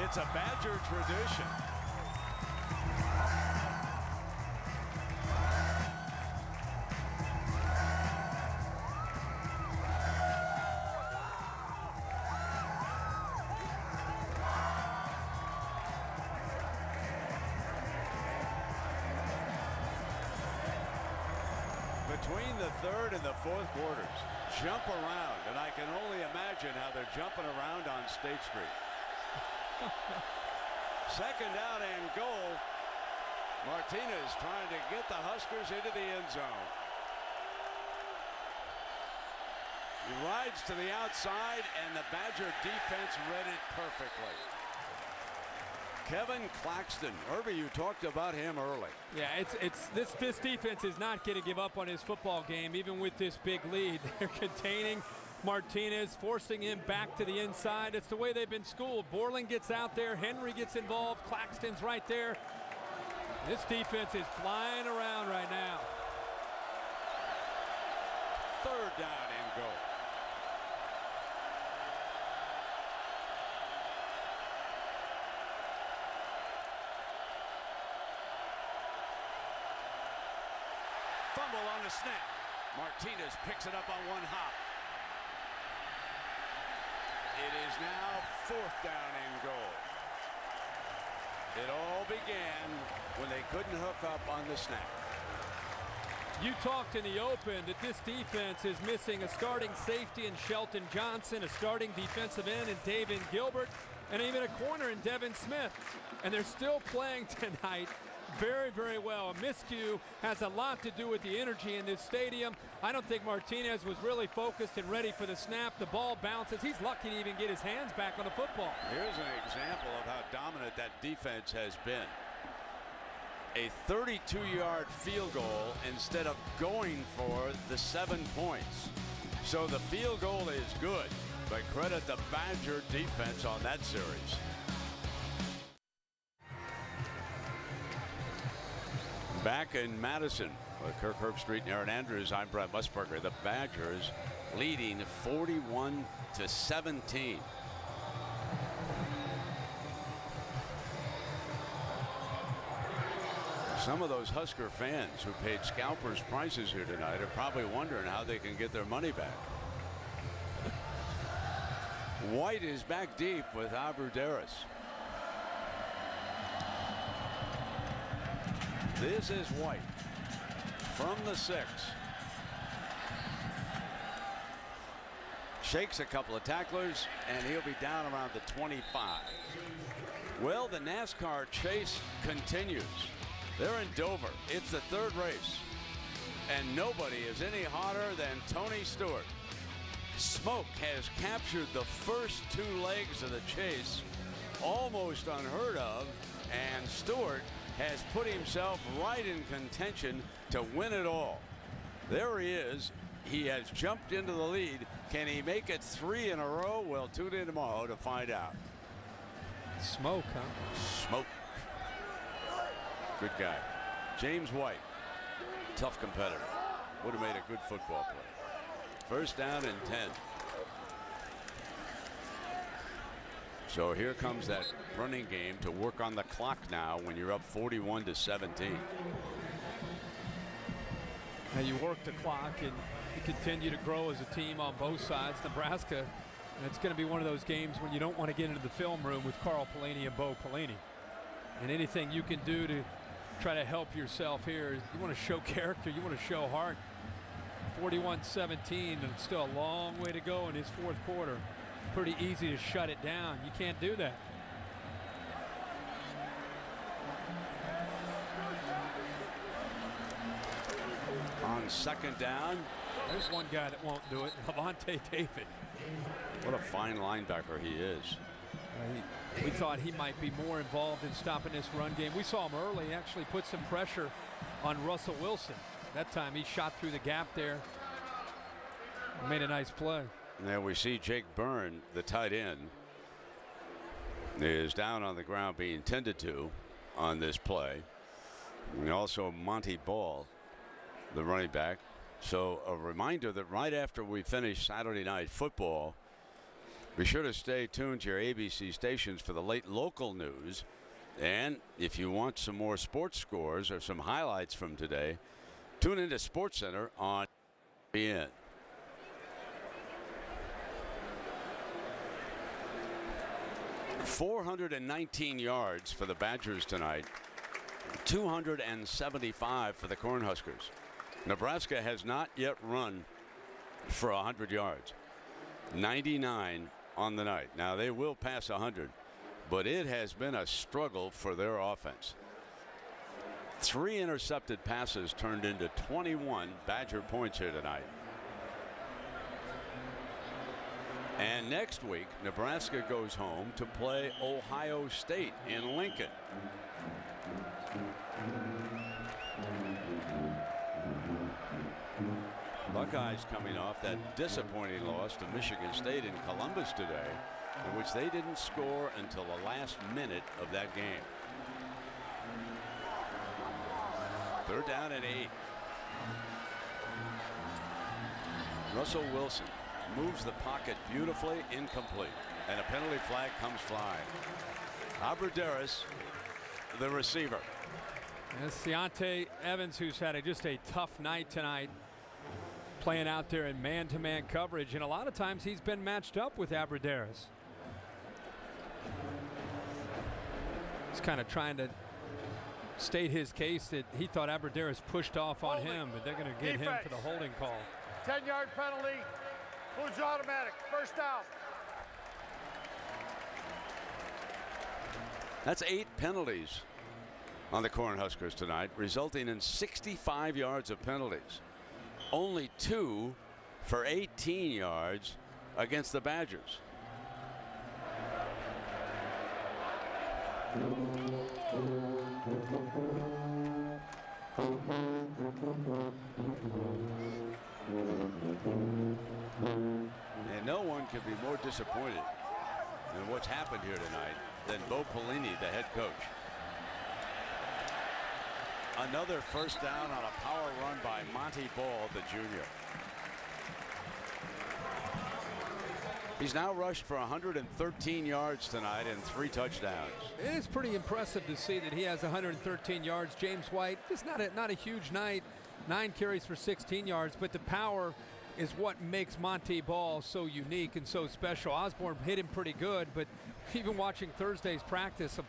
It's a Badger tradition.
Between the third and the fourth quarters, jump around, and I can only imagine how they're jumping around on State Street. Second down and goal. Martinez trying to get the Huskers into the end zone. He rides to the outside, and the Badger defense read it perfectly. Kevin Claxton. Herbie, you talked about him early.
Yeah, this defense is not going to give up on his football game, even with this big lead. They're containing Martinez, forcing him back to the inside. It's the way they've been schooled. Borland gets out there, Henry gets involved, Claxton's right there. This defense is flying around right now.
Third down and goal. Fumble on the snap. Martinez picks it up on one hop. It is now fourth down and goal. It all began when they couldn't hook up on the snap.
You talked in the open that this defense is missing a starting safety in Shelton Johnson, a starting defensive end in David Gilbert, and even a corner in Devin Smith. And they're still playing tonight very, very well. Miscue has a lot to do with the energy in this stadium. I don't think Martinez was really focused and ready for the snap. The ball bounces. He's lucky to even get his hands back on the football.
Here's an example of how dominant that defense has been. A 32-yard field goal instead of going for the 7 points. So the field goal is good. But credit the Badger defense on that series. Back in Madison with Kirk Herbstreit and Aaron Andrews, I'm Brett Musburger. The Badgers leading 41-17. Some of those Husker fans who paid scalpers prices here tonight are probably wondering how they can get their money back. White is back deep with Abruderis. This is White from the 6. Shakes a couple of tacklers, and he'll be down around the 25. Well, the NASCAR chase continues. They're in Dover. It's the 3rd race, and nobody is any hotter than Tony Stewart. Smoke has captured the first 2 legs of the chase, almost unheard of, and Stewart has put himself right in contention to win it all. There he is. He has jumped into the lead. Can he make it 3 in a row? We'll tune in tomorrow to find out.
Smoke, huh?
Smoke. Good guy. James White, tough competitor. Would have made a good football play. First down and 10. So here comes that running game to work on the clock now when you're up 41-17.
Now you work the clock and you continue to grow as a team on both sides. Nebraska, and it's going to be one of those games when you don't want to get into the film room with Carl Pelini and Bo Pelini. And anything you can do to try to help yourself here, you want to show character, you want to show heart. 41-17, and it's still a long way to go in his 4th quarter. Pretty easy to shut it down. You can't do that.
On 2nd down.
There's one guy that won't do it, Levante David.
What a fine linebacker he is.
We thought he might be more involved in stopping this run game. We saw him early. He actually put some pressure on Russell Wilson. That time he shot through the gap there. Made a nice play.
Now we see Jake Byrne, the tight end, is down on the ground being tended to on this play. And also Monty Ball, the running back. So a reminder that right after we finish Saturday Night Football, be sure to stay tuned to your ABC stations for the late local news. And if you want some more sports scores or some highlights from today, tune into SportsCenter on ESPN. .419 yards for the Badgers tonight. 275 for the Cornhuskers. Nebraska has not yet run for 100 yards. 99 on the night. Now they will pass 100, but it has been a struggle for their offense. 3 intercepted passes turned into 21 Badger points here tonight. And next week, Nebraska goes home to play Ohio State in Lincoln. Buckeyes coming off that disappointing loss to Michigan State in Columbus today, in which they didn't score until the last minute of that game. 3rd down and 8. Russell Wilson moves the pocket beautifully, incomplete, and a penalty flag comes flying. Abruderis, the receiver.
And it's Deontay Evans, who's had just a tough night tonight, playing out there in man-to-man coverage, and a lot of times he's been matched up with Abruderis. He's kind of trying to state his case that he thought Abruderis pushed off on him, but they're going to get him for the holding call.
10-yard penalty. Who's automatic? First down.
That's 8 penalties on the Cornhuskers tonight, resulting in 65 yards of penalties. Only 2 for 18 yards against the Badgers. And no one one can be more disappointed in what's happened here tonight than Bo Pelini, the head coach. Another first down on a power run by Monty Ball, the junior. He's now rushed for 113 yards tonight and 3 touchdowns.
It is pretty impressive to see that he has 113 yards. James White, just not a huge night. 9 carries for 16 yards, but the power is what makes Monty Ball so unique and so special. Osborne hit him pretty good, but even watching Thursday's practice, a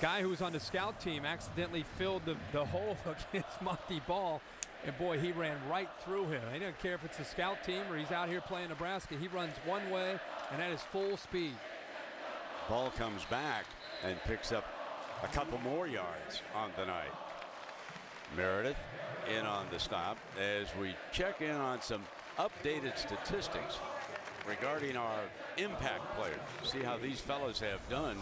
guy who was on the scout team accidentally filled the hole against Monty Ball, and boy, he ran right through him. He doesn't care if it's the scout team or he's out here playing Nebraska. He runs one way, and that is full speed.
Ball comes back and picks up a couple more yards on the night. Meredith in on the stop as we check in on some updated statistics regarding our impact players. See how these fellas have done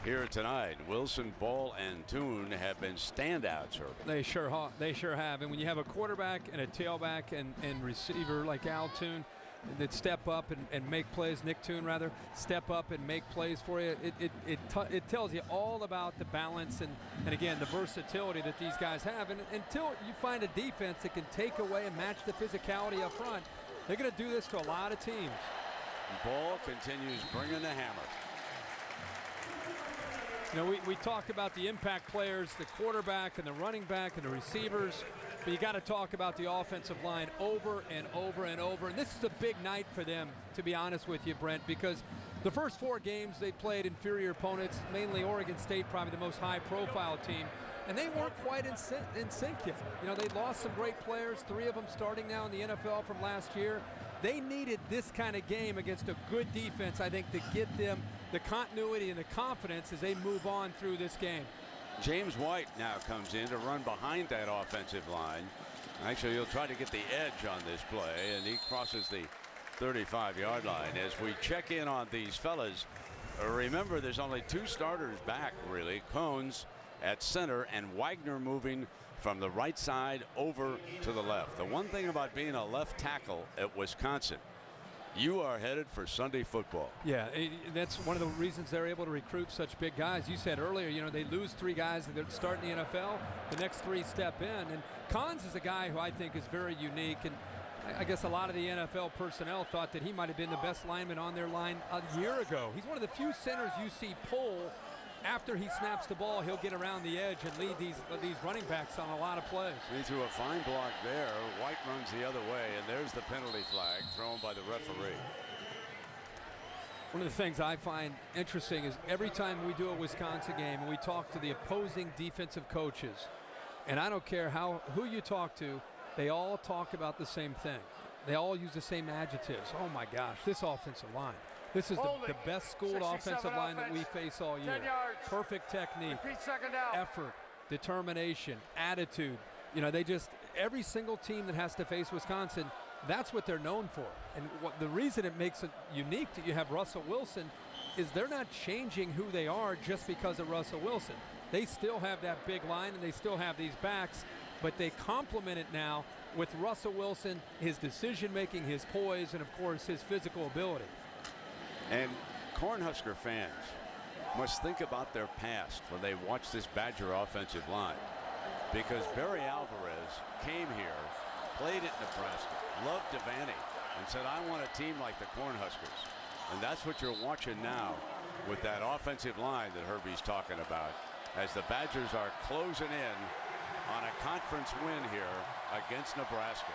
here tonight. Wilson, Ball, and Toon have been standouts.
They sure have. And when you have a quarterback and a tailback and receiver like Al Toon that step up and make plays, Nick Toon rather, step up and make plays for you, it tells you all about the balance and again, the versatility that these guys have. And until you find a defense that can take away and match the physicality up front, they're going to do this to a lot of teams.
Ball continues bringing the hammer.
You know, we talked about the impact players, the quarterback and the running back and the receivers, but you got to talk about the offensive line over and over and over. And this is a big night for them, to be honest with you, Brent, because the first 4 games they played inferior opponents, mainly Oregon State, probably the most high-profile team, and they weren't quite in sync yet. You know, they lost some great players, 3 of them starting now in the NFL from last year. They needed this kind of game against a good defense, I think, to get them the continuity and the confidence as they move on through this game.
James White now comes in to run behind that offensive line. Actually, he'll try to get the edge on this play, and he crosses the 35-yard line. As we check in on these fellas, remember there's only 2 starters back, really. Cones at center and Wagner moving from the right side over to the left. The one thing about being a left tackle at Wisconsin, you are headed for Sunday football.
Yeah, that's one of the reasons they're able to recruit such big guys. You said earlier, you know, they lose 3 guys that start in the NFL. The next 3 step in. And Cons is a guy who I think is very unique. And I guess a lot of the NFL personnel thought that he might have been the best lineman on their line a year ago. He's one of the few centers you see pull. After he snaps the ball, he'll get around the edge and lead these running backs on a lot of plays.
He threw a fine block there. White runs the other way, and there's the penalty flag thrown by the referee.
One of the things I find interesting is every time we do a Wisconsin game and we talk to the opposing defensive coaches, and I don't care who you talk to, they all talk about the same thing. They all use the same adjectives. Oh my gosh, this offensive line. This is the best schooled offensive line that we face all year. Perfect technique, effort, determination, attitude. You know, every single team that has to face Wisconsin, that's what they're known for. And the reason it makes it unique that you have Russell Wilson is they're not changing who they are just because of Russell Wilson. They still have that big line and they still have these backs, but they complement it now with Russell Wilson, his decision-making, his poise, and of course his physical ability.
And Cornhusker fans must think about their past when they watch this Badger offensive line, because Barry Alvarez came here, played at Nebraska, loved Devaney, and said, I want a team like the Cornhuskers. And that's what you're watching now with that offensive line that Herbie's talking about, as the Badgers are closing in on a conference win here against Nebraska.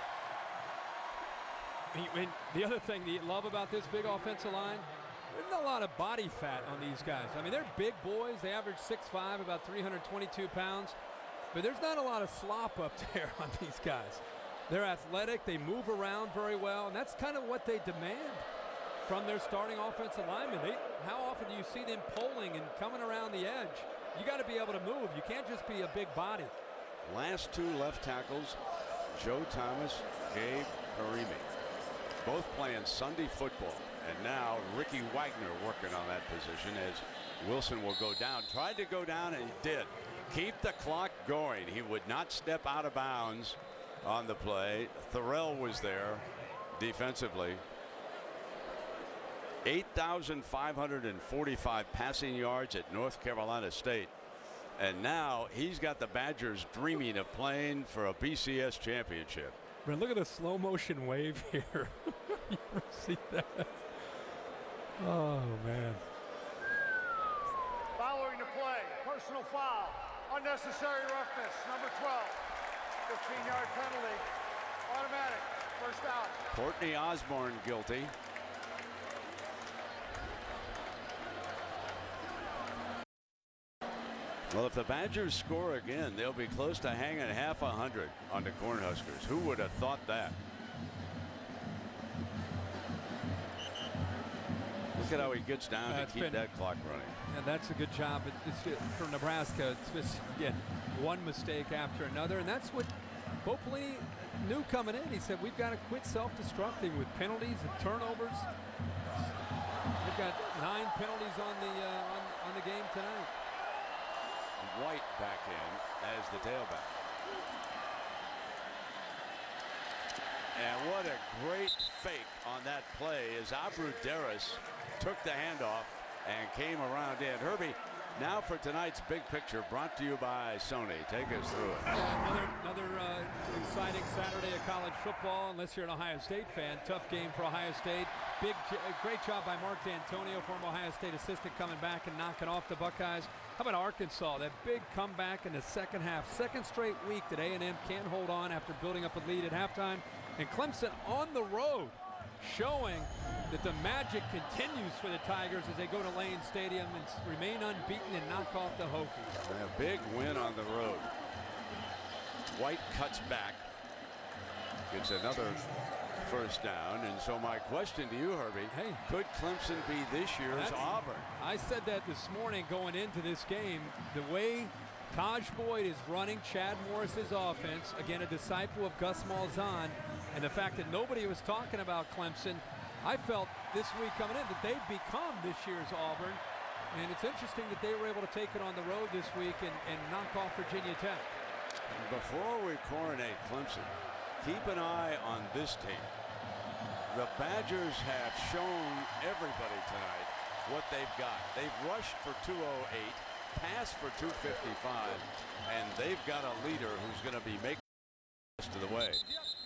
The other thing that you love about this big offensive line, there's not a lot of body fat on these guys. I mean, they're big boys. They average 6'5", about 322 pounds. But there's not a lot of slop up there on these guys. They're athletic. They move around very well. And that's kind of what they demand from their starting offensive linemen. How often do you see them pulling and coming around the edge? You got to be able to move. You can't just be a big body.
Last 2 left tackles, Joe Thomas, Gabe Karimi, both playing Sunday football. And now Ricky Wagner working on that position as Wilson will go down. Tried to go down and he did. Keep the clock going. He would not step out of bounds on the play. Thorell was there defensively. 8,545 passing yards at North Carolina State. And now he's got the Badgers dreaming of playing for a BCS championship.
Man, look at the slow motion wave here. You ever see that? Oh, man.
Following the play, personal foul, unnecessary roughness, number 12. 15-yard penalty, automatic, first out.
Courtney Osborne guilty. Well, if the Badgers score again, they'll be close to hanging half 100 on the Cornhuskers. Who would have thought that? Look at how he gets down to keep that clock running.
And that's a good job for Nebraska. It's just, again, one mistake after another. And that's what Bo Pelini knew coming in. He said, we've got to quit self-destructing with penalties and turnovers. They've got 9 penalties on the game tonight.
White back in as the tailback. And what a great fake on that play as Abruderis took the handoff and came around in. Herbie, now for tonight's big picture, brought to you by Sony. Take us through it.
Another exciting Saturday of college football, unless you're an Ohio State fan. Tough game for Ohio State. Great job by Mark D'Antonio, former Ohio State assistant, coming back and knocking off the Buckeyes. How about Arkansas? That big comeback in the second half. Second straight week that A&M can't hold on after building up a lead at halftime. And Clemson on the road, showing that the magic continues for the Tigers as they go to Lane Stadium and remain unbeaten and knock off the Hokies.
A big win on the road. White cuts back, gets another first down. And so my question to you, Herbie, could Clemson be this year's Auburn?
I said that this morning going into this game. The way Taj Boyd is running Chad Morris's offense, again a disciple of Gus Malzahn, and the fact that nobody was talking about Clemson, I felt this week coming in that they'd become this year's Auburn. And it's interesting that they were able to take it on the road this week and knock off Virginia Tech.
Before we coronate Clemson, keep an eye on this tape. The Badgers have shown everybody tonight what they've got. They've rushed for 208, passed for 255, and they've got a leader who's going to be making the rest of the way.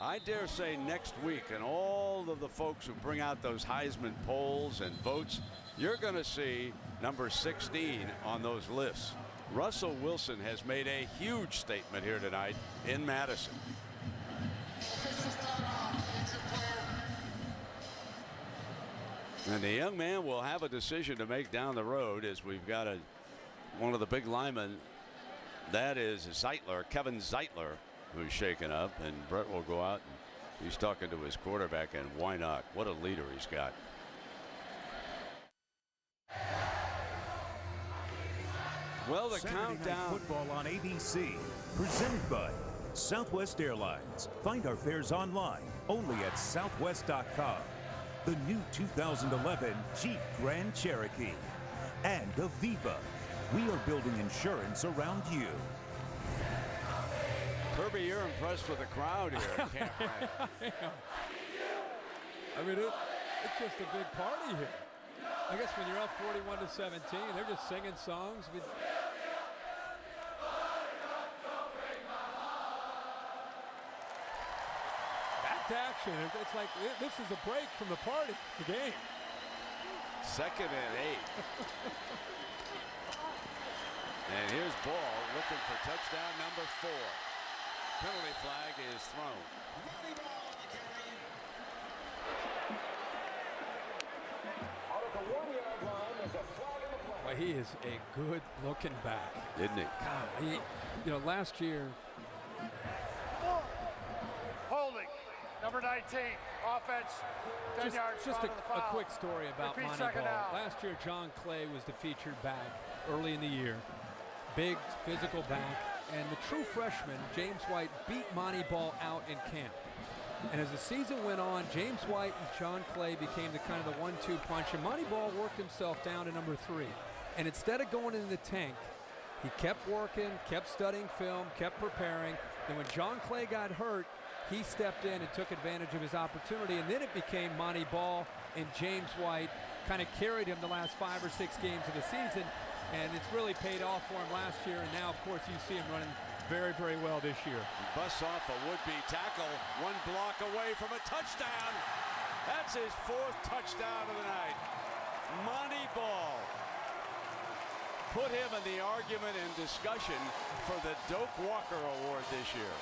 I dare say next week, and all of the folks who bring out those Heisman polls and votes, you're going to see number 16 on those lists. Russell Wilson has made a huge statement here tonight in Madison. And the young man will have a decision to make down the road, as we've got one of the big linemen. That is Zeitler, Kevin Zeitler, who's shaken up, and Brett will go out and he's talking to his quarterback, and why not? What a leader he's got. Well, the
Saturday
countdown.
Night Football on ABC, presented by Southwest Airlines. Find our fares online only at southwest.com. The new 2011 Jeep Grand Cherokee. And Aviva. We are building insurance around you.
Kirby, you're impressed with the crowd here at Camp Randall.
I mean, it's just a big party here. I guess when you're up 41-17, they're just singing songs. Back to action. It's like this is a break from the party, the game.
2nd and 8. And here's Ball looking for touchdown number 4. Penalty flag is thrown.
Well, he is a good-looking back,
isn't he?
God, last year.
Holding, number 19, offense, 10 yards.
Just
foul to the
a
foul.
quick story about
Repeat
Monty
second
Ball.
down.
Last year, John Clay was the featured back early in the year. Big, physical back. And the true freshman, James White, beat Monty Ball out in camp. And as the season went on, James White and John Clay became the kind of the 1-2 punch. And Monty Ball worked himself down to number 3. And instead of going in the tank, he kept working, kept studying film, kept preparing. And when John Clay got hurt, he stepped in and took advantage of his opportunity, and then it became Monty Ball and James White kind of carried him the last 5 or 6 games of the season, and it's really paid off for him last year, and now, of course, you see him running very, very well this year.
Busts off a would-be tackle, 1 block away from a touchdown. That's his 4th touchdown of the night. Monty Ball put him in the argument and discussion for the Doak Walker Award this year.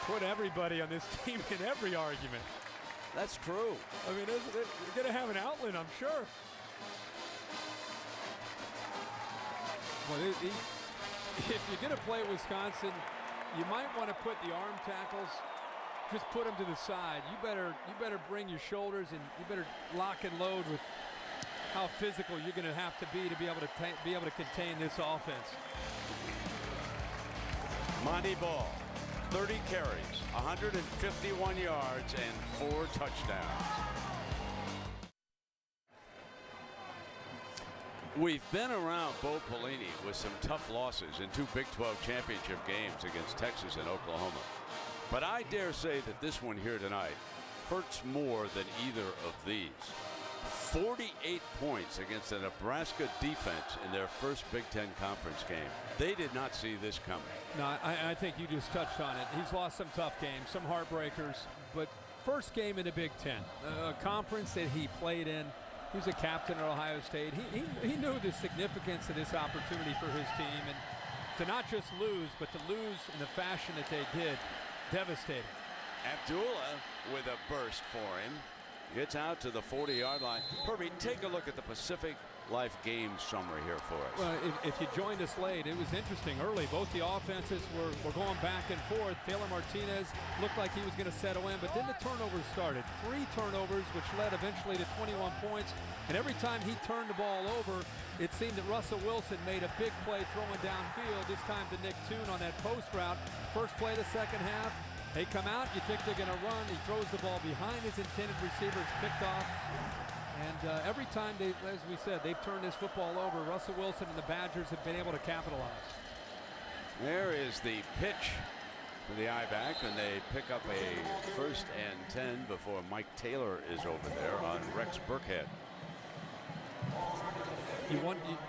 Put everybody on this team in every argument.
That's true.
I mean, they're going to have an outlet, I'm sure. Well, if you're going to play Wisconsin, you might want to put the arm tackles, just put them to the side. You better bring your shoulders, and you better lock and load with how physical you're going to have to be able to contain this offense.
Monty Ball, 30 carries, 151 yards, and 4 touchdowns. We've been around Bo Pelini with some tough losses in 2 Big 12 championship games against Texas and Oklahoma. But I dare say that this one here tonight hurts more than either of these. 48 points against the Nebraska defense in their first Big Ten Conference game. They did not see this coming.
No, I think you just touched on it. He's lost some tough games, some heartbreakers, but first game in the Big Ten, a conference that he played in. He was a captain at Ohio State. He knew the significance of this opportunity for his team, and to not just lose, but to lose in the fashion that they did, devastating.
Abdullah with a burst for him. Gets out to the 40-yard line. Herbie, take a look at the Pacific Life game summary here for us.
Well, if you joined us late, it was interesting early. Both the offenses were going back and forth. Taylor Martinez looked like he was going to settle in, but then the turnovers started. 3 turnovers, which led eventually to 21 points. And every time he turned the ball over, it seemed that Russell Wilson made a big play throwing downfield, this time to Nick Toon on that post route. First play of the second half. They come out, you think they're going to run. He throws the ball behind his intended receiver. It's picked off. And every time, as we said, they've turned this football over. Russell Wilson and the Badgers have been able to capitalize.
There is the pitch for the I-back, and they pick up a 1st and 10 before Mike Taylor is over there on Rex Burkhead.
You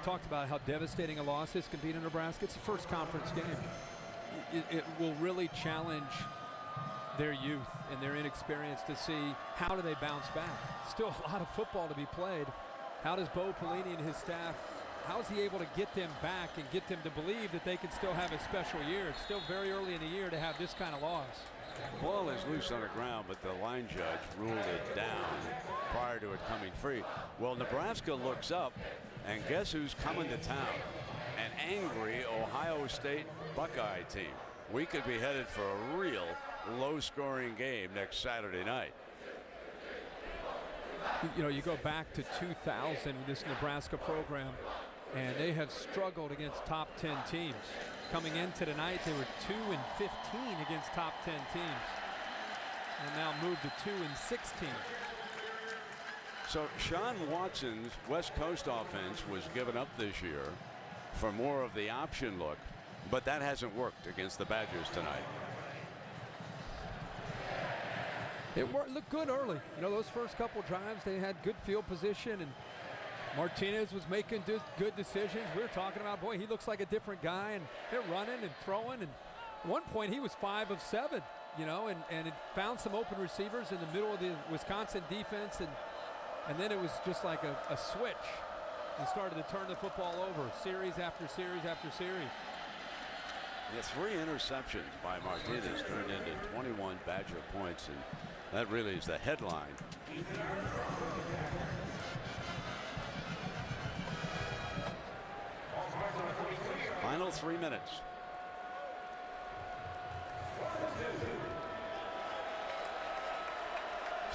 talked about how devastating a loss this can be to Nebraska. It's the first conference game. It will really challenge their youth and their inexperience to see how do they bounce back. Still a lot of football to be played. How does Bo Pelini and his staff, how is he able to get them back and get them to believe that they can still have a special year? It's still very early in the year to have this kind of loss.
Ball is loose on the ground, but the line judge ruled it down prior to it coming free. Well, Nebraska looks up, and guess who's coming to town? An angry Ohio State Buckeye team. We could be headed for a real low-scoring game next Saturday night.
You know, you go back to 2000 with this Nebraska program, and they have struggled against top 10 teams. Coming into tonight, they were 2-15 against top 10 teams, and now moved to 2-16.
So Sean Watson's West Coast offense was given up this year for more of the option look, but that hasn't worked against the Badgers tonight.
It looked good early. You know, those first couple drives, they had good field position, and Martinez was making good decisions. We were talking about, boy, he looks like a different guy, and they're running and throwing. And at one point, he was 5 of 7, you know, and it found some open receivers in the middle of the Wisconsin defense, and then it was just like a switch. And started to turn the football over, series after series after series.
The 3 interceptions by Martinez turned into 21 Badger points, and that really is the headline. Final 3 minutes.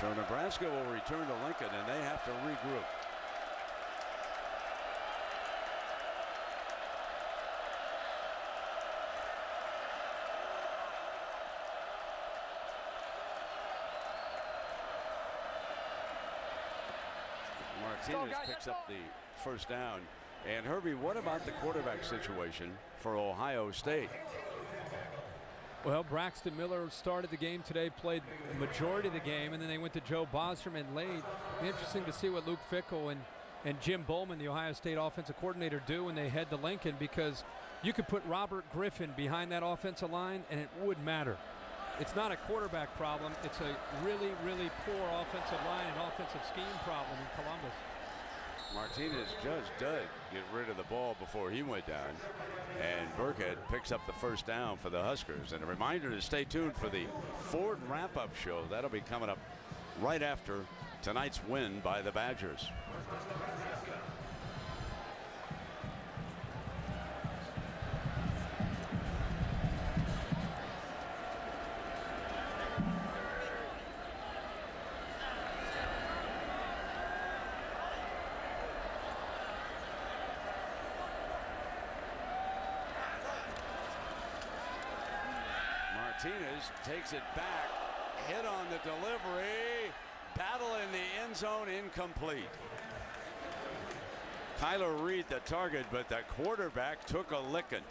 So Nebraska will return to Lincoln, and they have to regroup. Martinez picks up the first down And Herbie, what about the quarterback situation for Ohio State?
Well, Braxton Miller started the game today, played the majority of the game, and then they went to Joe Bosserman late. Interesting to see what Luke Fickell and Jim Bowman, the Ohio State offensive coordinator, do when they head to Lincoln, because you could put Robert Griffin behind that offensive line and it wouldn't matter. It's not a quarterback problem. It's a really, really poor offensive line and offensive scheme problem in Columbus.
Martinez just did get rid of the ball before he went down, and Burkhead picks up the first down for the Huskers. And a reminder to stay tuned for the Ford wrap-up show. That'll be coming up right after tonight's win by the Badgers. Martinez takes it back, hit on the delivery, battle in the end zone, incomplete. Kyler Reed the target, but the quarterback took a licking.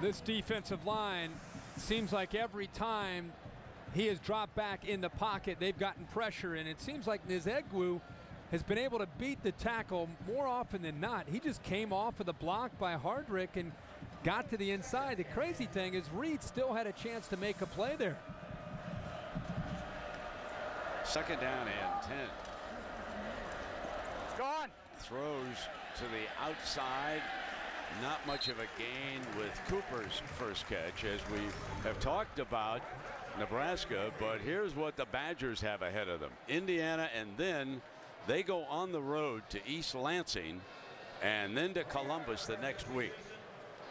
This defensive line seems like every time he has dropped back in the pocket, they've gotten pressure, and it seems like Nzegwu has been able to beat the tackle more often than not. He just came off of the block by Hardrick and got to the inside. The crazy thing is Reed still had a chance to make a play there.
Second down and 10.
Gone.
Throws to the outside. Not much of a gain with Cooper's first catch, as we have talked about Nebraska, but here's what the Badgers have ahead of them. Indiana, and then they go on the road to East Lansing and then to Columbus the next week.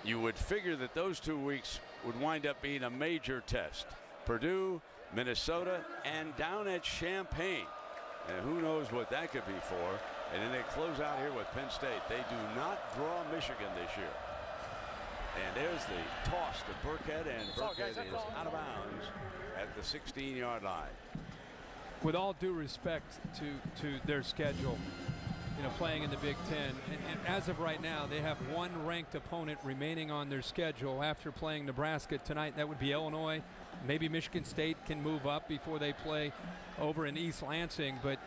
You would figure that those 2 weeks would wind up being a major test. Purdue, Minnesota, and down at Champaign. And who knows what that could be for. And then they close out here with Penn State. They do not draw Michigan this year. And there's the toss to Burkhead, and Burkhead is out of bounds at the 16-yard line.
With all due respect to their schedule, you know, playing in the Big Ten, and as of right now, they have one ranked opponent remaining on their schedule after playing Nebraska tonight. That would be Illinois. Maybe Michigan State can move up before they play over in East Lansing, but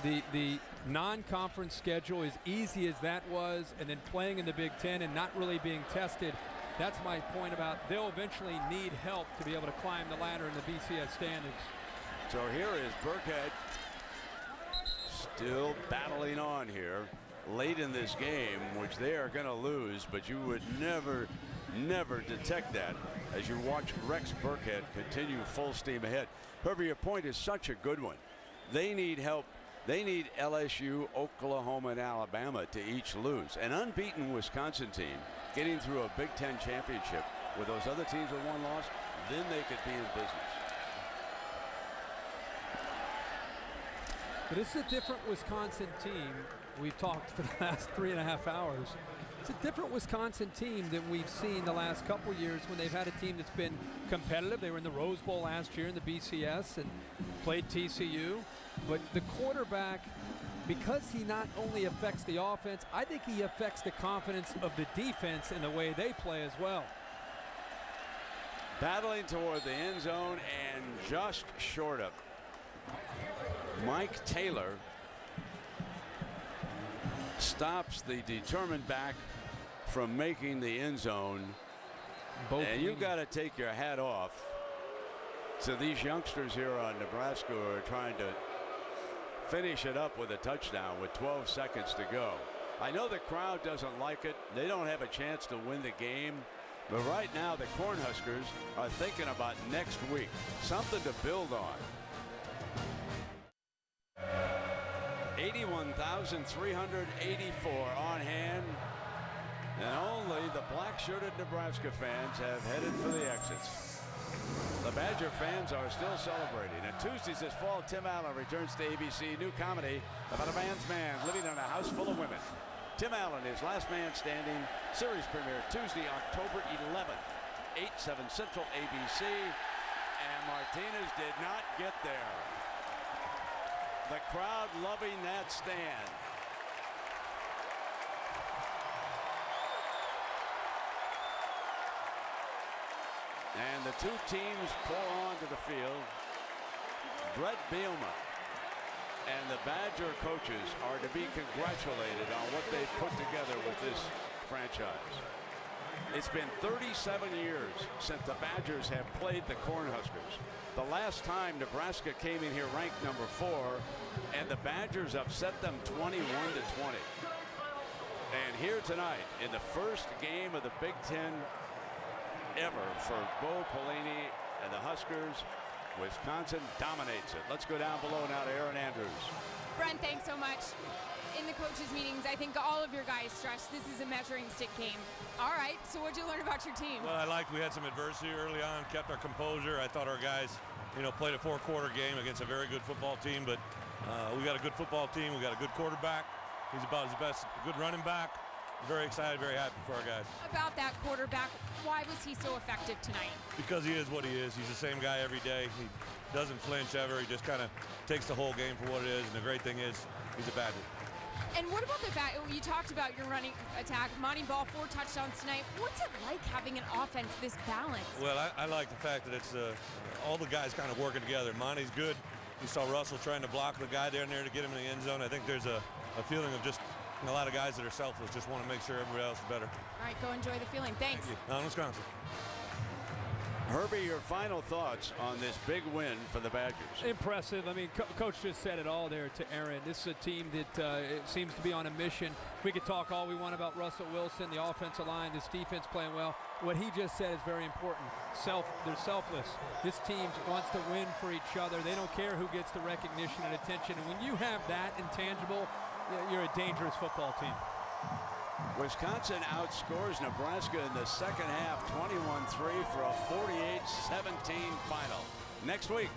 the non-conference schedule, as easy as that was, and then playing in the Big Ten and not really being tested, that's my point about they'll eventually need help to be able to climb the ladder in the BCS standings.
So here is Burkhead still battling on here late in this game, which they are going to lose, but you would never detect that as you watch Rex Burkhead continue full steam ahead. Herbie, your point is such a good one. They need help. They need LSU, Oklahoma, and Alabama to each lose. An unbeaten Wisconsin team getting through a Big Ten championship with those other teams with one loss, then they could be in business.
But this is a different Wisconsin team. We've talked for the last 3.5 hours. It's a different Wisconsin team than we've seen the last couple years when they've had a team that's been competitive. They were in the Rose Bowl last year in the BCS and played TCU. But the quarterback, because he not only affects the offense, I think he affects the confidence of the defense in the way they play as well.
Battling toward the end zone and just short of. Mike Taylor stops the determined back from making the end zone. And you've got to take your hat off to these youngsters here on Nebraska who are trying to finish it up with a touchdown with 12 seconds to go. I know the crowd doesn't like it. They don't have a chance to win the game. But right now the Cornhuskers are thinking about next week. Something to build on. 81,384 on hand, and only the black-shirted Nebraska fans have headed for the exits. The Badger fans are still celebrating. And Tuesdays this fall, Tim Allen returns to ABC. New comedy about a man's man living in a house full of women. Tim Allen is Last Man Standing. Series premiere Tuesday, October 11th, 8/7 Central ABC. And Martinez did not get there. The crowd loving that stand. And the two teams pour onto the field. Brett Bielema and the Badger coaches are to be congratulated on what they've put together with this franchise. It's been 37 years since the Badgers have played the Cornhuskers. The last time Nebraska came in here ranked number 4, and the Badgers upset them 21-20. And here tonight, in the first game of the Big Ten ever for Bo Pelini and the Huskers, Wisconsin dominates it. Let's go down below now to Aaron Andrews.
Brent, thanks so much. In the coaches' meetings, I think all of your guys stressed this is a measuring stick game. All right, so what'd you learn about your team?
Well, I liked we had some adversity early on, kept our composure. I thought our guys, played a 4-quarter game against a very good football team, but we got a good football team. We got a good quarterback. He's about his best, good running back. Very excited, very happy for our guys.
About that quarterback, why was he so effective tonight?
Because he is what he is. He's the same guy every day. He doesn't flinch ever. He just kind of takes the whole game for what it is. And the great thing is, he's a Badger.
And what about the fact, you talked about your running attack, Monty Ball, 4 touchdowns tonight. What's it like having an offense this balanced?
Well, I like the fact that it's all the guys kind of working together. Monty's good. You saw Russell trying to block the guy down there to get him in the end zone. I think there's a feeling of just a lot of guys that are selfless, just want to make sure everybody else is better.
All right, go enjoy the feeling. Thanks.
Thank you. On Wisconsin.
Herbie, your final thoughts on this big win for the Badgers?
Impressive. I mean, Coach just said it all there to Aaron. This is a team that it seems to be on a mission. We could talk all we want about Russell Wilson, the offensive line, this defense playing well. What he just said is very important. They're selfless. This team wants to win for each other. They don't care who gets the recognition and attention. And when you have that intangible, you're a dangerous football team.
Wisconsin outscores Nebraska in the second half 21-3 for a 48-17 final. Next week,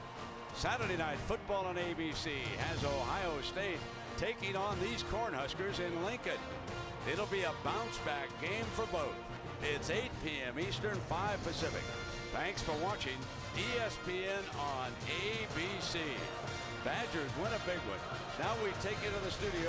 Saturday Night Football on ABC has Ohio State taking on these Cornhuskers in Lincoln. It'll be a bounce-back game for both. It's 8 p.m. Eastern, 5 Pacific. Thanks for watching ESPN on ABC. Badgers win a big one. Now we take you to the studio.